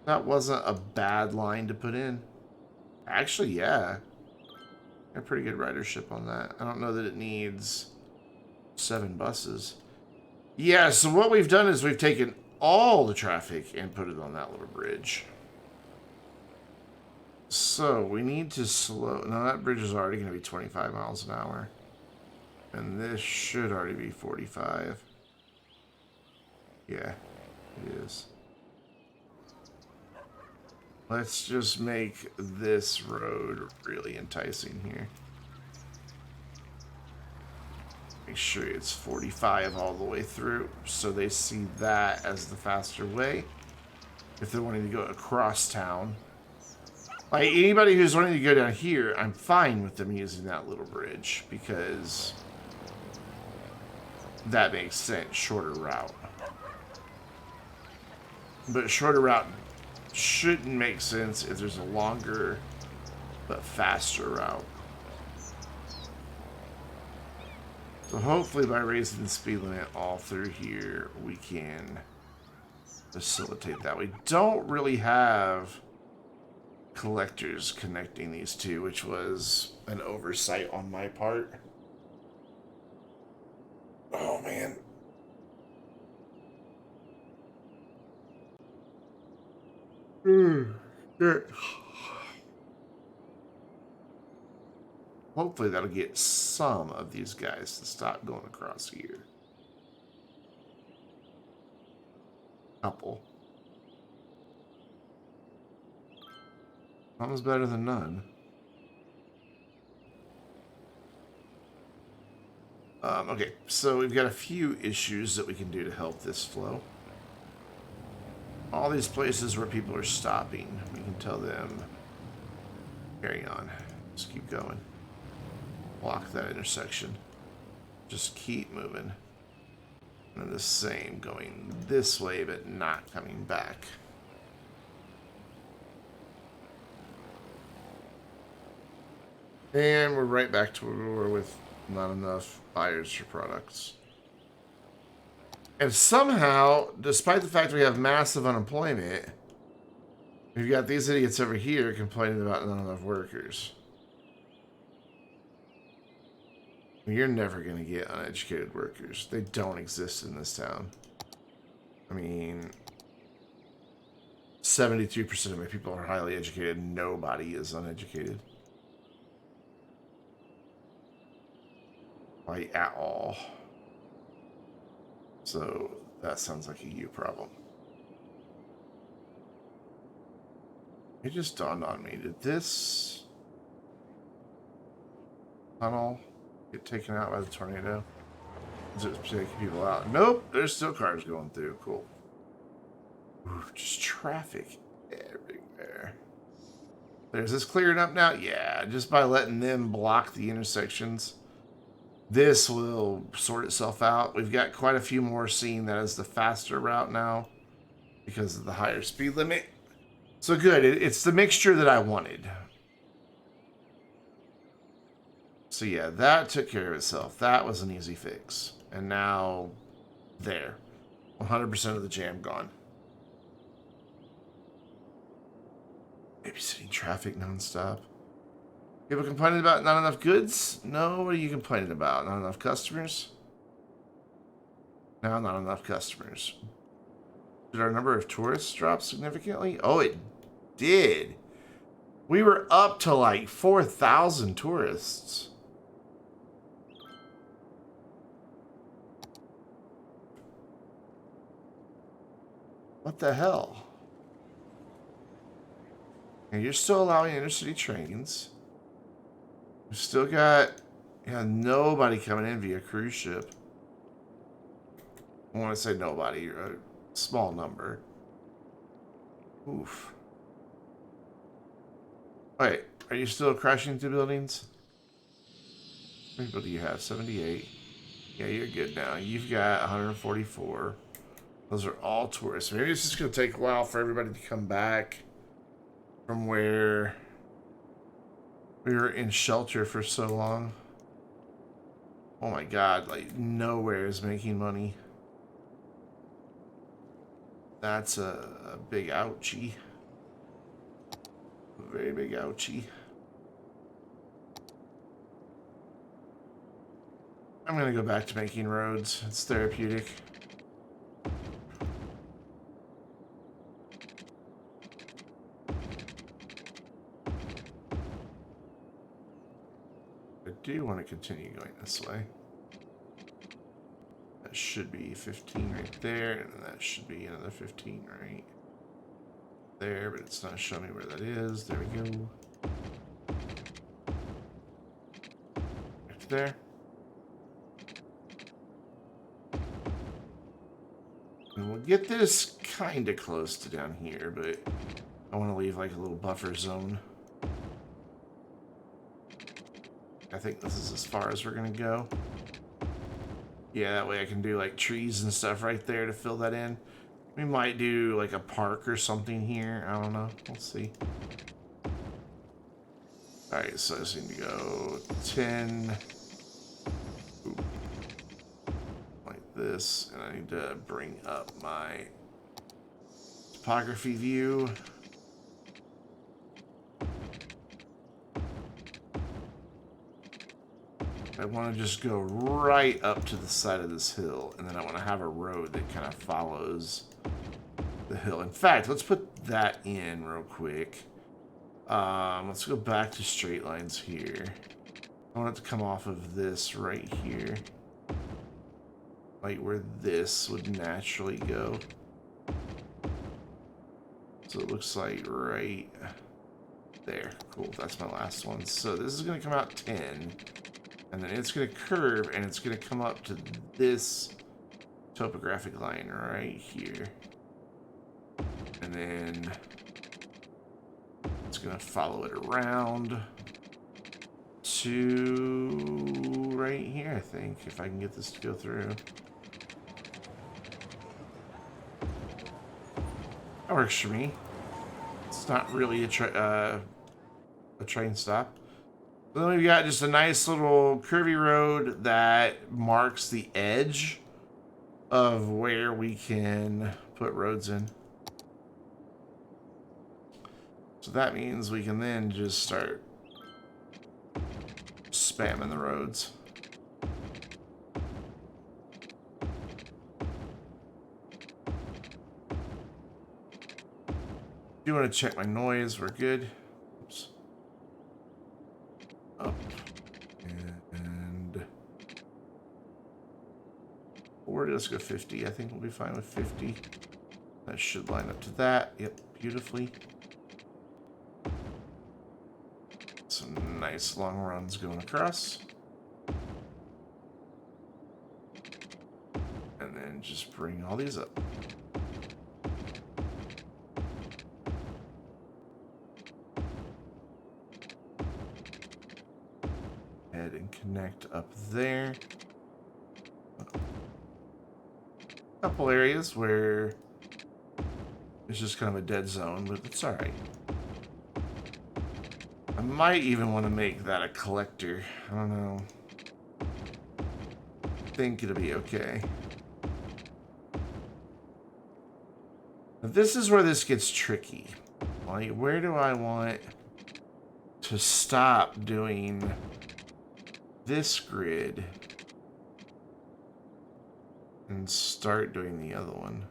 That wasn't a bad line to put in. Actually, yeah. Got pretty good ridership on that. I don't know that it needs 7 buses. Yeah, so what we've done is we've taken all the traffic and put it on that little bridge. So we need to slow. Now that bridge is already going to be 25 miles an hour. And this should already be 45. Yeah, it is. Let's just make this road really enticing here. Make sure it's 45 all the way through, so they see that as the faster way. If they're wanting to go across town. Like, anybody who's wanting to go down here, I'm fine with them using that little bridge, because that makes sense, shorter route. But a shorter route shouldn't make sense if there's a longer but faster route. So hopefully by raising the speed limit all through here, we can facilitate that. We don't really have collectors connecting these two, which was an oversight on my part. Oh, man. Hopefully that'll get some of these guys to stop going across here. Couple. Some's better than none. Okay, so we've got a few issues that we can do to help this flow. All these places where people are stopping, we can tell them, carry on, just keep going. Block that intersection. Just keep moving. And the same, going this way, but not coming back. And we're right back to where we were with not enough buyers for products. And somehow, despite the fact we have massive unemployment, we've got these idiots over here complaining about not enough workers. You're never going to get uneducated workers. They don't exist in this town. I mean, 72% of my people are highly educated. Nobody is uneducated. Like, at all. So, that sounds like a you problem. It just dawned on me. Did this tunnel get taken out by the tornado? Is it taking people out? Nope, there's still cars going through. Cool. Ooh, just traffic everywhere. There's this clearing up now? Yeah, just by letting them block the intersections. This will sort itself out. We've got quite a few more seeing that as the faster route now because of the higher speed limit. So good. It's the mixture that I wanted. So yeah, that took care of itself. That was an easy fix. And now, there. 100% of the jam gone. Babysitting traffic nonstop. People complaining about not enough goods? No, what are you complaining about? Not enough customers? No, not enough customers. Did our number of tourists drop significantly? Oh, it did. We were up to like 4,000 tourists. What the hell? And you're still allowing intercity trains. We've still got nobody coming in via cruise ship. I want to say nobody, a small number. Oof. Wait, are you still crashing through buildings? How many people do you have? 78. Yeah, you're good now. You've got 144. Those are all tourists. Maybe it's just going to take a while for everybody to come back from where we were in shelter for so long. Oh my god, like nowhere is making money. That's a big ouchie. A very big ouchie. I'm gonna go back to making roads. It's therapeutic. do want to continue going this way. That should be 15 right there, and then that should be another 15 right there, but it's not showing me where that is. There we go. Right there. And we'll get this kind of close to down here, but I want to leave like a little buffer zone. I think this is as far as we're going to go. Yeah, that way I can do like trees and stuff right there to fill that in. We might do like a park or something here. I don't know. We'll see. Alright, so I just need to go 10. Ooh. Like this. And I need to bring up my topography view. I want to just go right up to the side of this hill, and then I want to have a road that kind of follows the hill. In fact, let's put that in real quick. Let's go back to straight lines here. I want it to come off of this right here, like where this would naturally go. So it looks like right there. Cool, that's my last one. So this is going to come out 10. And then it's going to curve, and it's going to come up to this topographic line right here. And then it's going to follow it around to right here, I think, if I can get this to go through. That works for me. It's not really a train stop. So then we've got just a nice little curvy road that marks the edge of where we can put roads in. So that means we can then just start spamming the roads. Do want to check my noise. We're good. Oops. Up and forward. Let's go 50. I think we'll be fine with 50. That should line up to that. Yep, beautifully. Some nice long runs going across. And then just bring all these up. And connect up there. A couple areas where it's just kind of a dead zone, but it's alright. I might even want to make that a collector. I don't know. I think it'll be okay. Now this is where this gets tricky. Like, where do I want to stop doing this grid and start doing the other one?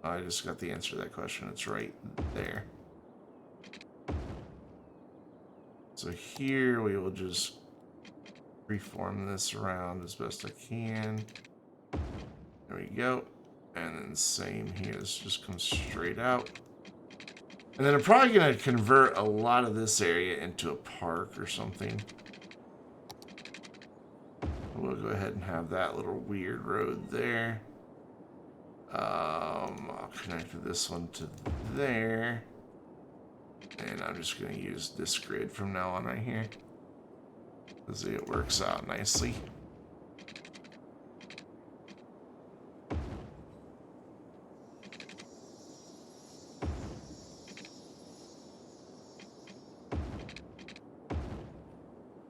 I just got the answer to that question. It's right there. So here we will just reform this around as best I can. There we go. And then same here. This just comes straight out. And then I'm probably going to convert a lot of this area into a park or something. We'll go ahead and have that little weird road there. I'll connect this one to there. And I'm just going to use this grid from now on right here. Because it works out nicely.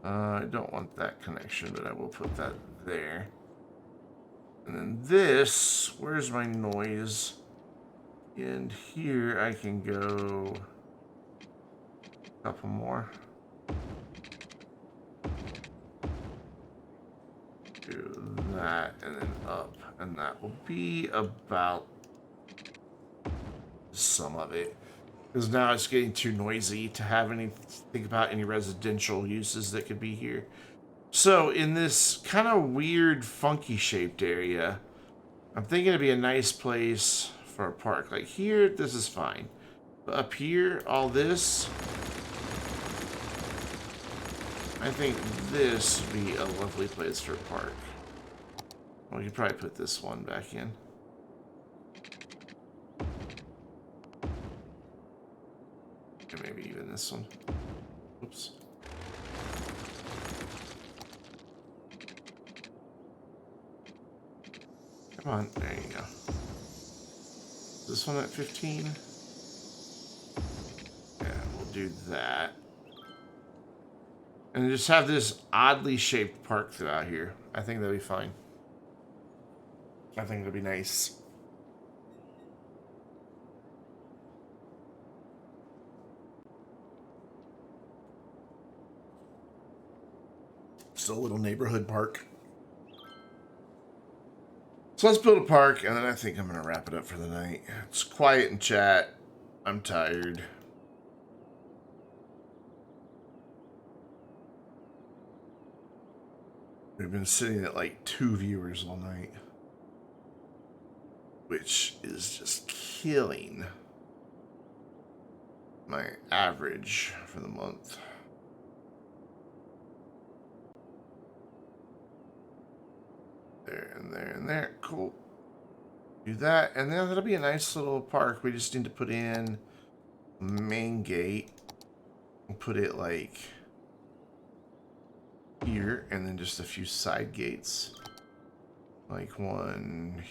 I don't want that connection, but I will put that there. And then this, where's my noise? And here I can go a couple more. Do that and then up. And that will be about some of it. Because now it's getting too noisy to have any think about any residential uses that could be here. So in this kind of weird, funky shaped area, I'm thinking it'd be a nice place for a park. Like here, this is fine. But up here, all this, I think this would be a lovely place for a park. We could probably put this one back in. And maybe even this one. Oops. Come on, there you go. This one at 15. Yeah, we'll do that. And just have this oddly shaped park throughout here. I think that'd be fine. I think it'd be nice. Just a little neighborhood park. So let's build a park, and then I think I'm going to wrap it up for the night. It's quiet in chat. I'm tired. We've been sitting at like 2 viewers all night, which is just killing my average for the month. There and there and there. Cool. Do that, and then that'll be a nice little park. We just need to put in a main gate and put it like here, and then just a few side gates, like one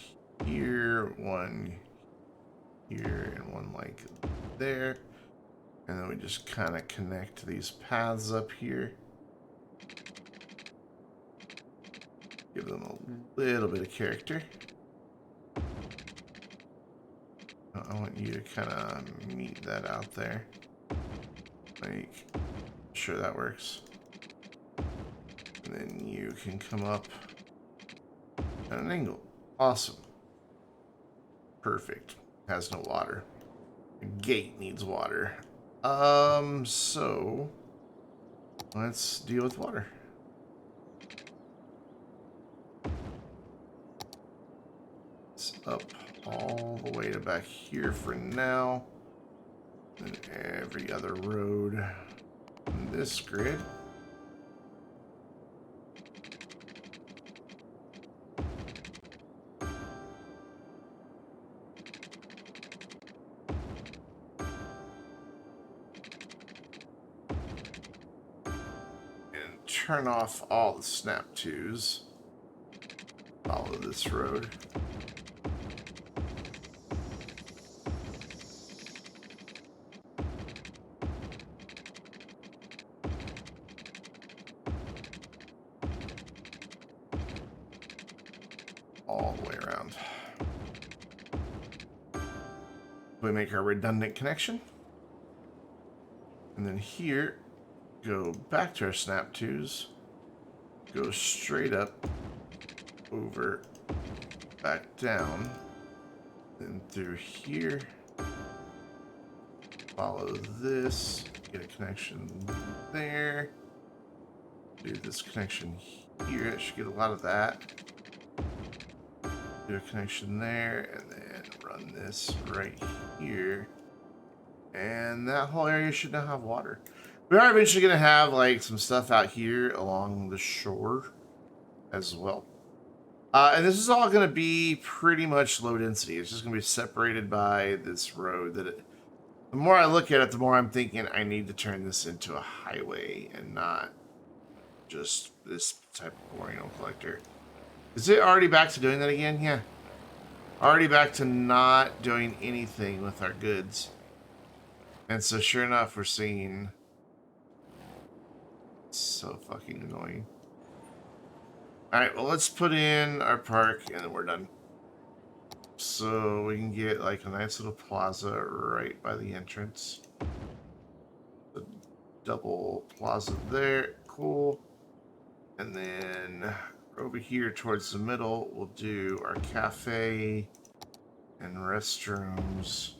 here, one here, and one like there, and then we just kind of connect these paths up here, give them a little bit of character. I want you to kind of meet that out there, like, sure that works. And then you can come up at an angle. Awesome. Perfect. Has no water. The gate needs water. So let's deal with water. It's up all the way to back here for now. And every other road in this grid. Turn off all the snap twos. Follow this road. All the way around. We make our redundant connection. And then here, go back to our snap twos, go straight up, over, back down, then through here, follow this, get a connection there, do this connection here, it should get a lot of that, do a connection there, and then run this right here, and that whole area should now have water. We are eventually going to have like some stuff out here along the shore as well. And this is all going to be pretty much low density. It's just going to be separated by this road. The more I look at it, the more I'm thinking I need to turn this into a highway and not just this type of boring old collector. Is it already back to doing that again? Yeah. Already back to not doing anything with our goods. And so sure enough, we're seeing... So fucking annoying. Alright, well, let's put in our park and then we're done. So we can get like a nice little plaza right by the entrance. A double plaza there. Cool. And then over here towards the middle, we'll do our cafe and restrooms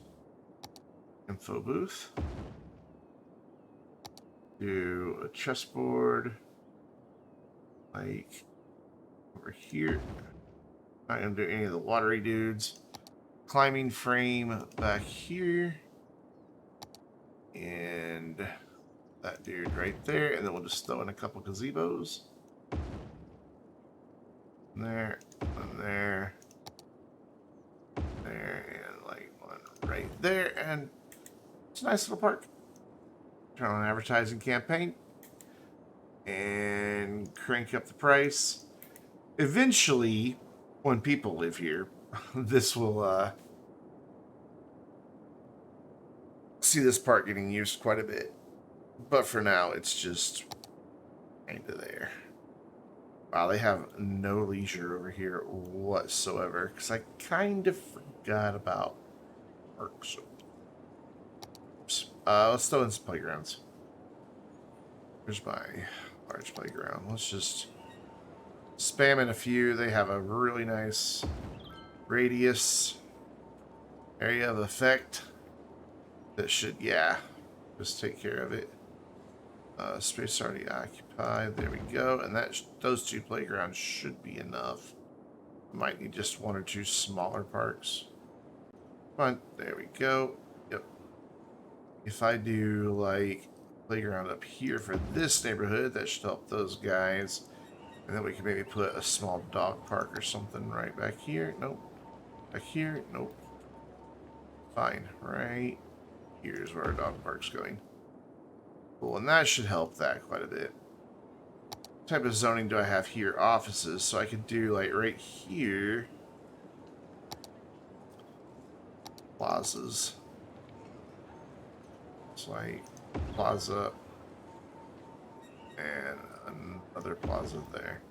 info booth. Do a chessboard like over here. Not gonna do any of the watery dudes. Climbing frame back here. And that dude right there. And then we'll just throw in a couple gazebos. There, and there. There, and like one right there. And it's a nice little park. Turn on an advertising campaign. And crank up the price. Eventually, when people live here, this will see this park getting used quite a bit. But for now, it's just kind of there. Wow, they have no leisure over here whatsoever. Because I kind of forgot about parks. Oops. Let's throw in some playgrounds. Here's my large playground. Let's just spam in a few. They have a really nice radius area of effect that should, yeah, just take care of it. Space already occupied. There we go. And that those two playgrounds should be enough. Might need just one or two smaller parks. Come on, there we go. Yep. If I do like playground up here for this neighborhood, that should help those guys. And then we can maybe put a small dog park or something right back here. Nope. Back here. Nope. Fine. Right here's where our dog park's going. Cool. And that should help that quite a bit. What type of zoning do I have here? Offices. So I could do like right here. Plazas. It's like plaza. And another plaza there.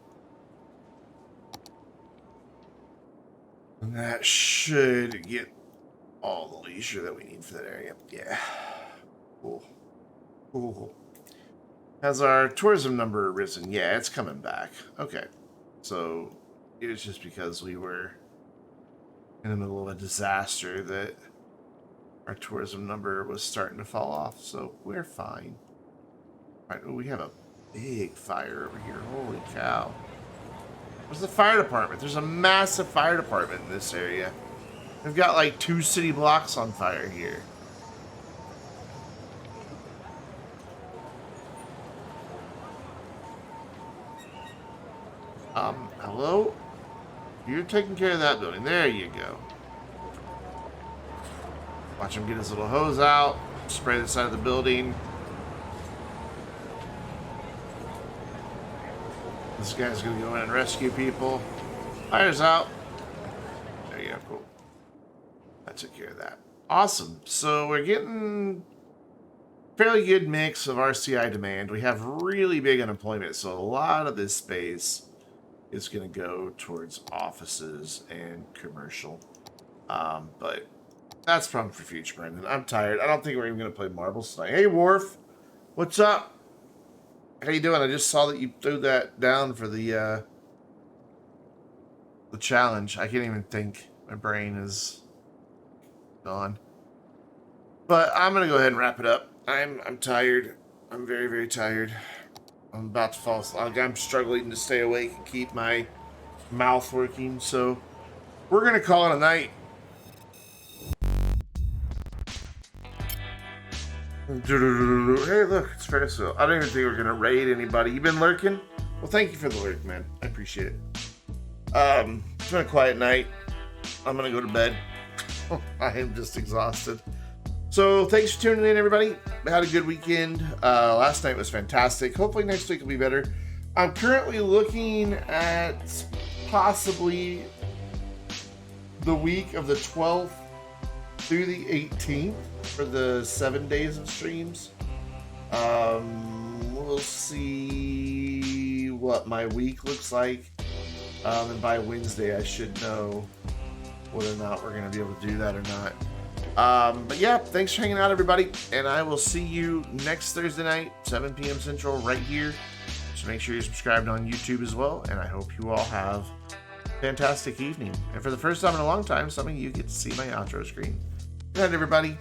And that should get all the leisure that we need for that area. Yeah. Cool. Cool. Has our tourism number risen? Yeah, it's coming back. Okay. So it was just because we were in the middle of a disaster that our tourism number was starting to fall off. So we're fine. All right, we have a big fire over here. Holy cow. Where's the fire department? There's a massive fire department in this area. We've got like 2 city blocks on fire here. Hello? You're taking care of that building. There you go. Watch him get his little hose out, spray the side of the building. This guy's gonna go in and rescue people. Fire's out. There you go, cool. I took care of that. Awesome. So we're getting fairly good mix of RCI demand. We have really big unemployment, so a lot of this space is going to go towards offices and commercial. But that's problem for future, Brendan. I'm tired. I don't think we're even going to play marbles tonight. Hey, Worf. What's up? How you doing? I just saw that you threw that down for the challenge. I can't even think. My brain is gone. But I'm going to go ahead and wrap it up. I'm tired. I'm very, very tired. I'm about to fall asleep. I'm struggling to stay awake and keep my mouth working. So we're going to call it a night. Hey, look, it's Ferrisville. I don't even think we're going to raid anybody. You been lurking? Well, thank you for the lurk, man. I appreciate it. It's been a quiet night. I'm going to go to bed. I am just exhausted. So thanks for tuning in, everybody. I had a good weekend. Last night was fantastic. Hopefully next week will be better. I'm currently looking at possibly the week of the 12th through the 18th for the 7 days of streams. We'll see what my week looks like. And by Wednesday, I should know whether or not we're going to be able to do that or not. But yeah, thanks for hanging out, everybody. And I will see you next Thursday night, 7 p.m. Central, right here. So make sure you're subscribed on YouTube as well. And I hope you all have a fantastic evening. And for the first time in a long time, some of you get to see my outro screen. Good night, everybody.